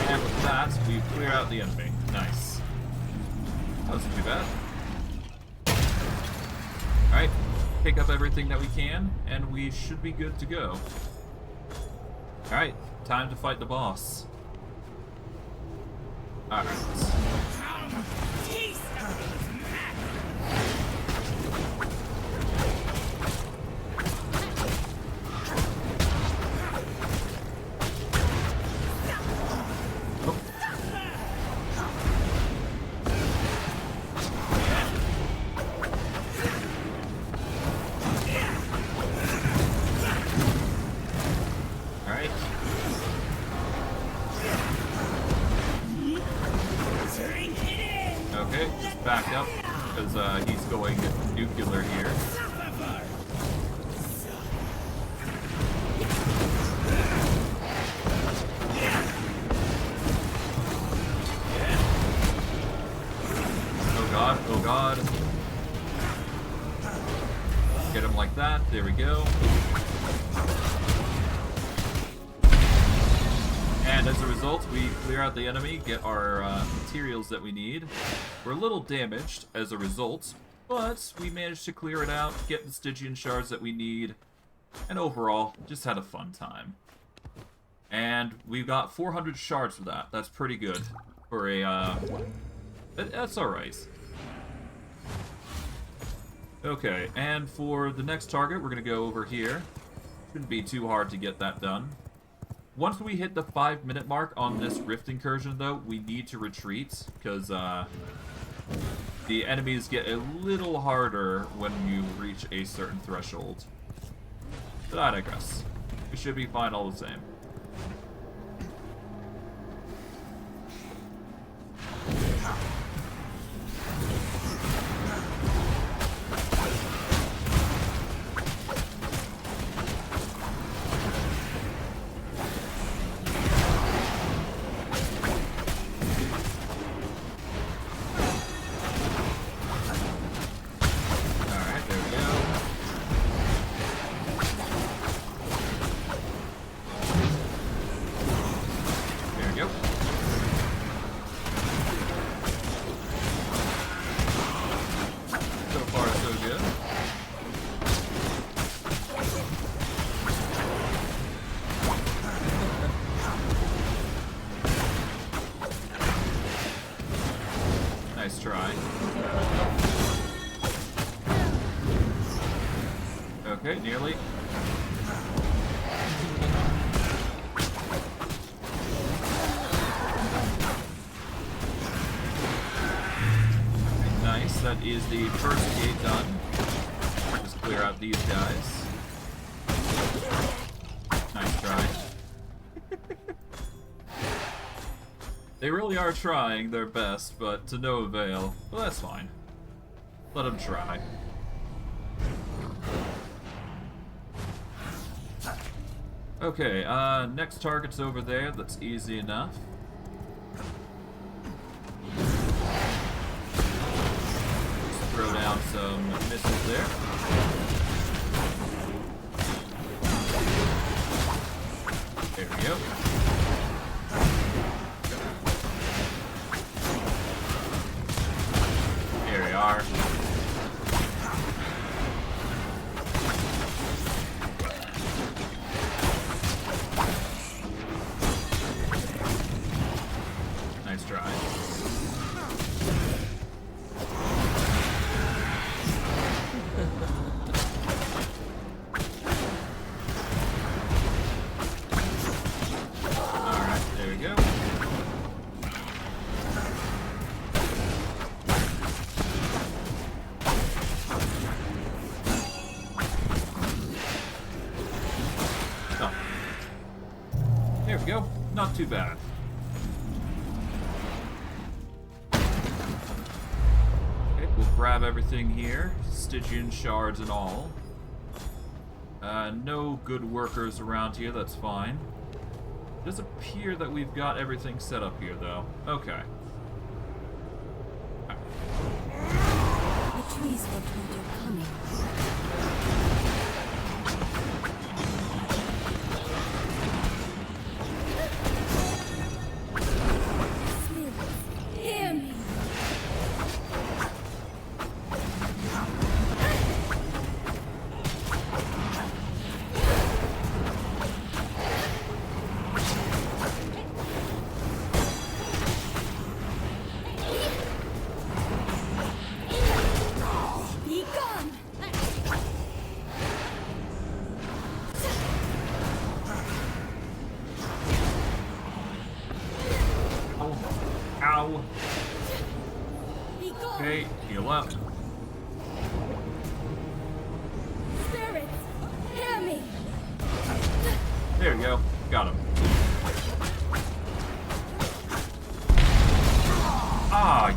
And with that, we clear out the enemy. Nice. That wasn't too bad. Alright, pick up everything that we can, and we should be good to go. Alright, time to fight the boss. Alright. Alright. Okay, just back up, because he's going nuclear here. Oh god, oh god. Get him like that, there we go. And as a result, we clear out the enemy, get our materials that we need. We're a little damaged as a result, but we managed to clear it out, get the Stygian Shards that we need, and overall, just had a fun time. And we got 400 shards for that. That's pretty good for a, that's alright. Okay, and for the next target, we're going to go over here. Shouldn't be too hard to get that done. Once we hit the 5-minute mark on this rift incursion, though, we need to retreat, because the enemies get a little harder when you reach a certain threshold. But I digress. We should be fine all the same. Nice try. Okay, nearly. Nice, that is the first gate done. Just clear out these guys. Nice try. They really are trying their best, but to no avail. Well, that's fine. Let them try. Okay, next target's over there. That's easy enough. Just throw down some missiles there. There we go. Here we are. Nice try. Alright, there we go. we go. Not too bad. Okay, we'll grab everything here. Stygian Shards and all. No good workers around here, that's fine. It does appear that we've got everything set up here, though. Okay. The trees foretold your coming. Spirits, hear me. Be gone. Ow. Ow. Be gone. Okay, heal up. Spirits, hear me. There we go. Got him. Ah,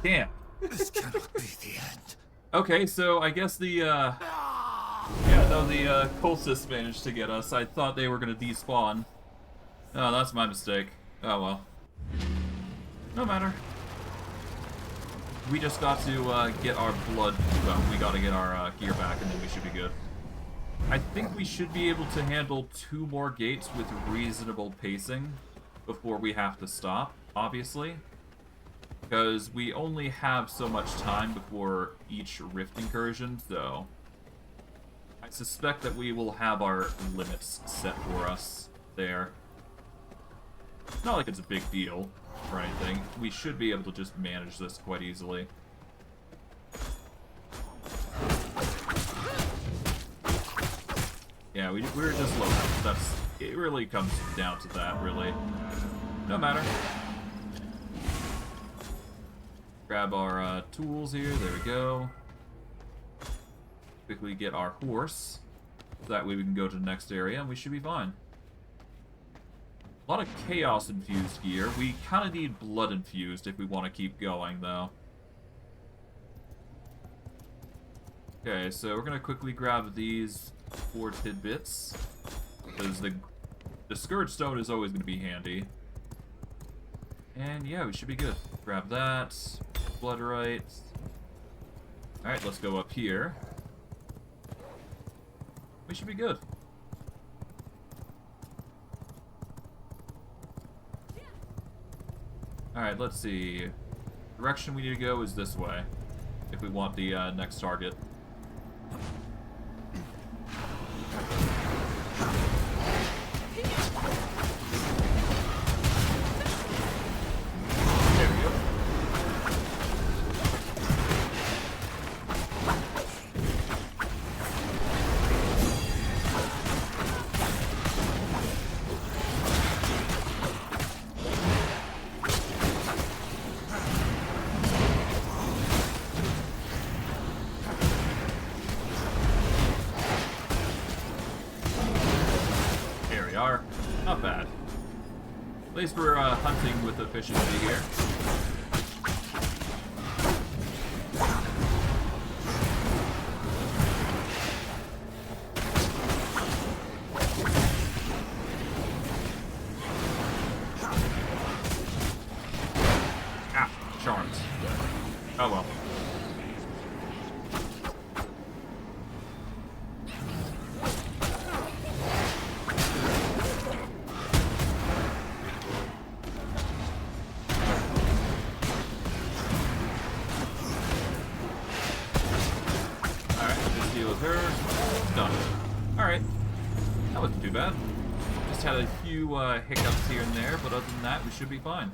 damn. This cannot be the end. Okay, so I guess the, yeah, no, the, Colsys managed to get us. I thought they were gonna despawn. Oh, that's my mistake. Oh, well. No matter. We just got to, get our blood, well, we gotta get our, gear back, and then we should be good. I think we should be able to handle 2 more gates with reasonable pacing before we have to stop, obviously. Because we only have so much time before each rift incursion, so I suspect that we will have our limits set for us there. It's not like it's a big deal or anything. We should be able to just manage this quite easily. Yeah, we're just low. It really comes down to that, really. No matter. Grab our tools here. There we go. Quickly get our horse. That way we can go to the next area and we should be fine. A lot of chaos infused gear. We kind of need blood infused if we want to keep going, though. Okay, so we're going to quickly grab these 4 tidbits. Because the Scourge Stone is always going to be handy. And yeah, we should be good. Grab that. Bloodrite. Alright, let's go up here. We should be good. Alright, let's see. Direction we need to go is this way. If we want the next target. There we go. There we are. Not bad. At least we're hunting with efficiency here. Ah, charms. Oh well. Alright, just deal with her. Done. Alright. That wasn't too bad. Just had a few hiccups here and there, but other than that, we should be fine.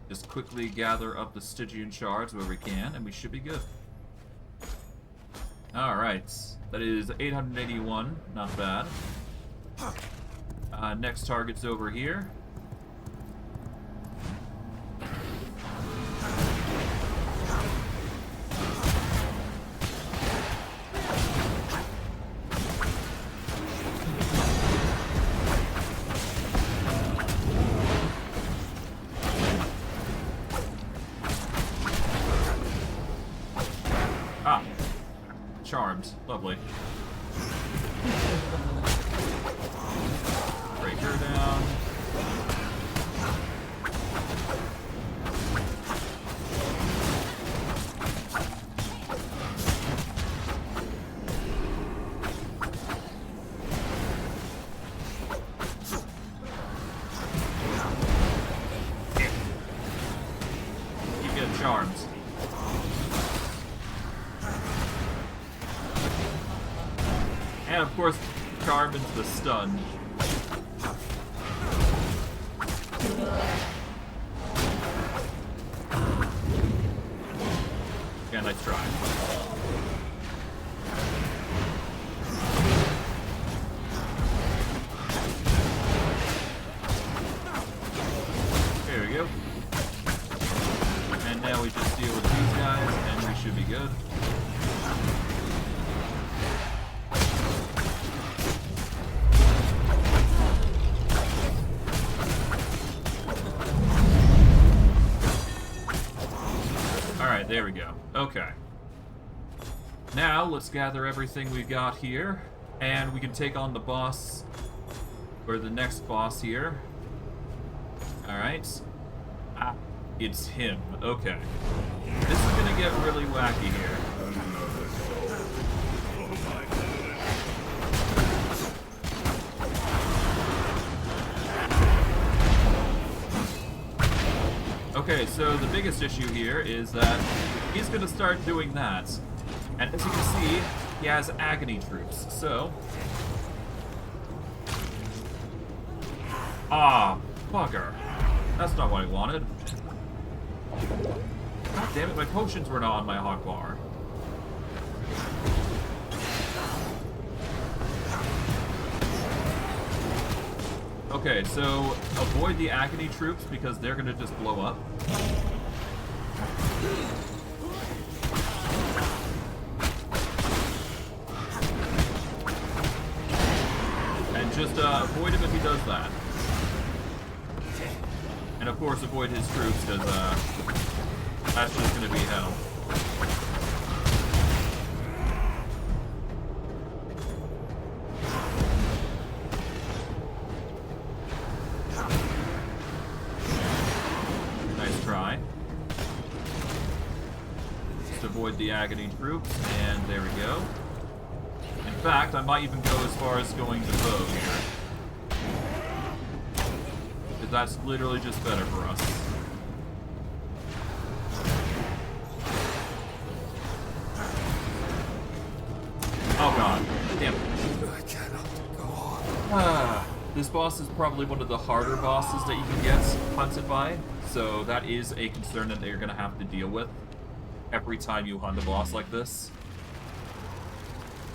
Just quickly gather up the Stygian Shards where we can, and we should be good. Alright. That is 881. Not bad. Next target's over here. charmed. Lovely. Break her down. You get charmed. And of course, charm into the stun. Yeah, nice try. There we go. And now we just deal with these guys, and we should be good. Alright, there we go. Okay. Now, let's gather everything we've got here, and we can take on the boss, or the next boss here. Alright. Ah, it's him. Okay. This is gonna get really wacky here. Okay, so the biggest issue here is that he's gonna start doing that. And as you can see, he has agony troops, so... Ah, bugger. That's not what I wanted. God damn it, my potions were not on my hotbar. Okay, so avoid the agony troops because they're gonna just blow up. And just avoid him if he does that. And of course avoid his troops because that's just gonna be hell. Avoid the agony troops, and there we go. In fact, I might even go as far as going to bow here. Because that's literally just better for us. Oh god. Damn it. I cannot go on. This boss is probably one of the harder bosses that you can get hunted by, so that is a concern that you're going to have to deal with every time you hunt a boss like this.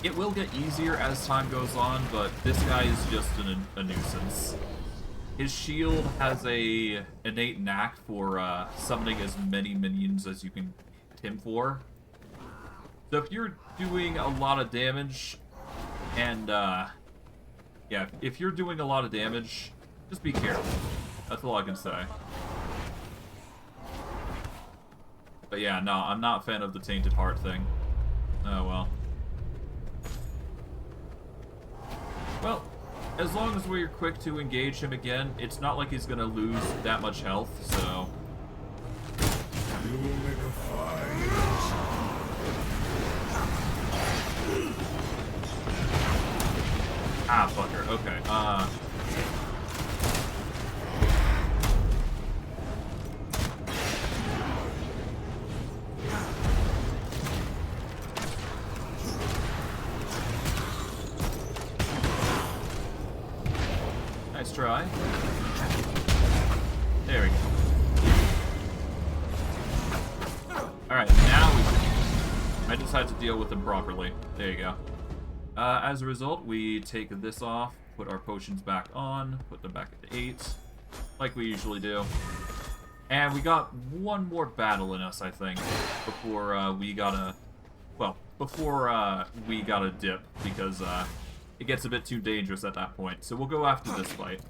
It will get easier as time goes on, but this guy is just a nuisance. His shield has a innate knack for summoning as many minions as you can hit him for. So if you're doing a lot of damage, and yeah, if you're doing a lot of damage, just be careful. That's all I can say. But yeah, no, I'm not a fan of the Tainted Heart thing. Oh well. Well, as long as we're quick to engage him again, it's not like he's gonna lose that much health, so... Ah, fucker, okay, nice try. There we go. Alright, now we should... I just had to deal with them properly. There you go. As a result, we take this off, put our potions back on, put them back at 8, like we usually do. And we got one more battle in us, I think, before we gotta... Well, before we gotta dip, because it gets a bit too dangerous at that point. So we'll go after this fight.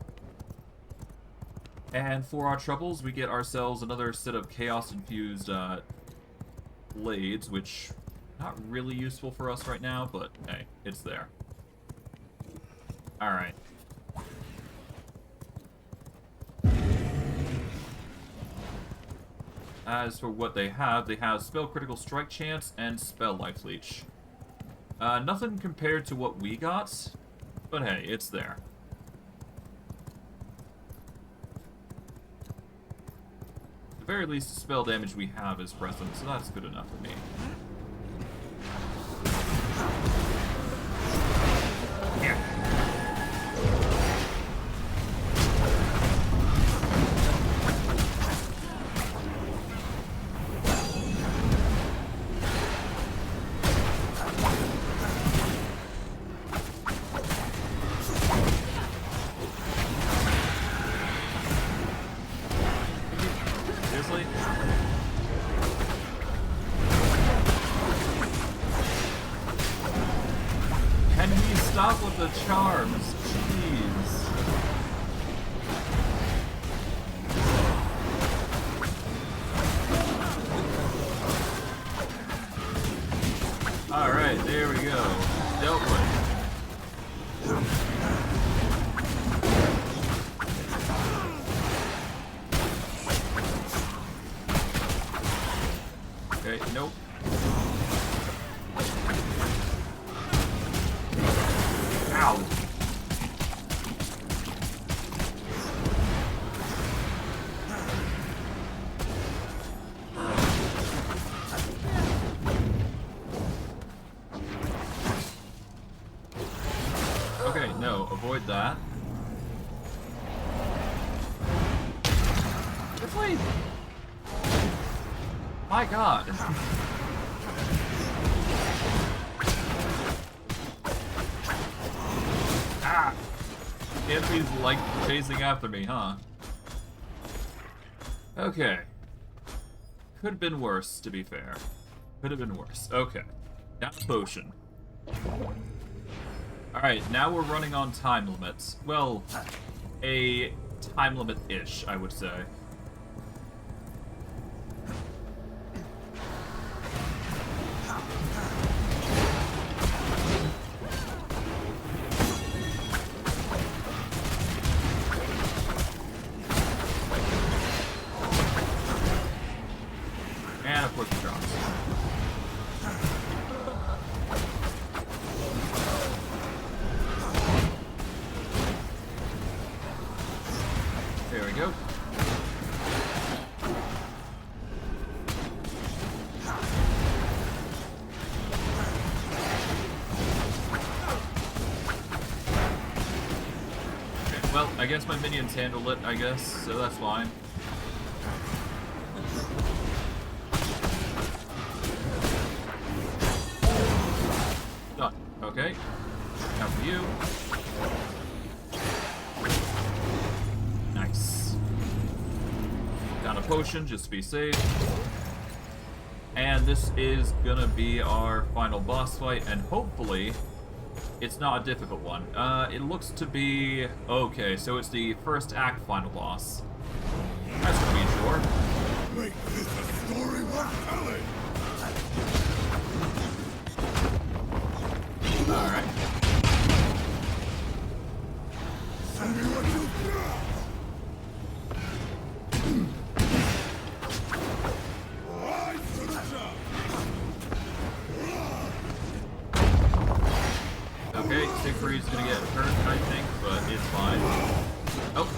And for our troubles, we get ourselves another set of chaos-infused blades, which Not really useful for us right now, but hey, it's there. Alright. As for what they have spell critical strike chance and spell life leech. Nothing compared to what we got, but hey, it's there. At the very least, the spell damage we have is present, so that's good enough for me. Yeah. Seriously? Can he stop with the charms? Jeez. Alright, there we go. Dealt with. Okay, nope. Ow. Okay, no, avoid that. Seriously? My god. Ah! Enemies like chasing after me, huh? Okay. Could have been worse, to be fair. Could have been worse. Okay. Now potion. Alright, now we're running on time limits. Well, a time limit-ish, I would say. And of course the drops. There we go. Okay, well, I guess my minions handle it, I guess, so that's fine. Done. Okay. Now for you. Nice. Down a potion, just to be safe. And this is gonna be our final boss fight, and hopefully it's not a difficult one. It looks to be... Okay, so it's the first act final boss. That's gonna be short. Make this a story worth telling! Alright. Show me what you got! Rise to the job! Okay, Siegfried's gonna get hurt, I think, but it's fine. Oh.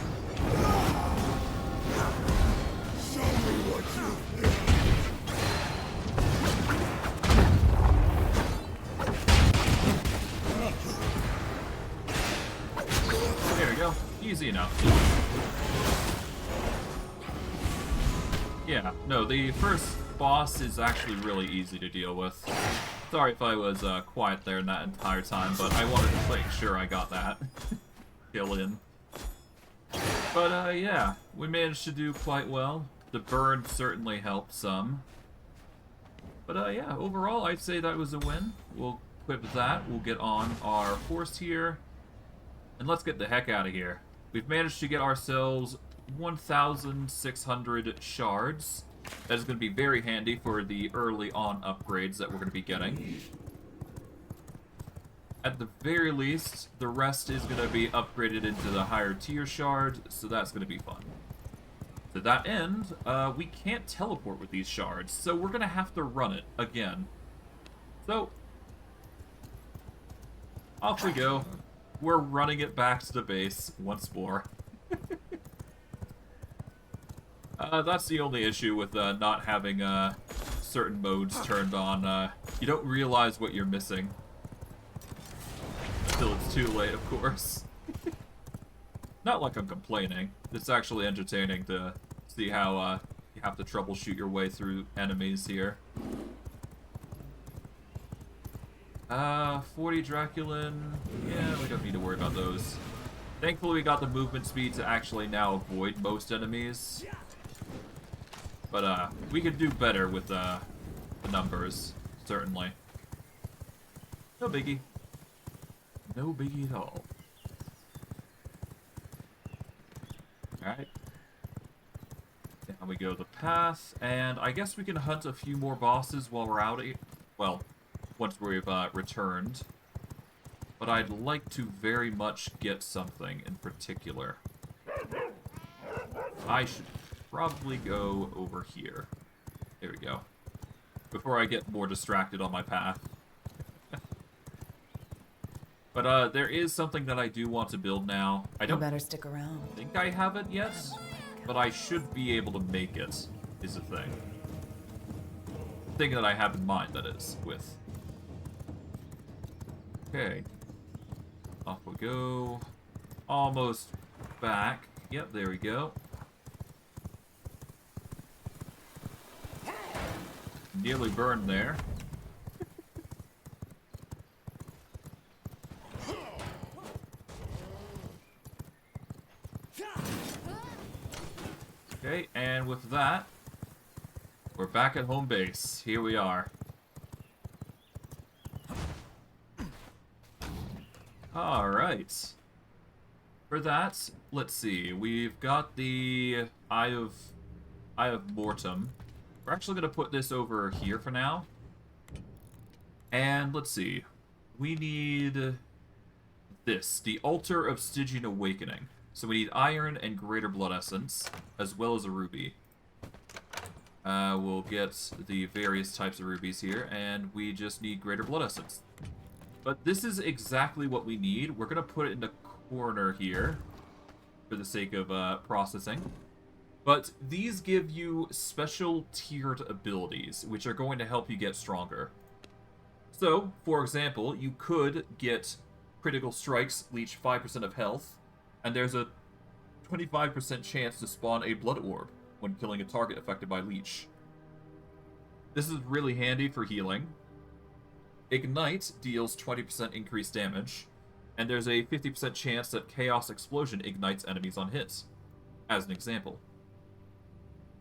Show me what you got! There we go. Easy enough. Yeah, no, the first boss is actually really easy to deal with. Sorry if I was quiet there that entire time, but I wanted to make sure I got that kill in. But yeah, we managed to do quite well. The burn certainly helped some. But yeah, overall I'd say that was a win. We'll equip that, we'll get on our horse here, and let's get the heck out of here. We've managed to get ourselves 1,600 shards. That is going to be very handy for the early on upgrades that we're going to be getting. At the very least, the rest is going to be upgraded into the higher tier shard, so that's going to be fun. To that end, we can't teleport with these shards, so we're going to have to run it again. So, off we go. We're running it back to the base once more. That's the only issue with not having certain modes turned on. You don't realize what you're missing. Until it's too late, of course. Not like I'm complaining. It's actually entertaining to see how you have to troubleshoot your way through enemies here. 40 Draculan. Yeah, we don't need to worry about those. Thankfully, we got the movement speed to actually now avoid most enemies. But, we could do better with the numbers, certainly. No biggie. No biggie at all. Alright. Now we go the path, and I guess we can hunt a few more bosses while we're out. Well, once we've returned. But I'd like to very much get something in particular. I should probably go over here. There we go. Before I get more distracted on my path. But there is something that I do want to build now. I don't better stick around. think I have it yet, but I should be able to make it, is the thing. Thing that I have in mind, that is, with. Okay. Off we go. Almost back. Yep, there we go. Nearly burned there. Okay, and with that, we're back at home base. Here we are. Alright. For that, let's see. We've got the Eye of Mortem. We're actually going to put this over here for now. And let's see. We need this. The Altar of Stygian Awakening. So we need iron and greater blood essence, as well as a ruby. We'll get the various types of rubies here, and we just need greater blood essence. But this is exactly what we need. We're going to put it in the corner here, for the sake of processing. But these give you special tiered abilities, which are going to help you get stronger. So, for example, you could get critical strikes, leech 5% of health, and there's a 25% chance to spawn a blood orb when killing a target affected by leech. This is really handy for healing. Ignite deals 20% increased damage, and there's a 50% chance that Chaos Explosion ignites enemies on hit, as an example.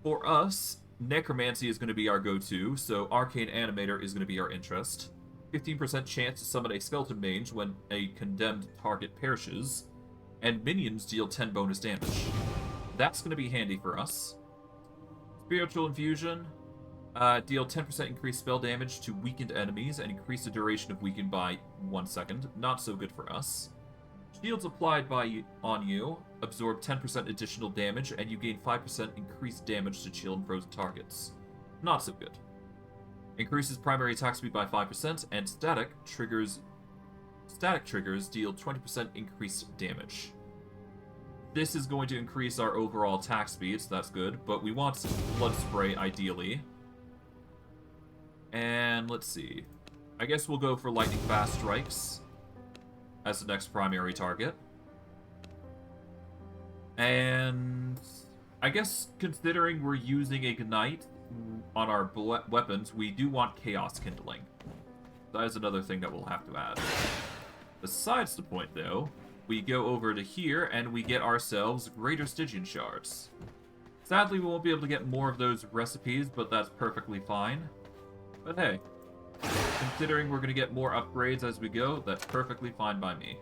For us, Necromancy is going to be our go-to, so Arcane Animator is going to be our interest. 15% chance to summon a Skeleton Mage when a condemned target perishes, and minions deal 10 bonus damage. That's going to be handy for us. Spiritual Infusion, deal 10% increased spell damage to weakened enemies and increase the duration of weakened by 1 second. Not so good for us. Shields applied on you absorb 10% additional damage, and you gain 5% increased damage to chill and frozen targets. Not so good. Increases primary attack speed by 5%, and static triggers deal 20% increased damage. This is going to increase our overall attack speed, so that's good, but we want Blood Spray ideally. And let's see. I guess we'll go for Lightning Fast Strikes as the next primary target. And I guess considering we're using Ignite on our weapons, we do want Chaos Kindling. That is another thing that we'll have to add. Besides the point, though, we go over to here and we get ourselves greater Stygian Shards. Sadly, we won't be able to get more of those recipes, but that's perfectly fine. But hey, considering we're going to get more upgrades as we go, that's perfectly fine by me.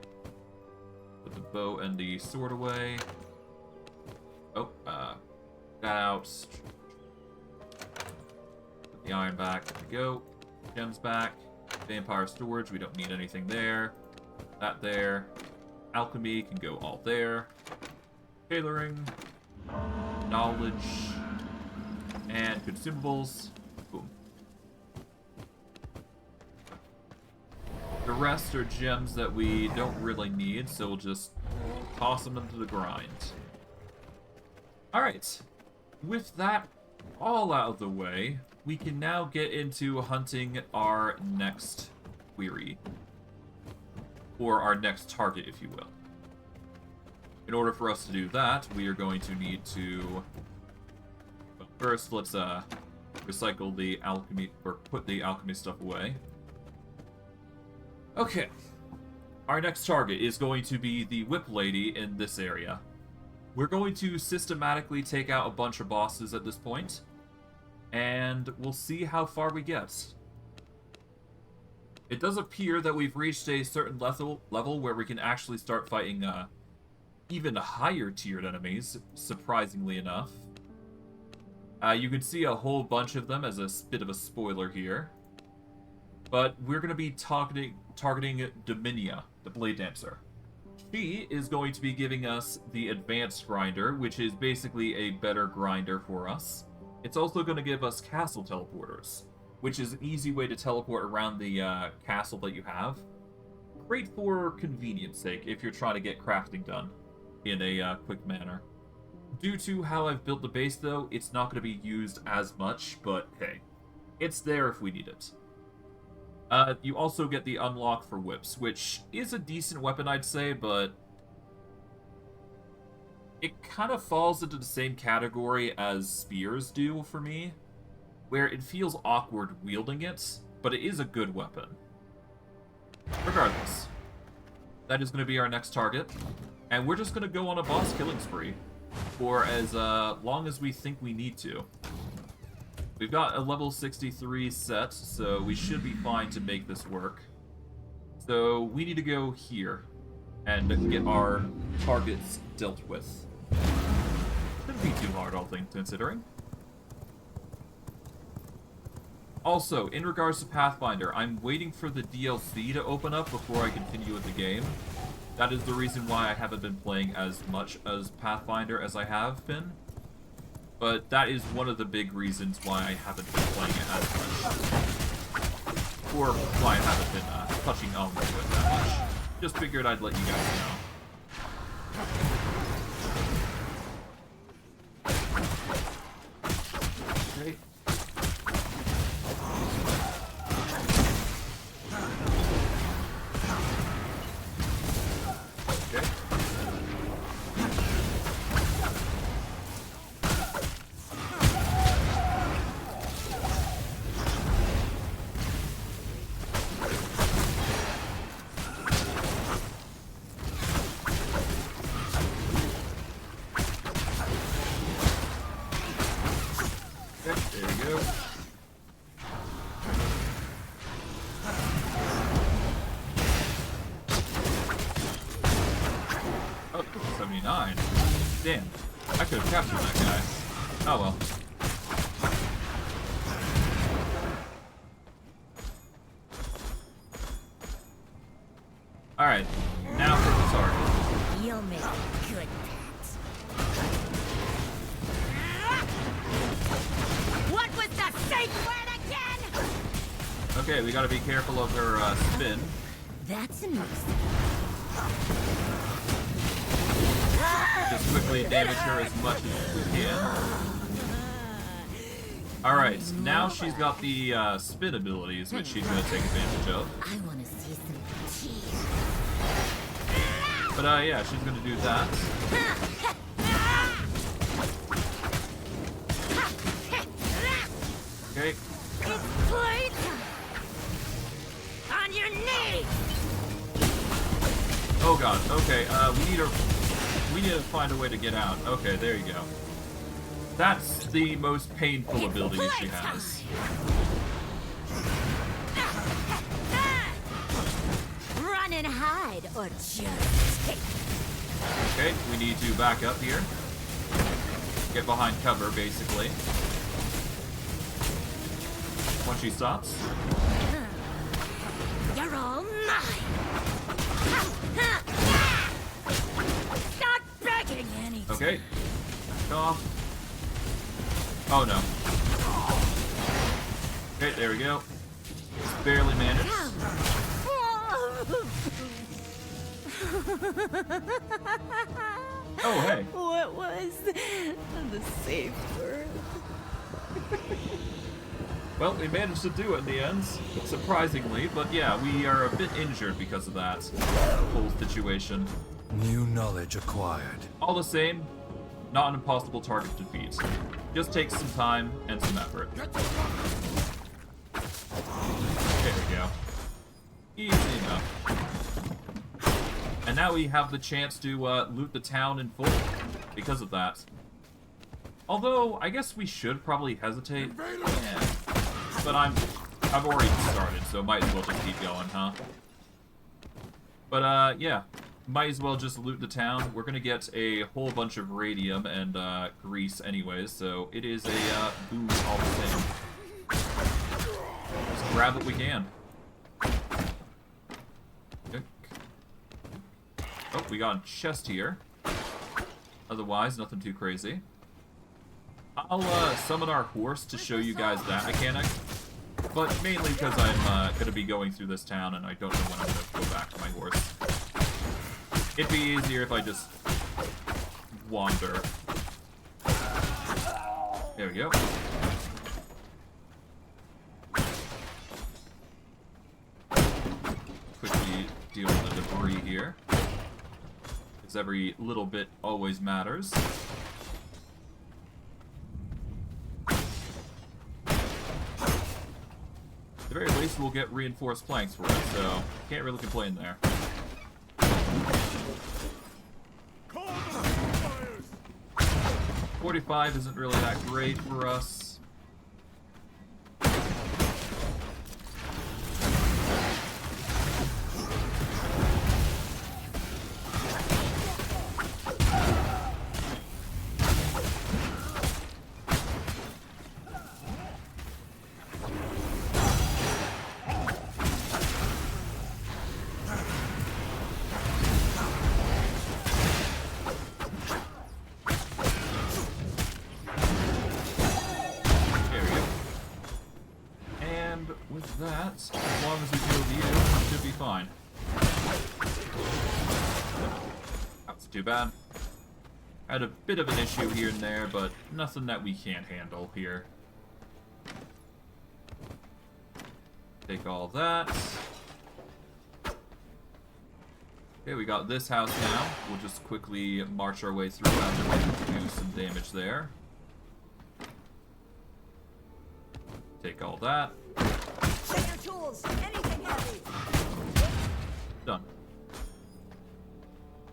Put the bow and the sword away. Oh, got out. The iron back. There we go. Gems back. Vampire storage. We don't need anything there. That there. Alchemy can go all there. Tailoring. Knowledge. And consumables. Boom. The rest are gems that we don't really need, so we'll just toss them into the grind. Alright. With that all out of the way, we can now get into hunting our next query. Or our next target, if you will. In order for us to do that, we are going to need to... Well, first, let's recycle the alchemy, or put the alchemy stuff away. Okay. Our next target is going to be the Whip Lady in this area. We're going to systematically take out a bunch of bosses at this point, and we'll see how far we get. It does appear that we've reached a certain level where we can actually start fighting even higher tiered enemies, surprisingly enough. You can see a whole bunch of them as a bit of a spoiler here. But we're going to be targeting Dominia, the Blade Dancer. She is going to be giving us the Advanced Grinder, which is basically a better grinder for us. It's also going to give us Castle Teleporters, which is an easy way to teleport around the castle that you have. Great for convenience sake if you're trying to get crafting done in a quick manner. Due to how I've built the base, though, it's not going to be used as much, but hey, it's there if we need it. You also get the unlock for whips, which is a decent weapon, I'd say, but it kind of falls into the same category as spears do for me, where it feels awkward wielding it, but it is a good weapon. Regardless, that is going to be our next target, and we're just going to go on a boss killing spree for as long as we think we need to. We've got a level 63 set, so we should be fine to make this work. So we need to go here and get our targets dealt with. Shouldn't be too hard, all things considering. Also, in regards to Pathfinder, I'm waiting for the DLC to open up before I continue with the game. That is the reason why I haven't been playing as much as Pathfinder as I have been. But that is one of the big reasons why I haven't been playing it as much. Or why I haven't been touching on it that much. Just figured I'd let you guys know. Okay. Damn, I could have captured that guy. Oh well. Alright, now for the target. You'll make a good pet. What was the safe word again? Okay, we gotta be careful of her spin. That's a mix. Just quickly damage her as much as we can. Alright, now she's got the spin abilities, which she's going to take advantage of. I want to see some cheese. But yeah, she's going to do that. Okay. It's playtime. On your knees. Oh god, okay, we need to find a way to get out. Okay, there you go. That's the most painful ability she has. Run and hide, or just take. Okay, we need to back up here. Get behind cover, basically. Once she stops. You're all mine. Stop begging anything. Okay. Back off. Oh no. Okay, there we go. Just barely managed. Oh, hey. What was the safe word? Well, we managed to do it in the end, surprisingly, but yeah, we are a bit injured because of that whole situation. New knowledge acquired. All the same, not an impossible target to defeat. Just takes some time and some effort. There we go. Easy enough. And now we have the chance to loot the town in full because of that. Although, I guess we should probably hesitate. Yeah. But I've already started, so might as well just keep going, huh? But, yeah. Might as well just loot the town. We're gonna get a whole bunch of radium and, grease anyways, so it is a, boost all the same. Just grab what we can. Okay. Oh, we got a chest here. Otherwise, nothing too crazy. I'll, summon our horse to show you guys that mechanic. But mainly because I'm, gonna be going through this town and I don't know when I'm gonna go back to my horse. It'd be easier if I just wander. There we go. Quickly deal with the debris here. Because every little bit always matters. At the very least, we'll get reinforced planks for it, so can't really complain there. 45 isn't really that great for us. As long as we deal with you, it should be fine. That's too bad. Had a bit of an issue here and there, but nothing that we can't handle here. Take all that. Okay, we got this house now. We'll just quickly march our way through after we do some damage there. Take all that. Take your tools. Anything heavy. Done.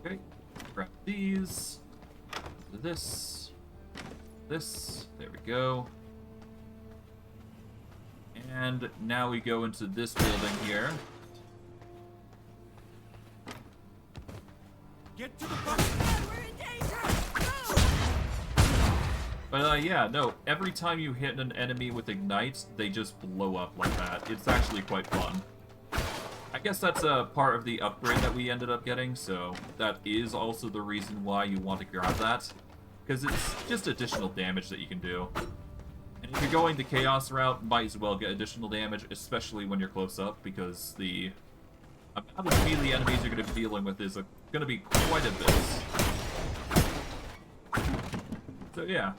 Okay. Grab these. This. This. There we go. And now we go into this building here. Get to the bus. We're in danger. But yeah, no, every time you hit an enemy with Ignite, they just blow up like that. It's actually quite fun. I guess that's a part of the upgrade that we ended up getting, so that is also the reason why you want to grab that. Because it's just additional damage that you can do. And if you're going the Chaos route, might as well get additional damage, especially when you're close up, because the amount of melee enemies you're going to be dealing with is going to be quite a bit. So yeah.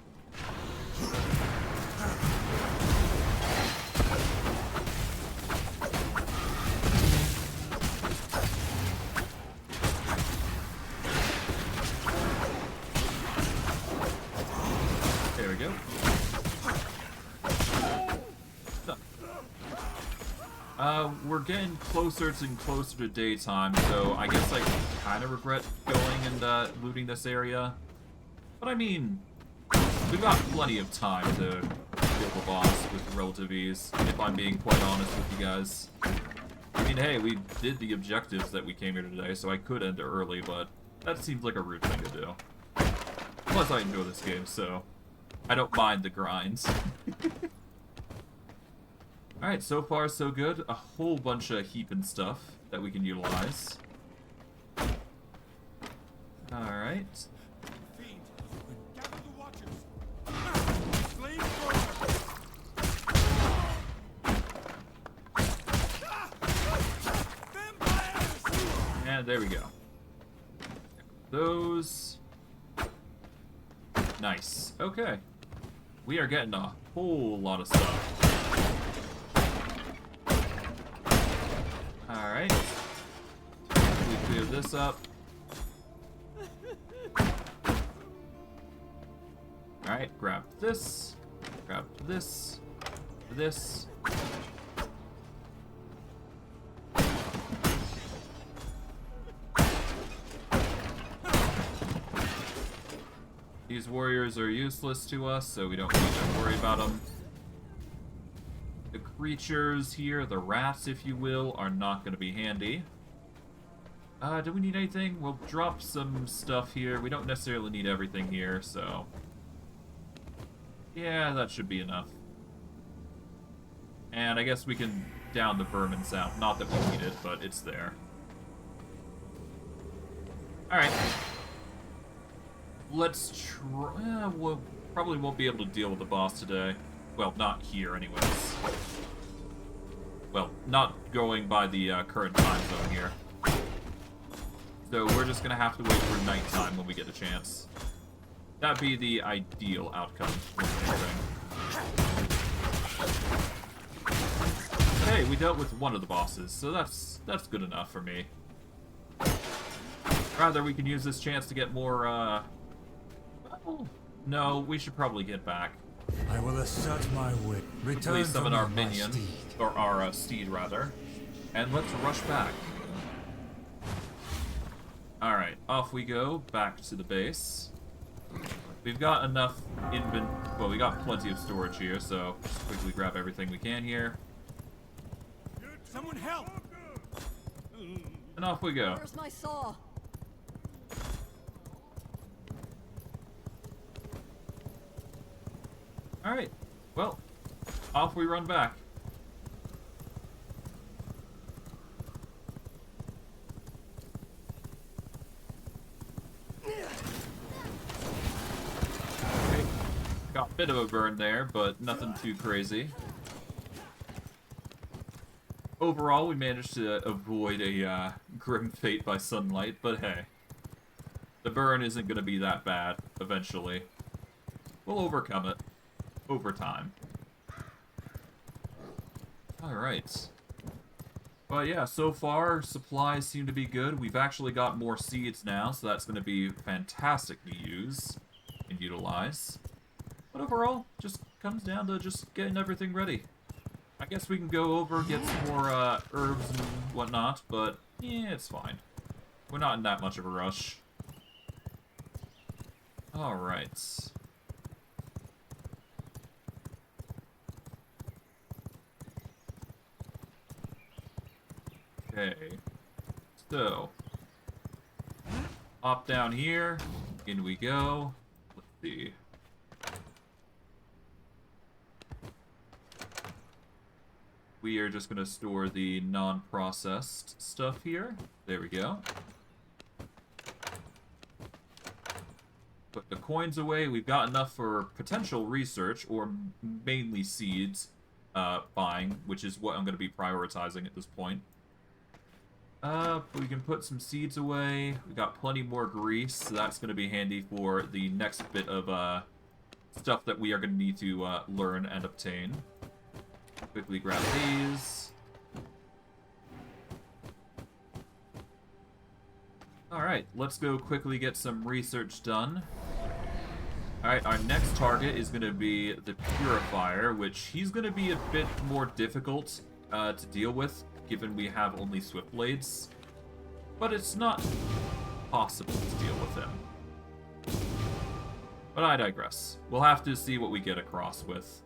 There we go. We're getting closer and closer to daytime, so I guess I kind of regret going and looting this area. But I mean, we've got plenty of time to kill the boss with relative ease, if I'm being quite honest with you guys. I mean, hey, we did the objectives that we came here today, so I could end it early, but that seems like a rude thing to do. Plus, I enjoy this game, so I don't mind the grinds. Alright, so far so good. A whole bunch of heaping stuff that we can utilize. Alright. Fiend, gather the watchers. Flame thrower. Vampires! And there we go. Those. Nice. Okay. We are getting a whole lot of stuff. Alright. We clear this up. Alright, grab this. Grab this. This. These warriors are useless to us, so we don't need to worry about them. The creatures here, the rats, if you will, are not going to be handy. Do we need anything? We'll drop some stuff here. We don't necessarily need everything here, so... yeah, that should be enough. And I guess we can down the vermin sound. Not that we need it, but it's there. Alright. Let's try... we probably won't be able to deal with the boss today. Well, not here, anyways. Well, not going by the current time zone here. So we're just gonna have to wait for nighttime when we get a chance. That'd be the ideal outcome for anything. Hey, we dealt with one of the bosses, so that's good enough for me. Rather, we can use this chance to get more, well, no, we should probably get back. I will assert my wit. Return Please summon to our my minion, steed. or our steed, rather. And let's rush back. Alright, off we go, back to the base. We've got enough well, we got plenty of storage here, so just quickly grab everything we can here. Someone help! And off we go. Where's my saw? Alright, well, off we run back. Okay. Got a bit of a burn there, but nothing too crazy. Overall, we managed to avoid a grim fate by sunlight, but hey. The burn isn't going to be that bad, eventually. We'll overcome it. Over time. Alright. But yeah, so far, supplies seem to be good. We've actually got more seeds now, so that's going to be fantastic to use and utilize. But overall, just comes down to just getting everything ready. I guess we can go over, get some more herbs and whatnot, but yeah, it's fine. We're not in that much of a rush. Alright. Okay, so, hop down here, in we go, let's see. We are just going to store the non-processed stuff here, there we go. Put the coins away, we've got enough for potential research, or mainly seeds buying, which is what I'm going to be prioritizing at this point. We can put some seeds away. We got plenty more grease, so that's going to be handy for the next bit of stuff that we are going to need to learn and obtain. Quickly grab these. Alright, let's go quickly get some research done. Alright, our next target is going to be the Purifier, which he's going to be a bit more difficult to deal with, given we have only Swift Blades. But it's not possible to deal with him. But I digress. We'll have to see what we get across with.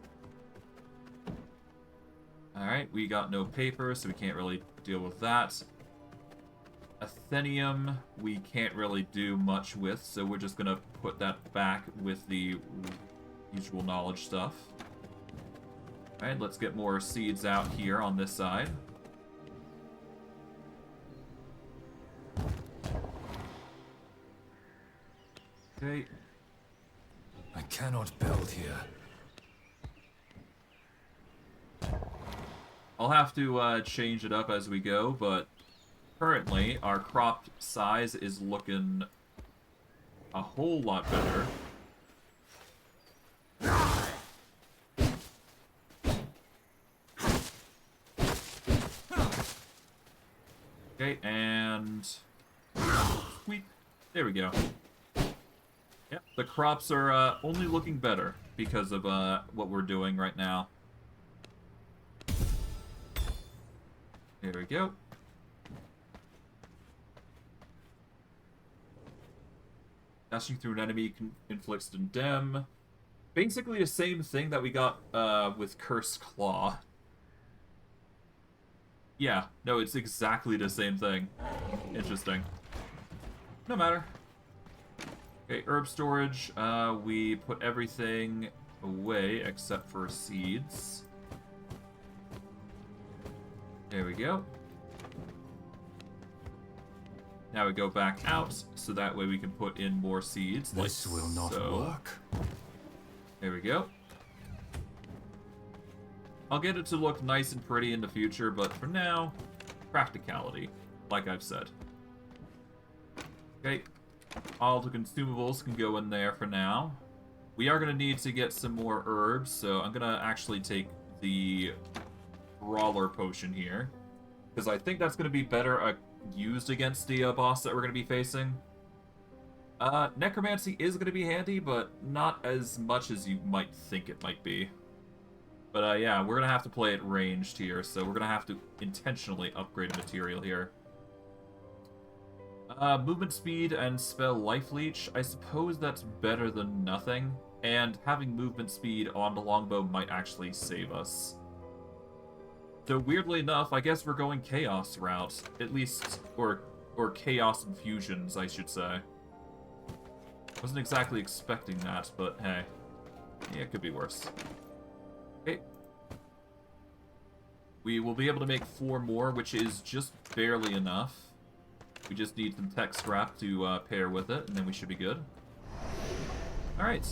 Alright, we got no paper, so we can't really deal with that. Athenium, we can't really do much with, so we're just gonna put that back with the usual knowledge stuff. Alright, let's get more seeds out here on this side. Okay. I cannot build here. I'll have to change it up as we go, but currently our crop size is looking a whole lot better. Okay, and sweep. There we go. Yep, the crops are only looking better because of what we're doing right now. There we go. Dashing through an enemy inflicts condemn. Basically the same thing that we got with Cursed Claw. Yeah, no, it's exactly the same thing. Interesting. No matter. Okay, herb storage. We put everything away except for seeds. There we go. Now we go back out, so that way we can put in more seeds. This will not work. There we go. I'll get it to look nice and pretty in the future, but for now, practicality, like I've said. Okay, all the consumables can go in there for now. We are going to need to get some more herbs, so I'm going to actually take the Brawler Potion here, because I think that's going to be better used against the boss that we're going to be facing. Necromancy is going to be handy, but not as much as you might think it might be. But yeah, we're going to have to play it ranged here, so we're going to have to intentionally upgrade material here. Movement speed and spell life leech. I suppose that's better than nothing, and having movement speed on the longbow might actually save us. So weirdly enough, I guess we're going chaos route, at least, or chaos infusions, I should say. Wasn't exactly expecting that, but hey, yeah, it could be worse. Okay. We will be able to make 4 more, which is just barely enough. We just need some tech scrap to pair with it, and then we should be good. Alright.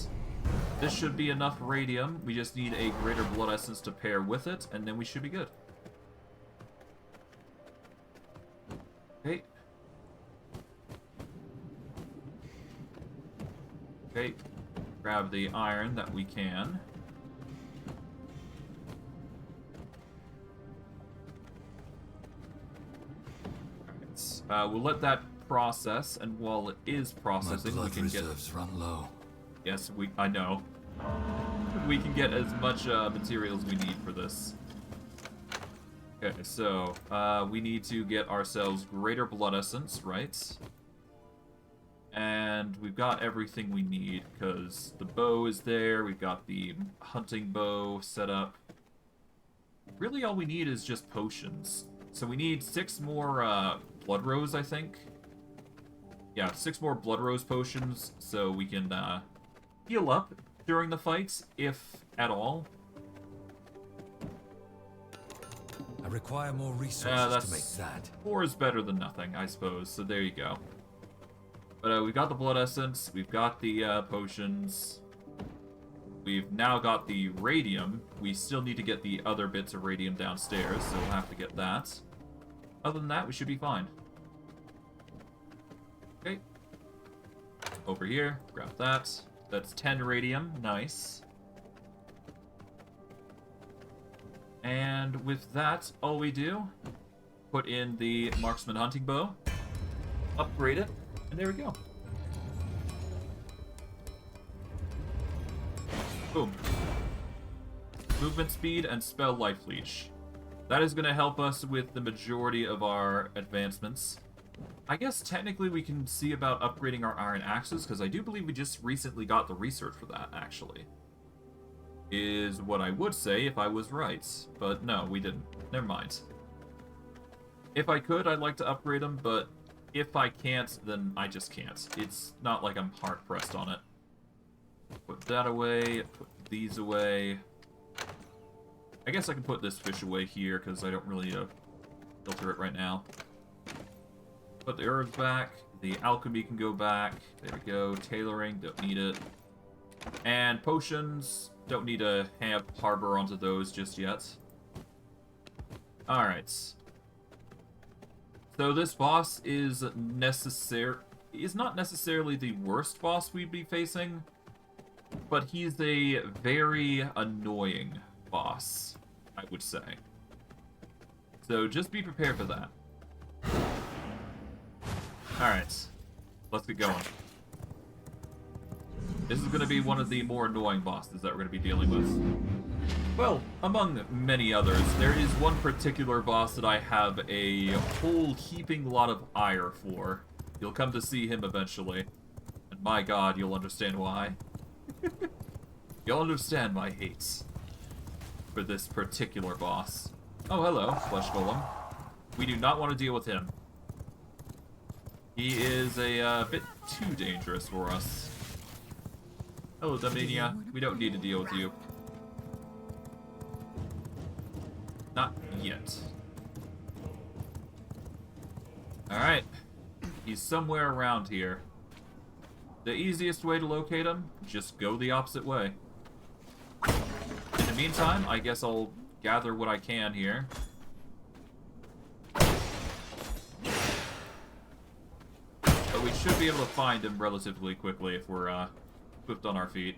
This should be enough radium. We just need a greater blood essence to pair with it, and then we should be good. Okay. Okay. Grab the iron that we can. We'll let that process, and while it is processing, we can get. Reserves run low. Yes, I know. We can get as much materials we need for this. Okay, so we need to get ourselves greater blood essence, right? And we've got everything we need because the bow is there. We've got the hunting bow set up. Really, all we need is just potions. So we need 6 more blood rose, I think. Yeah, 6 more blood rose potions so we can heal up during the fights, if at all. I require more resources to make that. 4 is better than nothing, I suppose. So there you go. But we've got the blood essence. We've got the potions. We've now got the radium. We still need to get the other bits of radium downstairs, so we'll have to get that. Other than that, we should be fine. Okay. Over here, grab that. That's 10 radium. Nice. And with that, all we do, put in the marksman hunting bow, upgrade it, and there we go. Boom. Movement speed and spell life leech. That is going to help us with the majority of our advancements. I guess technically we can see about upgrading our iron axes, because I do believe we just recently got the research for that, actually. Is what I would say if I was right. But no, we didn't. Never mind. If I could, I'd like to upgrade them, but if I can't, then I just can't. It's not like I'm hard-pressed on it. Put that away, put these away. I guess I can put this fish away here, because I don't really need to filter it right now. Put the herbs back. The alchemy can go back. There we go. Tailoring, don't need it. And potions, don't need to have harbor onto those just yet. Alright. So this boss is not necessarily the worst boss we'd be facing, but he's a very annoying boss, I would say. So just be prepared for that. Alright, let's get going. This is going to be one of the more annoying bosses that we're going to be dealing with. Well, among many others, there is one particular boss that I have a whole heaping lot of ire for. You'll come to see him eventually. And my god, you'll understand why. You'll understand my hates for this particular boss. Oh, hello, Flesh Golem. We do not want to deal with him. He is a bit too dangerous for us. Hello, Dominia. We don't need to deal with you. Not yet. Alright. He's somewhere around here. The easiest way to locate him, just go the opposite way. In the meantime, I guess I'll gather what I can here. But we should be able to find him relatively quickly if we're swift on our feet.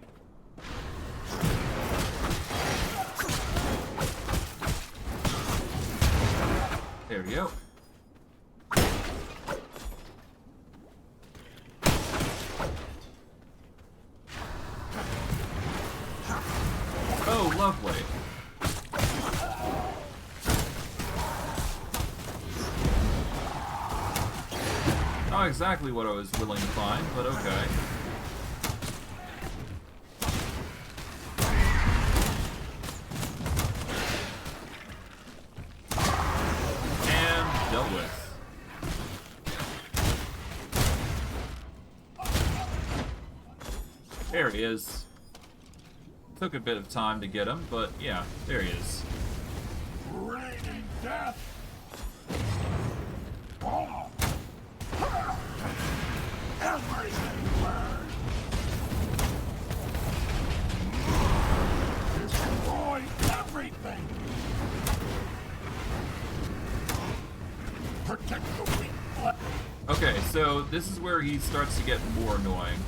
There we go. Oh, lovely. Not exactly what I was willing to find, but okay. And dealt with. There he is. Took a bit of time to get him, but yeah, there he is. Raining death! Oh. Everything burns! Destroy everything! Protect the weak flesh! Okay, so this is where he starts to get more annoying.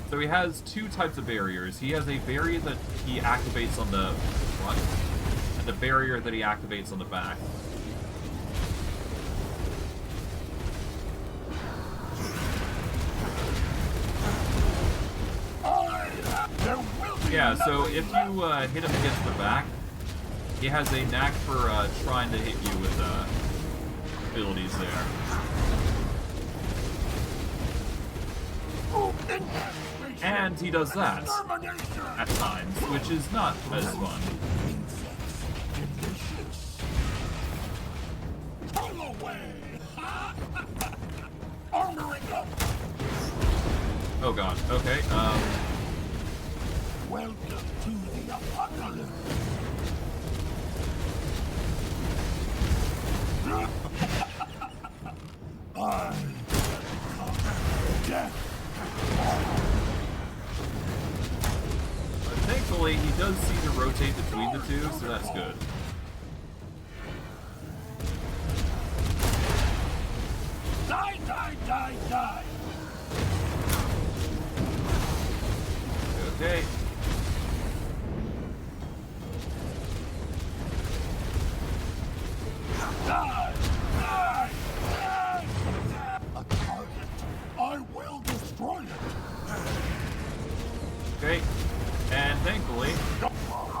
So he has two types of barriers. He has a barrier that he activates on the front, and a barrier that he activates on the back. Yeah, so if you hit him against the back, he has a knack for trying to hit you with abilities there. And he does that at times, which is not as fun. Oh god, okay, Welcome to the apocalypse. I death. But thankfully, he does seem to rotate between the two, so that's good. Die, die, die, die. Okay. Die, die, die. A target. I will destroy it. Okay. And thankfully,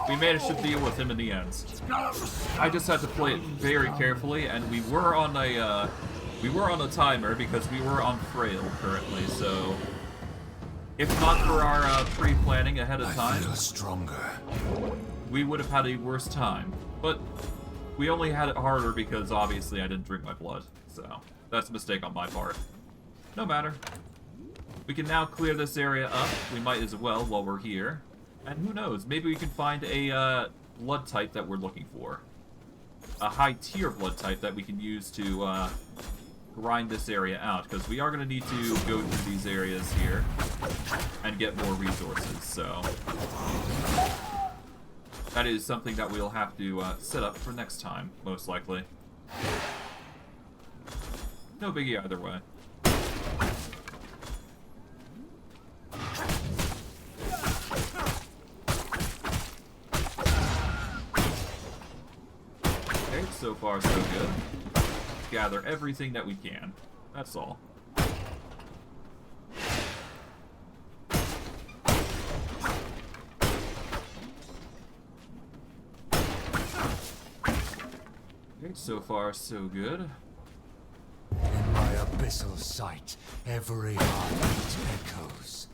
we managed to deal with him in the end. I just had to play it very carefully, and we were on a timer because we were on frail currently, so if not for our pre-planning ahead of time, I feel stronger. we would have had a worse time. But we only had it harder because obviously I didn't drink my blood, so that's a mistake on my part. No matter. We can now clear this area up. We might as well while we're here. And who knows, maybe we can find a blood type that we're looking for. A high tier blood type that we can use to grind this area out, because we are going to need to go through these areas here and get more resources, so that is something that we'll have to set up for next time, most likely. No biggie either way. Okay, so far so good. Gather everything that we can. That's all. Okay, so far so good. In my abyssal sight, every heartbeat echoes.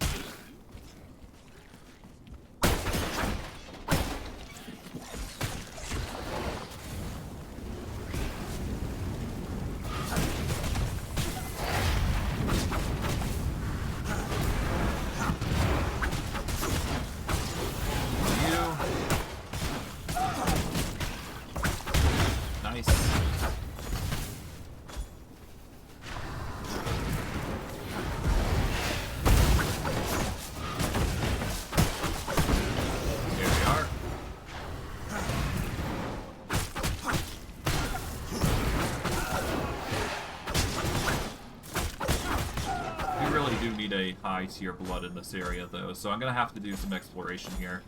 High tier blood in this area though, so I'm gonna have to do some exploration here.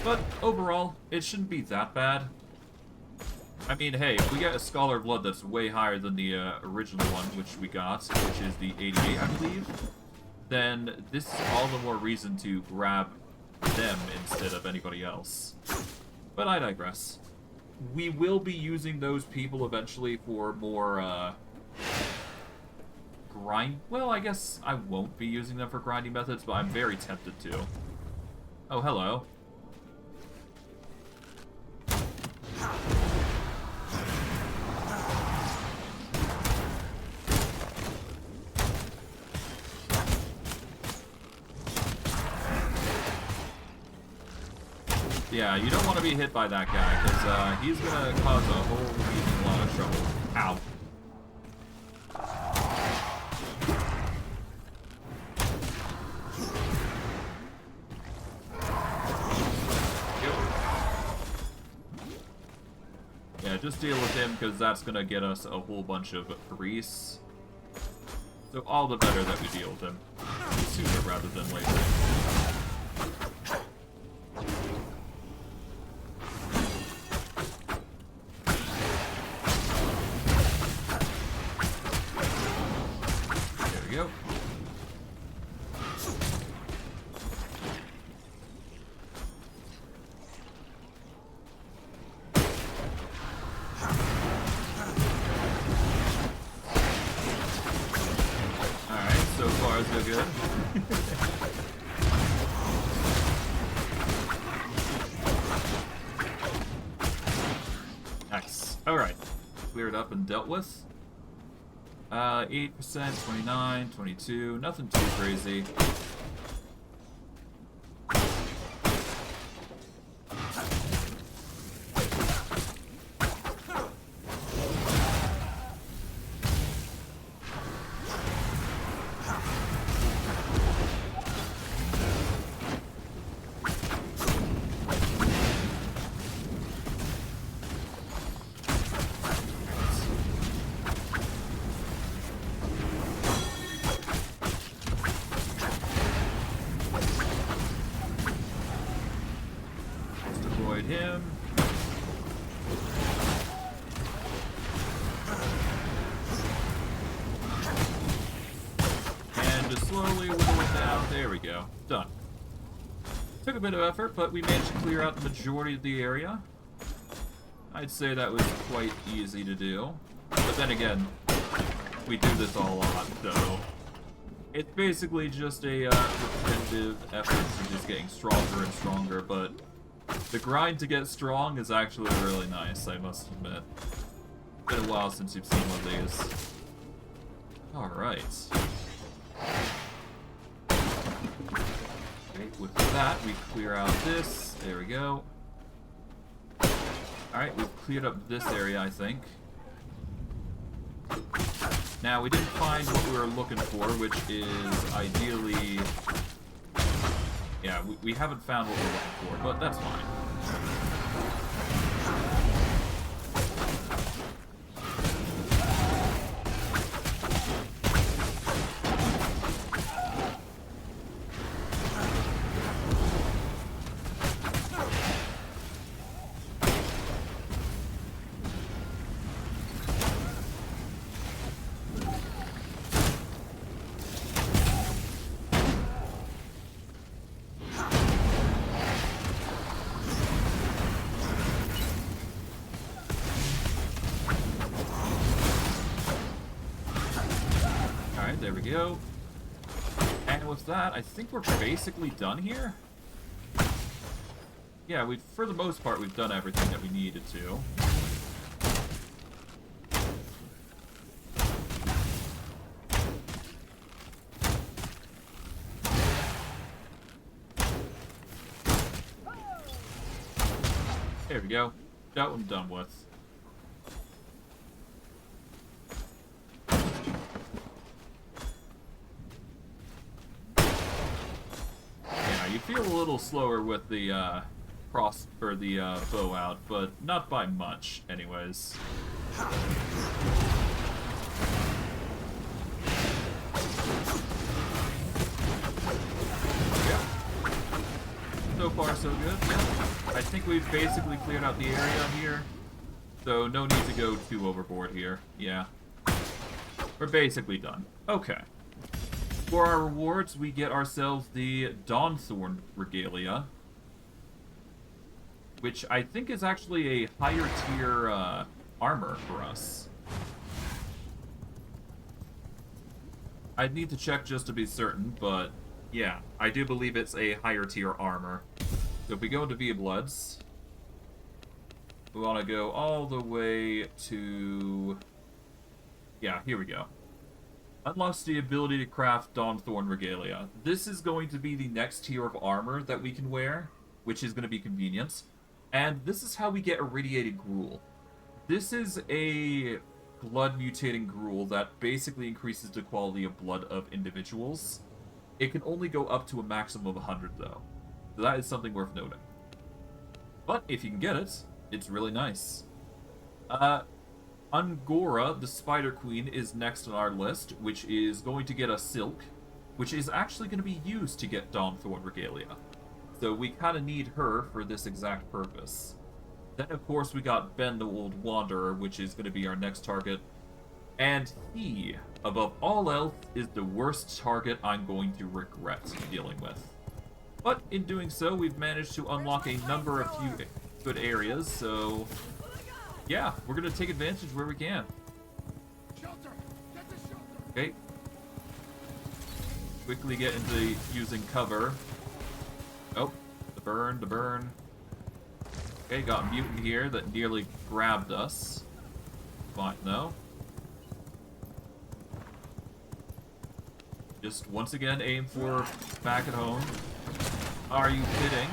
But overall, it shouldn't be that bad. I mean, hey, if we get a Scholar blood that's way higher than the original one, which we got, which is the 88, I believe, then this is all the more reason to grab them instead of anybody else. But I digress. We will be using those people eventually for more, well, I guess I won't be using them for grinding methods, but I'm very tempted to. Oh, hello. Yeah, you don't want to be hit by that guy, because he's going to cause a whole heaping lot of trouble. Ow. Just deal with him, because that's going to get us a whole bunch of grease. So all the better that we deal with him. Sooner rather than later. There we go. So good. Nice. Alright. Cleared up and dealt with. 8%, 29, 22. Nothing too crazy. Him. And just slowly whittle it down. There we go. Done. Took a bit of effort, but we managed to clear out the majority of the area. I'd say that was quite easy to do. But then again, we do this all a lot, so it's basically just a repetitive effort to just getting stronger and stronger, but the grind to get strong is actually really nice, I must admit. Been a while since you've seen one of these. Alright. Okay, with that, we clear out this. There we go. Alright, we've cleared up this area, I think. Now, we didn't find what we were looking for, which is ideally... Yeah, we haven't found what we're looking for, but that's fine. There we go. And with that, I think we're basically done here. Yeah, for the most part, we've done everything that we needed to. There we go. That one done with. You feel a little slower with the bow out, but not by much, anyways. Yeah. So far, so good. Yeah. I think we've basically cleared out the area here, so no need to go too overboard here. Yeah. We're basically done. Okay. For our rewards, we get ourselves the Dawnthorn Regalia, which I think is actually a higher tier armor for us. I'd need to check just to be certain, but yeah, I do believe it's a higher tier armor. So if we go into Via Bloods, we want to go all the way to... Yeah, here we go. Unlocks the ability to craft Dawnthorn Regalia. This is going to be the next tier of armor that we can wear, which is going to be convenient. And this is how we get Irradiated Gruel. This is a blood mutating gruel that basically increases the quality of blood of individuals. It can only go up to a maximum of 100 though. So that is something worth noting. But if you can get it, it's really nice. Angora, the Spider Queen, is next on our list, which is going to get us Silk, which is actually going to be used to get Dawnthorn Regalia. So we kind of need her for this exact purpose. Then, of course, we got Ben the Old Wanderer, which is going to be our next target. And he, above all else, is the worst target I'm going to regret dealing with. But in doing so, we've managed to unlock a number of few good areas, so... Yeah, we're going to take advantage where we can. Shelter! Get to shelter! Okay. Quickly get into using cover. Oh, the burn. Okay, got a mutant here that nearly grabbed us. Fine, though. Just once again aim for back at home. Are you kidding?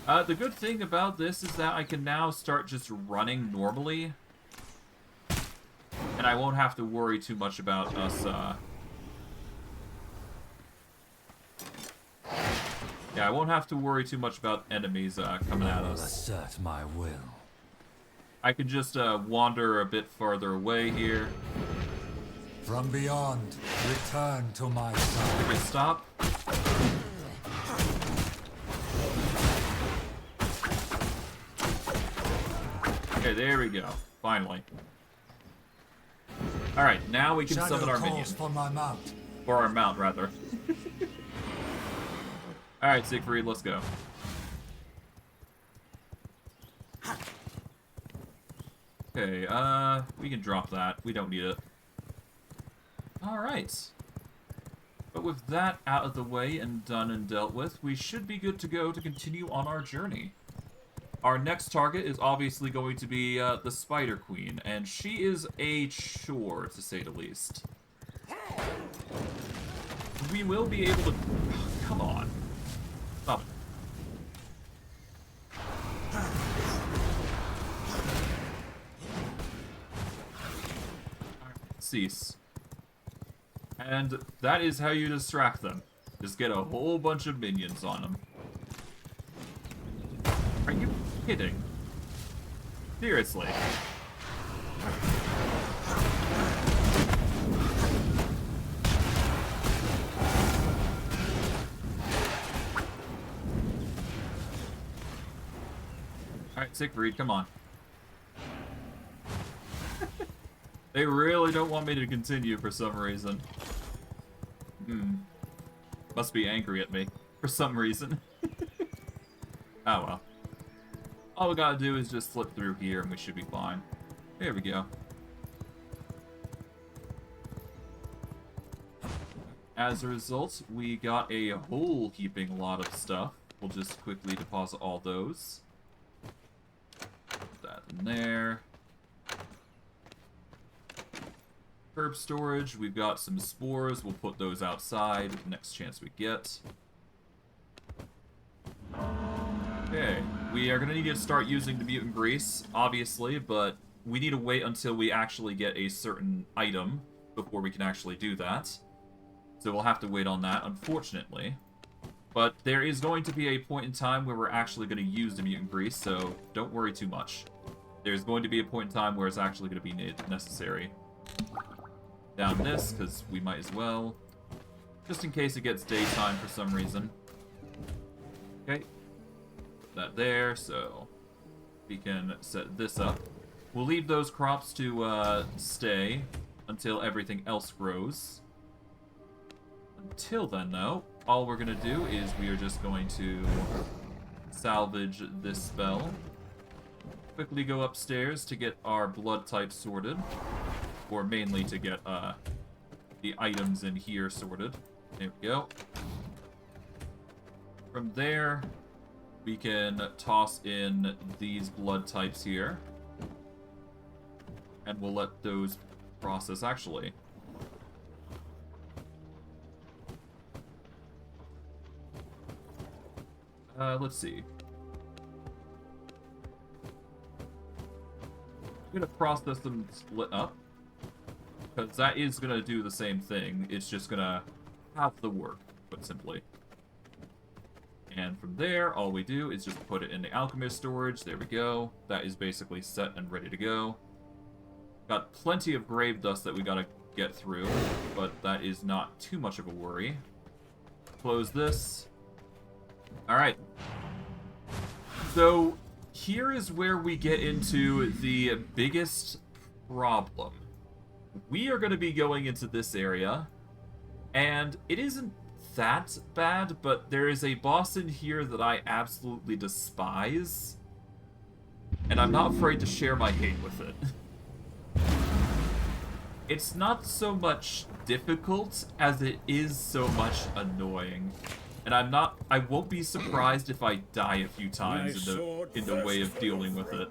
The good thing about this is that I can now start just running normally. And I won't have to worry too much about us, Yeah, I won't have to worry too much about enemies, coming at us. Assert my will. I can just, wander a bit farther away here. From beyond, return to my side. Okay, stop. Okay, there we go. Finally. Alright, now we can Shadow summon our calls minion. for my mount. Or our mount, rather. Alright, Siegfried, let's go. Okay, we can drop that. We don't need it. Alright. But with that out of the way and done and dealt with, we should be good to go to continue on our journey. Our next target is obviously going to be the Spider Queen, and she is a chore, to say the least. We will be able to... Come on. Stop it. cease. And that is how you distract them. Just get a whole bunch of minions on them. Are you kidding? Seriously. Alright, Siegfried, come on. They really don't want me to continue for some reason. Must be angry at me for some reason. Oh well. All we gotta do is just flip through here and we should be fine. There we go. As a result, we got a whole heaping lot of stuff. We'll just quickly deposit all those. Put that in there. Herb storage, we've got some spores, we'll put those outside next chance we get. Okay, we are going to need to start using the mutant grease, obviously, but we need to wait until we actually get a certain item before we can actually do that. So we'll have to wait on that, unfortunately. But there is going to be a point in time where we're actually going to use the mutant grease, so don't worry too much. There's going to be a point in time where it's actually going to be necessary. Down this, because we might as well. Just in case it gets daytime for some reason. Okay. Put that there, so we can set this up. We'll leave those crops to stay until everything else grows. Until then, though, all we're going to do is we are just going to salvage this spell. Quickly go upstairs to get our blood type sorted. Or mainly to get the items in here sorted. There we go. From there, we can toss in these blood types here. And we'll let those process actually. Let's see. I'm gonna process them split up. Because that is going to do the same thing. It's just going to have the work, put simply. And from there, all we do is just put it in the alchemist storage. There we go. That is basically set and ready to go. Got plenty of grave dust that we got to get through, but that is not too much of a worry. Close this. Alright. So, here is where we get into the biggest problem. We are going to be going into this area, and it isn't that bad, but there is a boss in here that I absolutely despise, and I'm not afraid to share my hate with it. It's not so much difficult as it is so much annoying, and I won't be surprised if I die a few times in the way of dealing with it.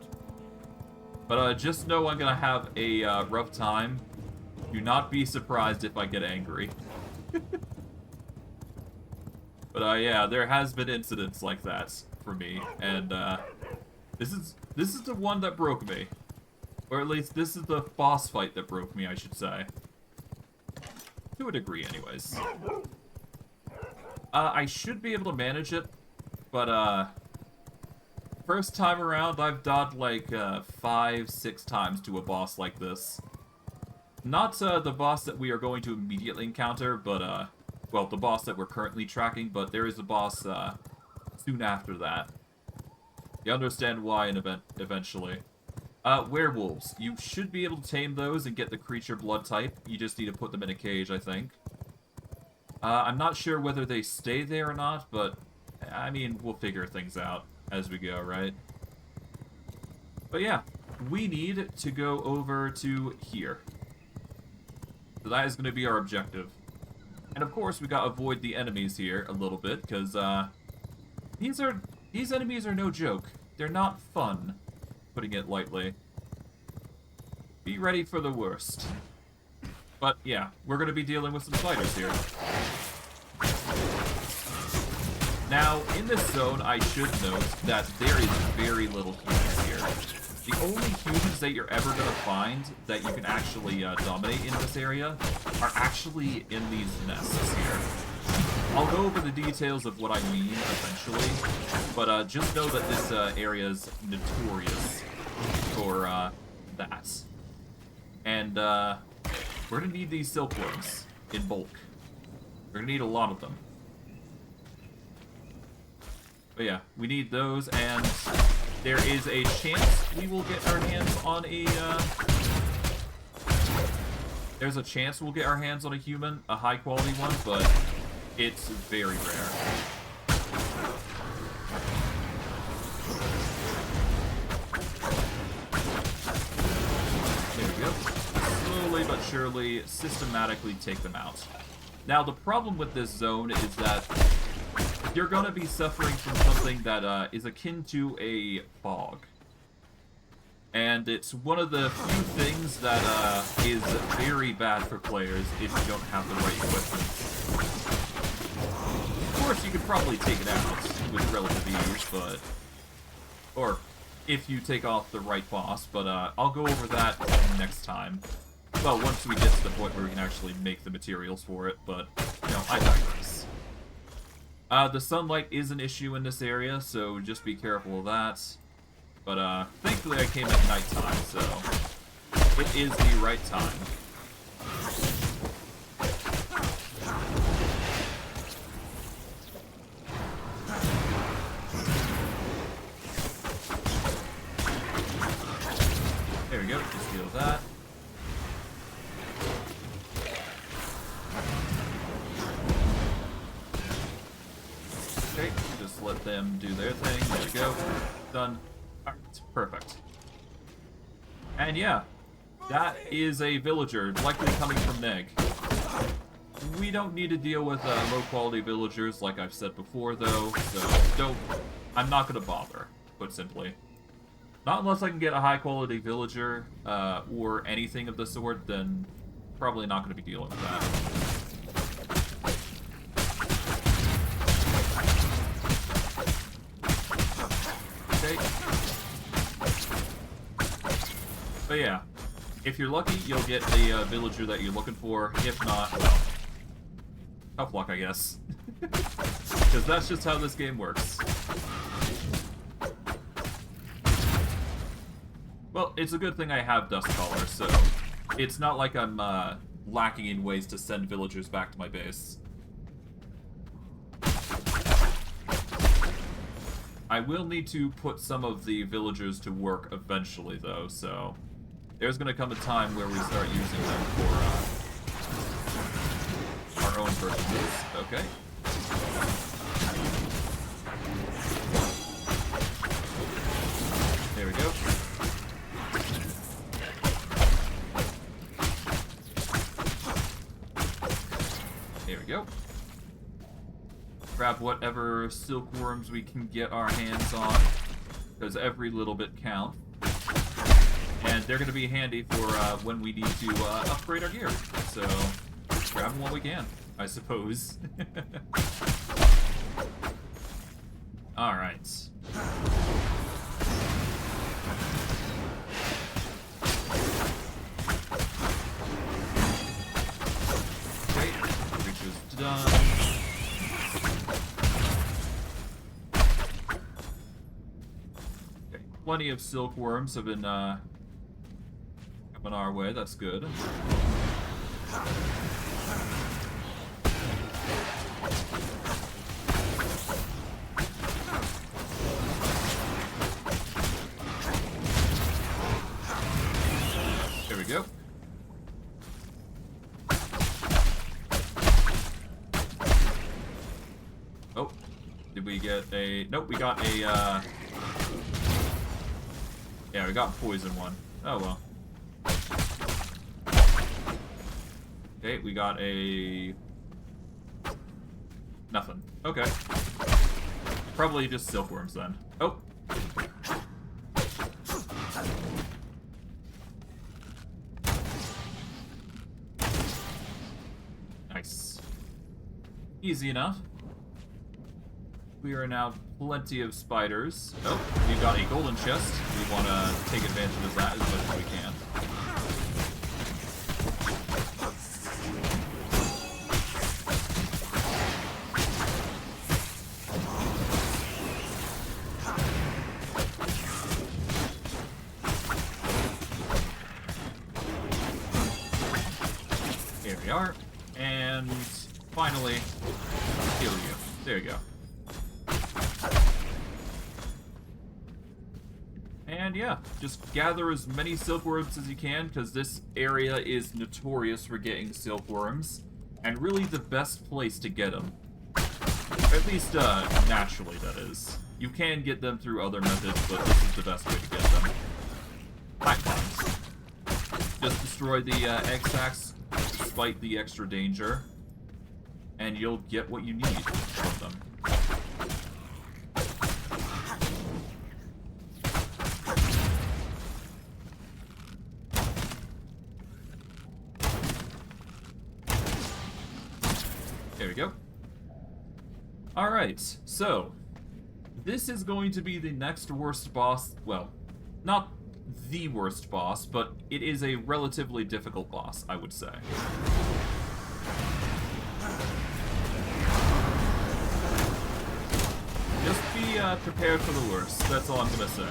But just know I'm going to have a rough time. Do not be surprised if I get angry. But yeah, there has been incidents like that for me, and this is the one that broke me. Or at least this is the boss fight that broke me, I should say. To a degree, anyways. I should be able to manage it, but first time around, I've died like 5-6 times to a boss like this. Not the boss that we are going to immediately encounter, but well, the boss that we're currently tracking, but there is a boss soon after that. You understand why eventually. Werewolves. You should be able to tame those and get the creature blood type. You just need to put them in a cage, I think. I'm not sure whether they stay there or not, but I mean, we'll figure things out as we go, right? But yeah, we need to go over to here. So that is going to be our objective. And of course, we gotta avoid the enemies here a little bit, because these enemies are no joke. They're not fun, putting it lightly. Be ready for the worst. But yeah, we're going to be dealing with some fighters here. Now, in this zone, I should note that there is very little healing here. The only humans that you're ever gonna find that you can actually dominate in this area are actually in these nests here. I'll go over the details of what I mean eventually, but just know that this area is notorious for that. And we're gonna need these silkworms in bulk. We're gonna need a lot of them. But yeah, we need those, and there is a chance we will get our hands on a, there's a chance we'll get our hands on a human, a high-quality one, but it's very rare. There we go. Slowly but surely, systematically take them out. Now, the problem with this zone is that you're gonna be suffering from something that is akin to a fog. And it's one of the few things that is very bad for players if you don't have the right equipment. Of course, you could probably take it out with relative ease, but... Or, if you take off the right boss, but I'll go over that next time. Well, once we get to the point where we can actually make the materials for it, but, you know, I digress. The sunlight is an issue in this area, so just be careful of that. But, thankfully I came at nighttime, so it is the right time. There we go, just deal with that. Okay, just let them do their thing. There we go. Done. Alright, perfect. And yeah, that is a villager, likely coming from Neg. We don't need to deal with low-quality villagers, like I've said before, though, so I'm not going to bother, put simply. Not unless I can get a high-quality villager, or anything of the sort, then probably not going to be dealing with that. Okay. But yeah, if you're lucky, you'll get the villager that you're looking for. If not, well, tough luck, I guess. Because that's just how this game works. Well, it's a good thing I have Dust Collar, so it's not like I'm lacking in ways to send villagers back to my base. I will need to put some of the villagers to work eventually, though, so there's going to come a time where we start using them for our own purposes. Okay. There we go. There we go. Grab whatever silkworms we can get our hands on, because every little bit counts. And they're going to be handy for when we need to upgrade our gear. So, grab them while we can, I suppose. Alright. Okay, creature's done. Okay, plenty of silkworms have been coming our way, that's good. There we go. Oh, did we get a... Nope, we got a, yeah, we got poison one. Oh, well. Okay, we got a... Nothing. Okay. Probably just silkworms, then. Oh! Nice. Easy enough. We are now plenty of spiders. Oh, we've got a golden chest. We want to take advantage of that as much as we can. Here we are. And finally, heal you. There you go. And yeah, just gather as many silkworms as you can, because this area is notorious for getting silkworms, and really the best place to get them. At least, naturally, that is. You can get them through other methods, but this is the best way to get them. Pipelines. Just destroy the egg sacs, despite the extra danger, and you'll get what you need from them. There we go. Alright, so this is going to be the next worst boss. Well, not the worst boss, but it is a relatively difficult boss, I would say. Just be prepared for the worst, that's all I'm gonna say.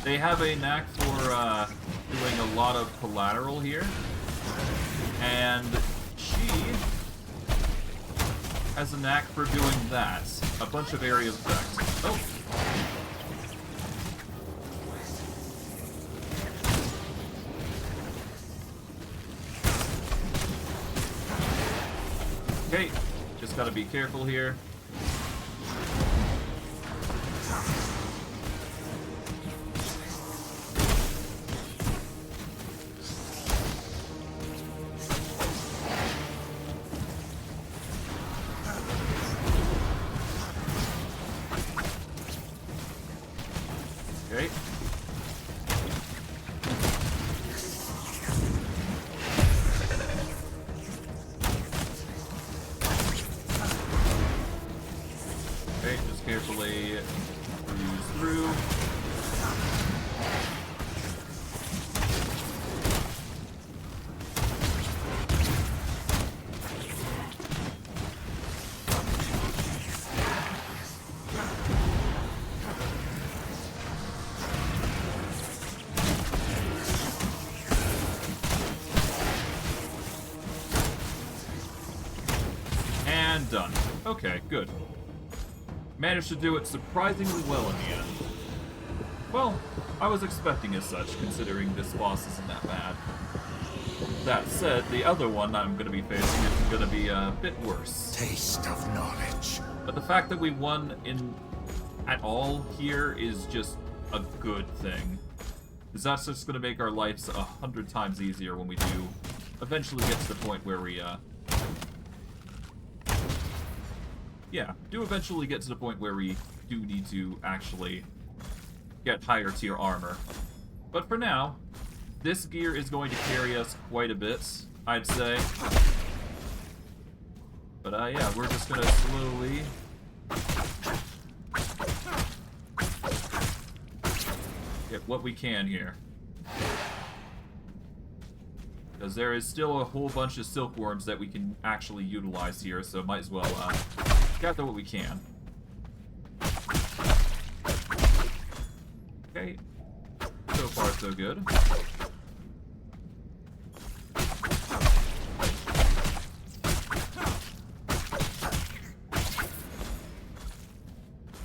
They have a knack for doing a lot of collateral here, and she has a knack for doing that. A bunch of area effect. Oh! Okay, just gotta be careful here. Okay. Okay, just carefully cruise through. And done. Okay, good. Managed to do it surprisingly well in the end. Well, I was expecting as such, considering this boss isn't that bad. That said, the other one I'm going to be facing is going to be a bit worse. Taste of knowledge. But the fact that we won at all here is just a good thing. Because that's just going to make our lives 100 times easier when we do eventually get to the point where we, do eventually get to the point where we do need to actually get higher tier armor. But for now, this gear is going to carry us quite a bit, I'd say. But yeah, we're just gonna slowly get what we can here. Because there is still a whole bunch of silkworms that we can actually utilize here, so might as well gather what we can. Okay, so far so good.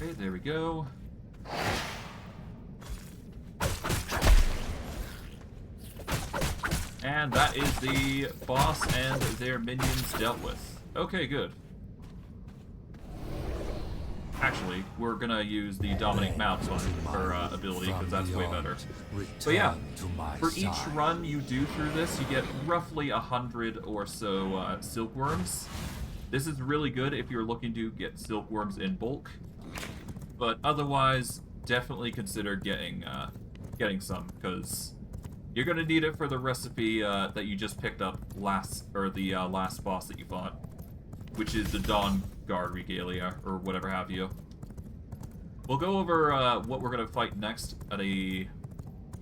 Okay, there we go. And that is the boss and their minions dealt with. Okay, good. Actually, we're gonna use the Dominate Mounts one for ability, because that's way better. So yeah, for each run you do through this, you get roughly 100 or so silkworms. This is really good if you're looking to get silkworms in bulk, but otherwise, definitely consider getting some, because You're gonna need it for the recipe that you just picked up last boss that you fought, which is the Dawn Guard Regalia, or whatever have you. We'll go over what we're gonna fight next at a...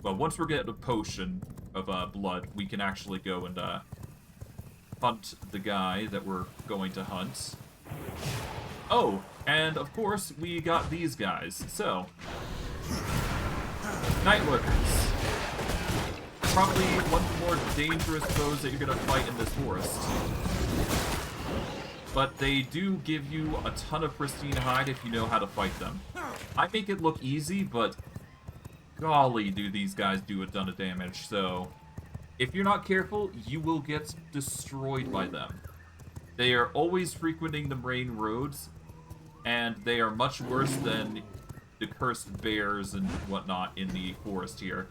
Well, once we're getting a potion of blood, we can actually go and hunt the guy that we're going to hunt. Oh, and of course, we got these guys. So, Nightworkers. Probably one of the more dangerous foes that you're gonna fight in this forest. But they do give you a ton of pristine hide if you know how to fight them. I make it look easy, but golly, do these guys do a ton of damage. So, if you're not careful, you will get destroyed by them. They are always frequenting the main roads, and they are much worse than the cursed bears and whatnot in the forest here.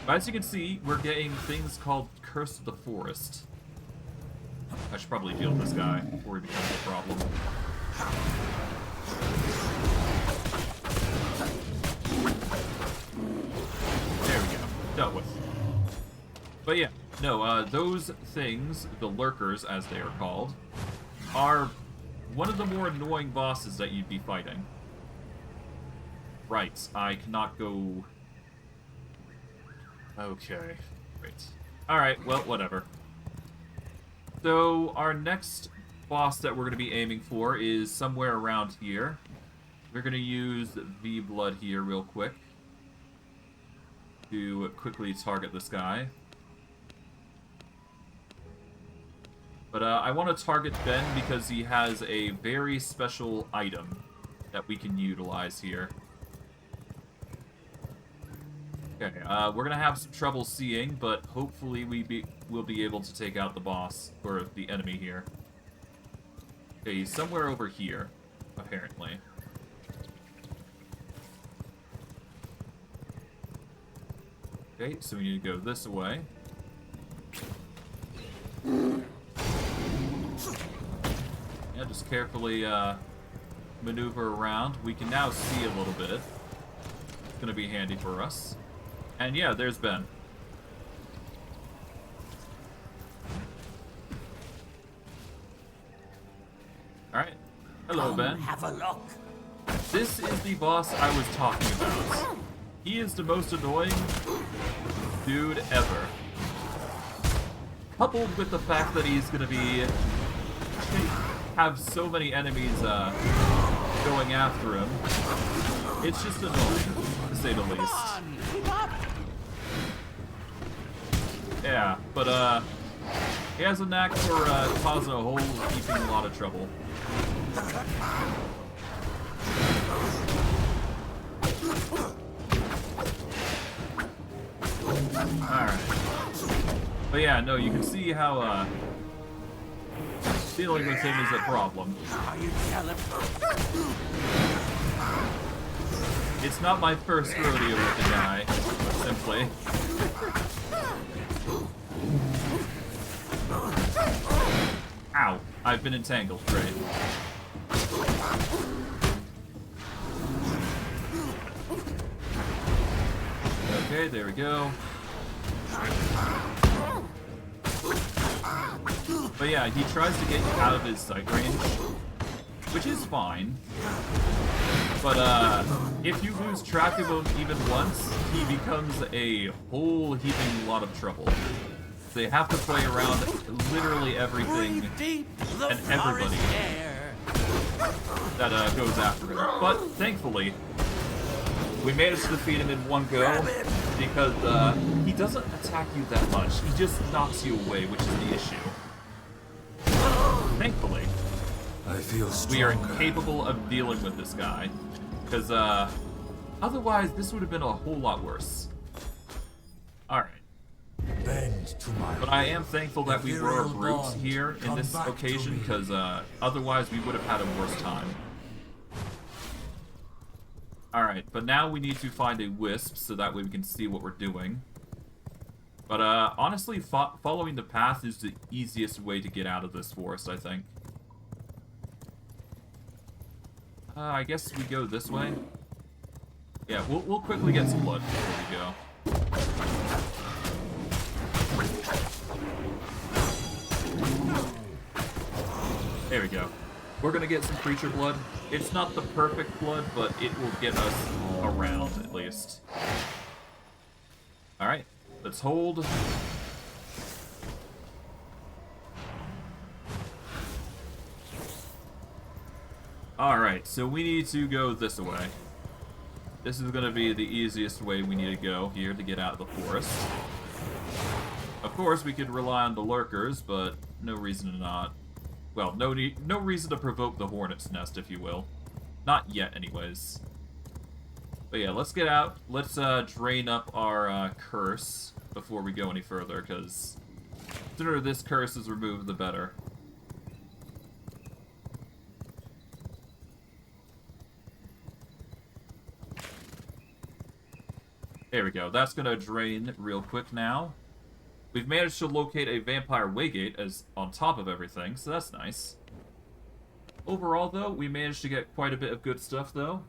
But as you can see, we're getting things called Curse of the Forest. I should probably deal with this guy before he becomes a problem. There we go. Dealt with. But yeah, no, those things, the lurkers as they are called, are one of the more annoying bosses that you'd be fighting. Right, I cannot go... Okay, great. Alright, well, whatever. So, our next boss that we're going to be aiming for is somewhere around here. We're going to use V-Blood here real quick to quickly target this guy. But I want to target Ben because he has a very special item that we can utilize here. Okay, we're gonna have some trouble seeing, but hopefully we'll be able to take out the boss, or the enemy here. Okay, he's somewhere over here, apparently. Okay, so we need to go this way. Yeah, just carefully maneuver around. We can now see a little bit. It's gonna be handy for us. And yeah, there's Ben. Alright. Hello, Ben. Have a look. This is the boss I was talking about. He is the most annoying dude ever. Coupled with the fact that he's gonna be... have so many enemies going after him. It's just annoying, to say the least. Yeah, but he has a knack for causing a whole heaping a lot of trouble. Alright. But yeah, no, you can see how dealing with him is a problem. It's not my first rodeo with the guy, simply. Ow, I've been entangled, great. Okay, there we go. But yeah, he tries to get you out of his sight range, which is fine. But if you lose track of him even once, he becomes a whole heaping lot of trouble. They have to play around literally everything and everybody that goes after him. But thankfully, we managed to defeat him in one go because he doesn't attack you that much. He just knocks you away, which is the issue. Thankfully, I feel we are stronger. incapable of dealing with this guy. Because otherwise, this would have been a whole lot worse. Alright. Bend to my But I am thankful that we were a ethereal brute bond, here in come this back to occasion, me. because otherwise we would have had a worse time. Alright, but now we need to find a wisp so that way we can see what we're doing. But honestly, following the path is the easiest way to get out of this forest, I think. I guess we go this way. Yeah, we'll quickly get some blood before we go. There we go. We're gonna get some creature blood. It's not the perfect blood, but it will get us around, at least. Alright, let's hold. Alright, so we need to go this way. This is gonna be the easiest way we need to go here to get out of the forest. Of course, we could rely on the lurkers, but no reason to not. Well, no reason to provoke the hornet's nest, if you will. Not yet, anyways. But yeah, let's get out. Let's drain up our curse before we go any further, because the sooner this curse is removed, the better. There we go. That's gonna drain real quick now. We've managed to locate a vampire waygate as on top of everything, so that's nice. Overall, though, we managed to get quite a bit of good stuff, though.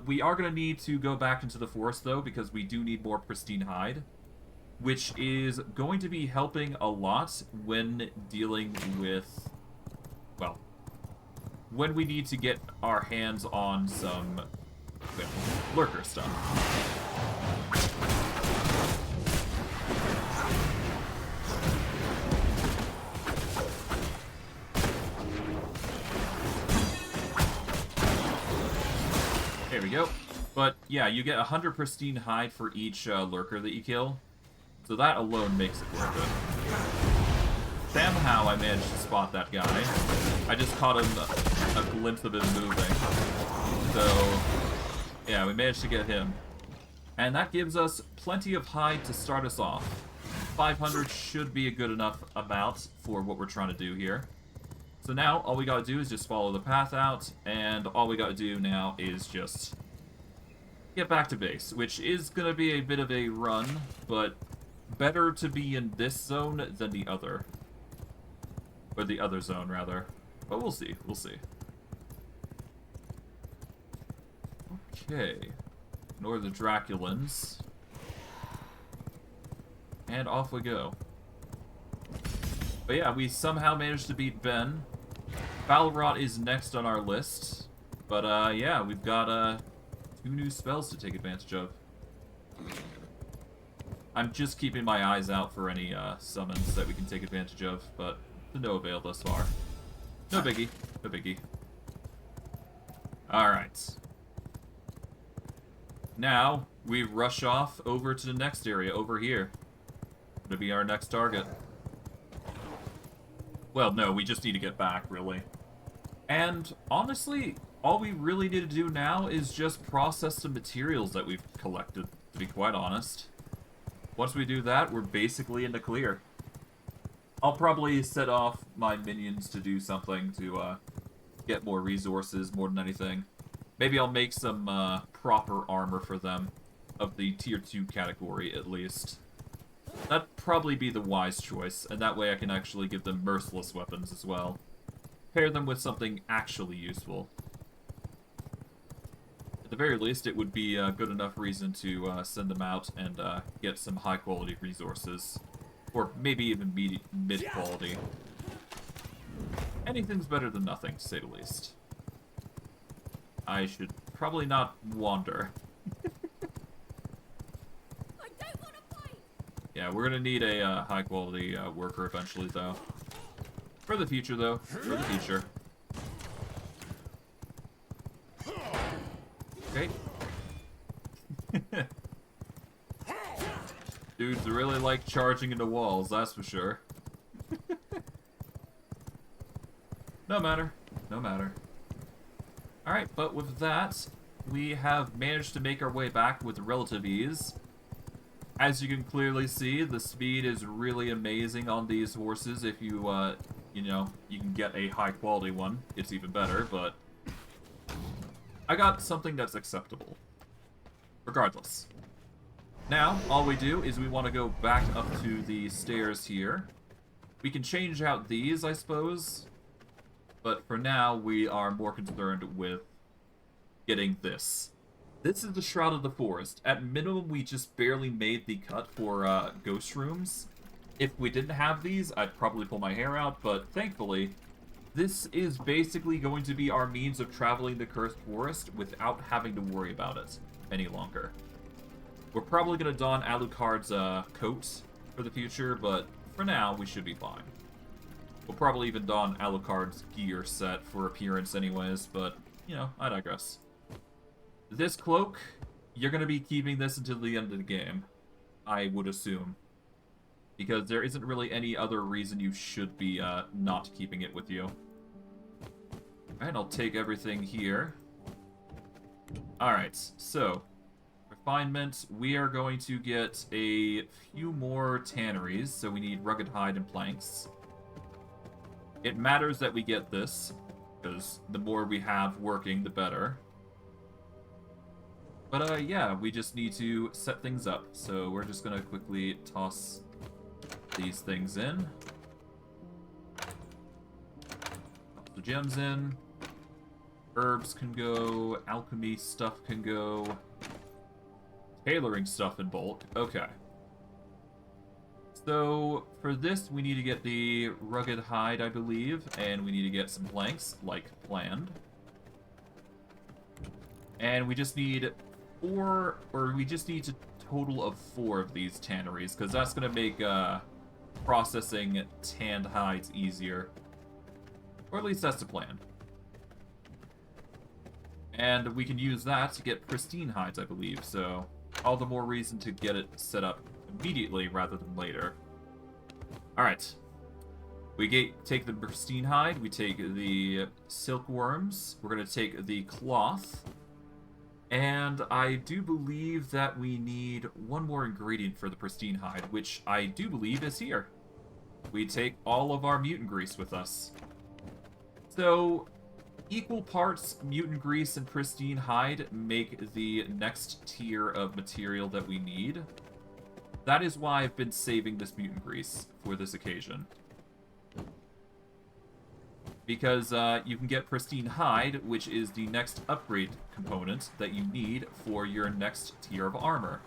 We are going to need to go back into the forest, though, because we do need more pristine hide, which is going to be helping a lot when dealing with, well, when we need to get our hands on some, well, lurker stuff. There we go. But yeah, you get 100 pristine hide for each lurker that you kill, so that alone makes it worth it. Somehow I managed to spot that guy. I just caught him a glimpse of him moving. So yeah, we managed to get him. And that gives us plenty of hide to start us off. 500 should be a good enough amount for what we're trying to do here. So now, all we gotta do is just follow the path out, and all we gotta do now is just get back to base, which is gonna be a bit of a run, but better to be in this zone than the other. Or the other zone, rather. But we'll see, we'll see. Okay. Ignore the Draculans. And off we go. But yeah, we somehow managed to beat Ben. Balrot is next on our list. But yeah, we've got 2 new spells to take advantage of. I'm just keeping my eyes out for any summons that we can take advantage of, but to no avail thus far. No biggie, no biggie. Alright. Now, we rush off over to the next area, over here. To be our next target. Well, no, we just need to get back, really. And, honestly, all we really need to do now is just process the materials that we've collected, to be quite honest. Once we do that, we're basically in the clear. I'll probably set off my minions to do something to get more resources more than anything. Maybe I'll make some proper armor for them, of the tier 2 category at least. That'd probably be the wise choice, and that way I can actually give them merciless weapons as well. Pair them with something actually useful. At the very least, it would be a good enough reason to send them out and get some high-quality resources. Or maybe even mid-quality. Anything's better than nothing, to say the least. I should probably not wander. Yeah, we're gonna need a high-quality worker eventually, though. For the future, though. For the future. Okay. Dudes really like charging into walls, that's for sure. No matter. No matter. Alright, but with that, we have managed to make our way back with relative ease. As you can clearly see, the speed is really amazing on these horses. If you, you know, you can get a high-quality one, it's even better, but I got something that's acceptable. Regardless. Now, all we do is we want to go back up to the stairs here. We can change out these, I suppose, but for now, we are more concerned with getting this. This is the Shroud of the Forest. At minimum, we just barely made the cut for ghost rooms. If we didn't have these, I'd probably pull my hair out, but thankfully, This is basically going to be our means of traveling the Cursed Forest without having to worry about it any longer. We're probably going to don Alucard's coat for the future, but for now, we should be fine. We'll probably even don Alucard's gear set for appearance anyways, but, you know, I digress. This cloak, you're going to be keeping this until the end of the game, I would assume. Because there isn't really any other reason you should be not keeping it with you. Alright, I'll take everything here. Alright, so, refinement, we are going to get a few more tanneries, so we need rugged hide and planks. It matters that we get this, because the more we have working, the better. But yeah, we just need to set things up, so we're just gonna quickly toss these things in. Toss the gems in. Herbs can go, alchemy stuff can go. Tailoring stuff in bulk. Okay. So, for this, we need to get the rugged hide, I believe, and we need to get some planks, like planned. And we just need a total of 4 of these tanneries, because that's going to make processing tanned hides easier. Or at least that's the plan. And we can use that to get pristine hides, I believe, so all the more reason to get it set up immediately rather than later. Alright. We take the pristine hide, we take the silkworms, we're going to take the cloth, and I do believe that we need one more ingredient for the pristine hide, which I do believe is here. We take all of our mutant grease with us. So, equal parts mutant grease and pristine hide make the next tier of material that we need. That is why I've been saving this mutant grease for this occasion. Because you can get pristine hide, which is the next upgrade component that you need for your next tier of armor.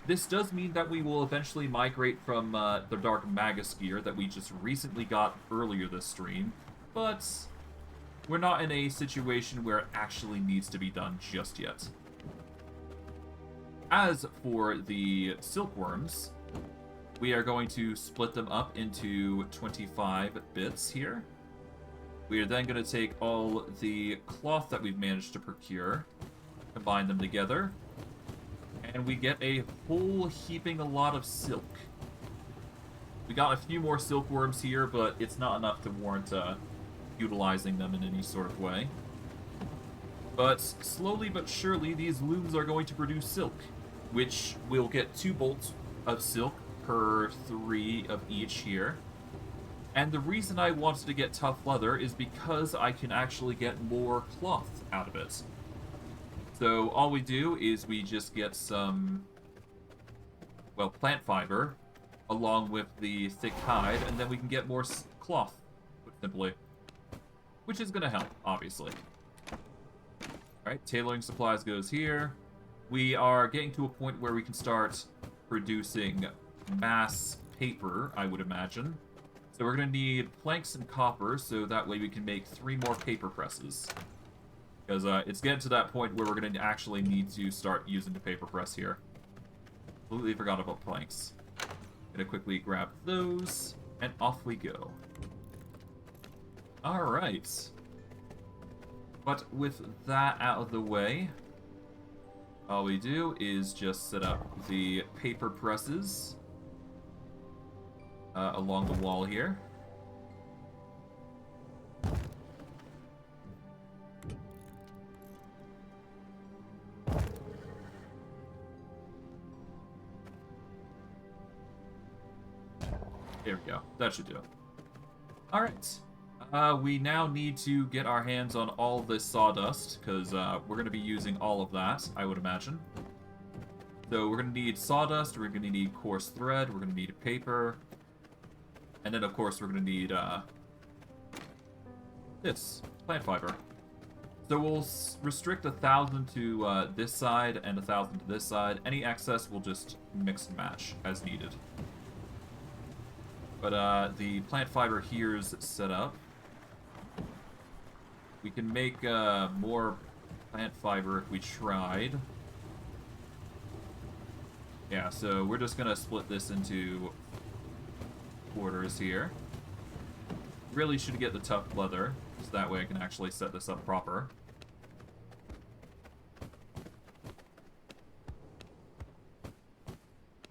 This does mean that we will eventually migrate from the Dark Magus gear that we just recently got earlier this stream, but we're not in a situation where it actually needs to be done just yet. As for the silkworms, we are going to split them up into 25 bits here. We are then going to take all the cloth that we've managed to procure, combine them together, and we get a whole heaping a lot of silk. We got a few more silkworms here, but it's not enough to warrant utilizing them in any sort of way. But slowly but surely, these looms are going to produce silk, which will get 2 bolts of silk per 3 of each here. And the reason I wanted to get tough leather is because I can actually get more cloth out of it. So all we do is we just get some, well, plant fiber along with the thick hide, and then we can get more cloth, put simply. Which is going to help, obviously. Alright, tailoring supplies goes here. We are getting to a point where we can start producing mass paper, I would imagine. So we're going to need planks and copper, so that way we can make 3 more paper presses. Because it's getting to that point where we're going to actually need to start using the paper press here. Completely forgot about planks. Gonna quickly grab those, and off we go. Alright. But with that out of the way, all we do is just set up the paper presses along the wall here. There we go. That should do it. Alright. We now need to get our hands on all this sawdust, because we're going to be using all of that, I would imagine. So we're going to need sawdust, we're going to need coarse thread, we're going to need paper, and then of course we're going to need this, plant fiber. So we'll restrict 1,000 to this side and 1,000 to this side. Any excess we'll just mix and match as needed. But the plant fiber here is set up. We can make more plant fiber if we tried. Yeah, so we're just gonna split this into quarters here. Really should get the tough leather, so that way I can actually set this up proper.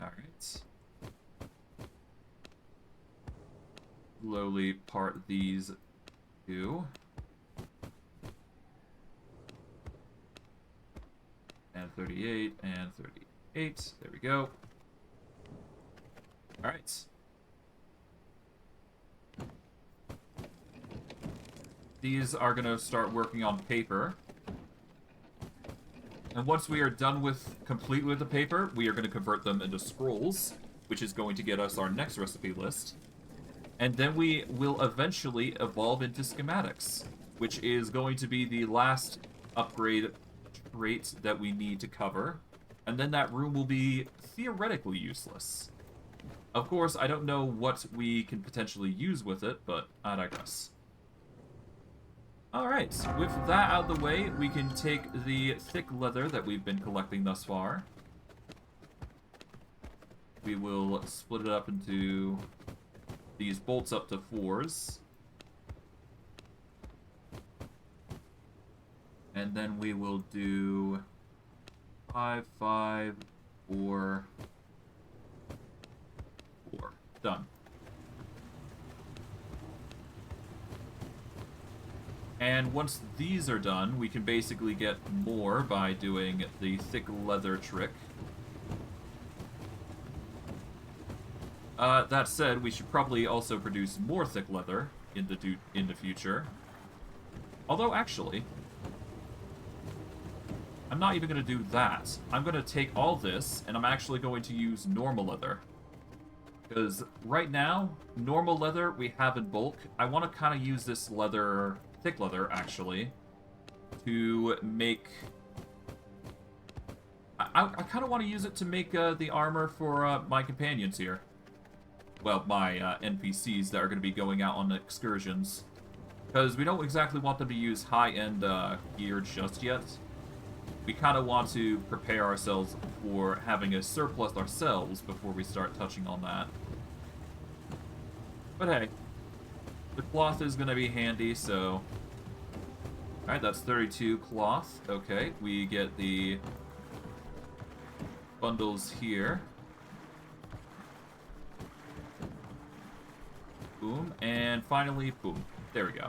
Alright. Slowly part these two. And 38, and 38. There we go. Alright. These are going to start working on paper. And once we are done with, complete with the paper, we are going to convert them into scrolls, which is going to get us our next recipe list. And then we will eventually evolve into schematics, which is going to be the last upgrade trait that we need to cover. And then that room will be theoretically useless. Of course, I don't know what we can potentially use with it, but I digress. Alright, with that out of the way, we can take the thick leather that we've been collecting thus far. We will split it up into these bolts up to 4s. And then we will do 5, 5, 4, 4. Done. And once these are done, we can basically get more by doing the thick leather trick. That said, we should probably also produce more thick leather in the future. Although, actually, I'm not even going to do that. I'm going to take all this, and I'm actually going to use normal leather. Because right now, normal leather we have in bulk. I want to kind of use this leather, thick leather, actually, to make... I kind of want to use it to make the armor for my companions here. Well, my NPCs that are going to be going out on excursions. Because we don't exactly want them to use high-end gear just yet. We kind of want to prepare ourselves for having a surplus ourselves before we start touching on that. But hey, the cloth is going to be handy, so... Alright, that's 32 cloth. Okay, we get the bundles here. Boom, and finally, boom. There we go.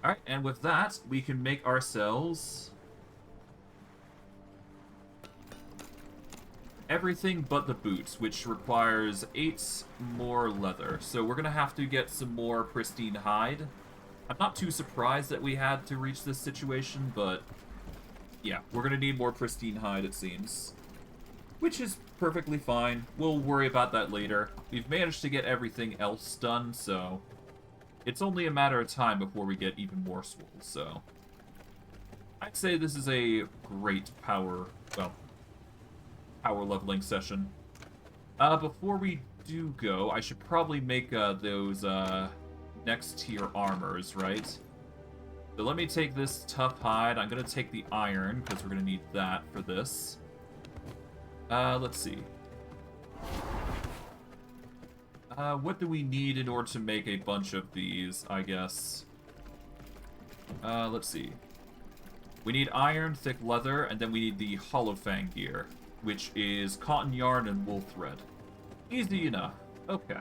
Alright, and with that, we can make ourselves... everything but the boots, which requires 8 more leather. So we're going to have to get some more pristine hide. I'm not too surprised that we had to reach this situation, but yeah, we're going to need more pristine hide, it seems. Which is perfectly fine. We'll worry about that later. We've managed to get everything else done, so it's only a matter of time before we get even more swools, so I'd say this is a great power leveling session. Before we do go, I should probably make those next tier armors, right? So let me take this tough hide. I'm going to take the iron, because we're going to need that for this. Let's see. What do we need in order to make a bunch of these, I guess? Let's see. We need iron, thick leather, and then we need the hollow fang gear, which is cotton yarn and wool thread. Easy enough. Okay.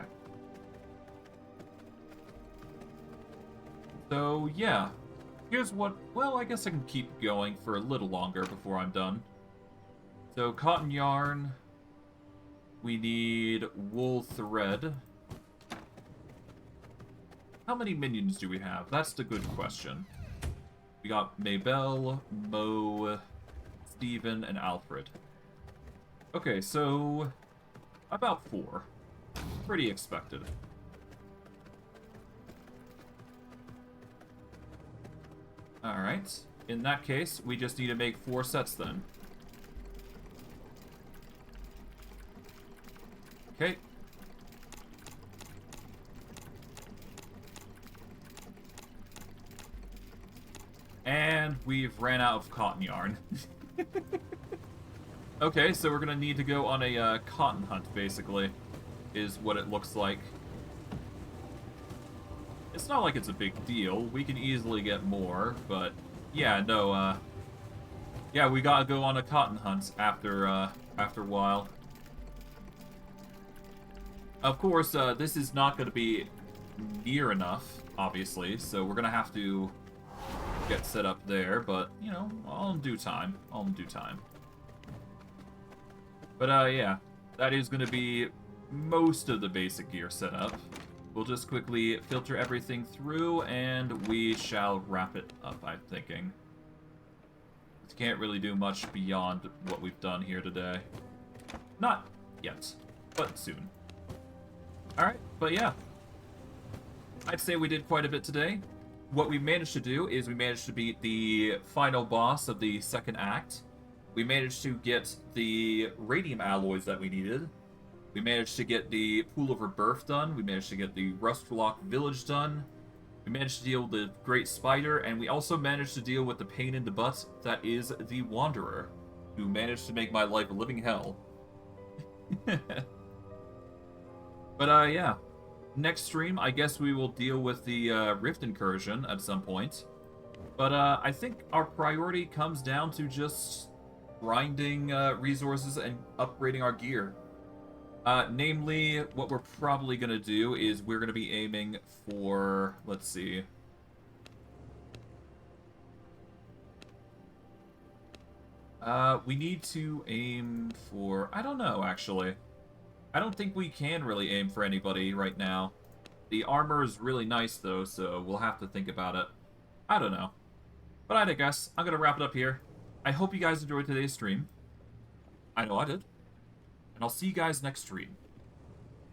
So, yeah. Here's what... well, I guess I can keep going for a little longer before I'm done. So, cotton yarn. We need wool thread. How many minions do we have? That's the good question. We got Maybelle, Mo, Steven, and Alfred. Okay, so about 4. Pretty expected. Alright. In that case, we just need to make 4 sets then. Okay. we've ran out of cotton yarn. Okay, so we're gonna need to go on a cotton hunt, basically, is what it looks like. It's not like it's a big deal. We can easily get more, but yeah, no, yeah, we gotta go on a cotton hunt after a while. Of course, this is not gonna be near enough, obviously, so we're gonna have to get set up there, but, you know, all in due time. All in due time. But, yeah, that is gonna be most of the basic gear setup. We'll just quickly filter everything through, and we shall wrap it up, I'm thinking. Can't really do much beyond what we've done here today. Not yet, but soon. Alright, but yeah. I'd say we did quite a bit today. What we managed to do is we managed to beat the final boss of the second act. We managed to get the radium alloys that we needed. We managed to get the Pool of Rebirth done. We managed to get the Rustlock Village done. We managed to deal with the Great Spider, and we also managed to deal with the pain in the butt that is the Wanderer, who managed to make my life a living hell. But, yeah. Next stream, I guess we will deal with the Rift Incursion at some point. But, I think our priority comes down to just grinding resources and upgrading our gear. Namely, what we're probably going to do is we're going to be aiming for, let's see. We need to aim for, I don't know, actually. I don't think we can really aim for anybody right now. The armor is really nice, though, so we'll have to think about it. I don't know. But I guess I'm going to wrap it up here. I hope you guys enjoyed today's stream. I know I did. And I'll see you guys next stream.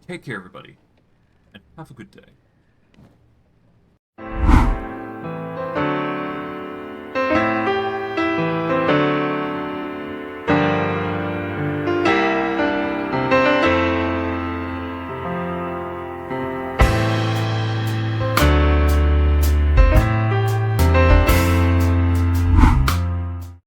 Take care, everybody, and have a good day.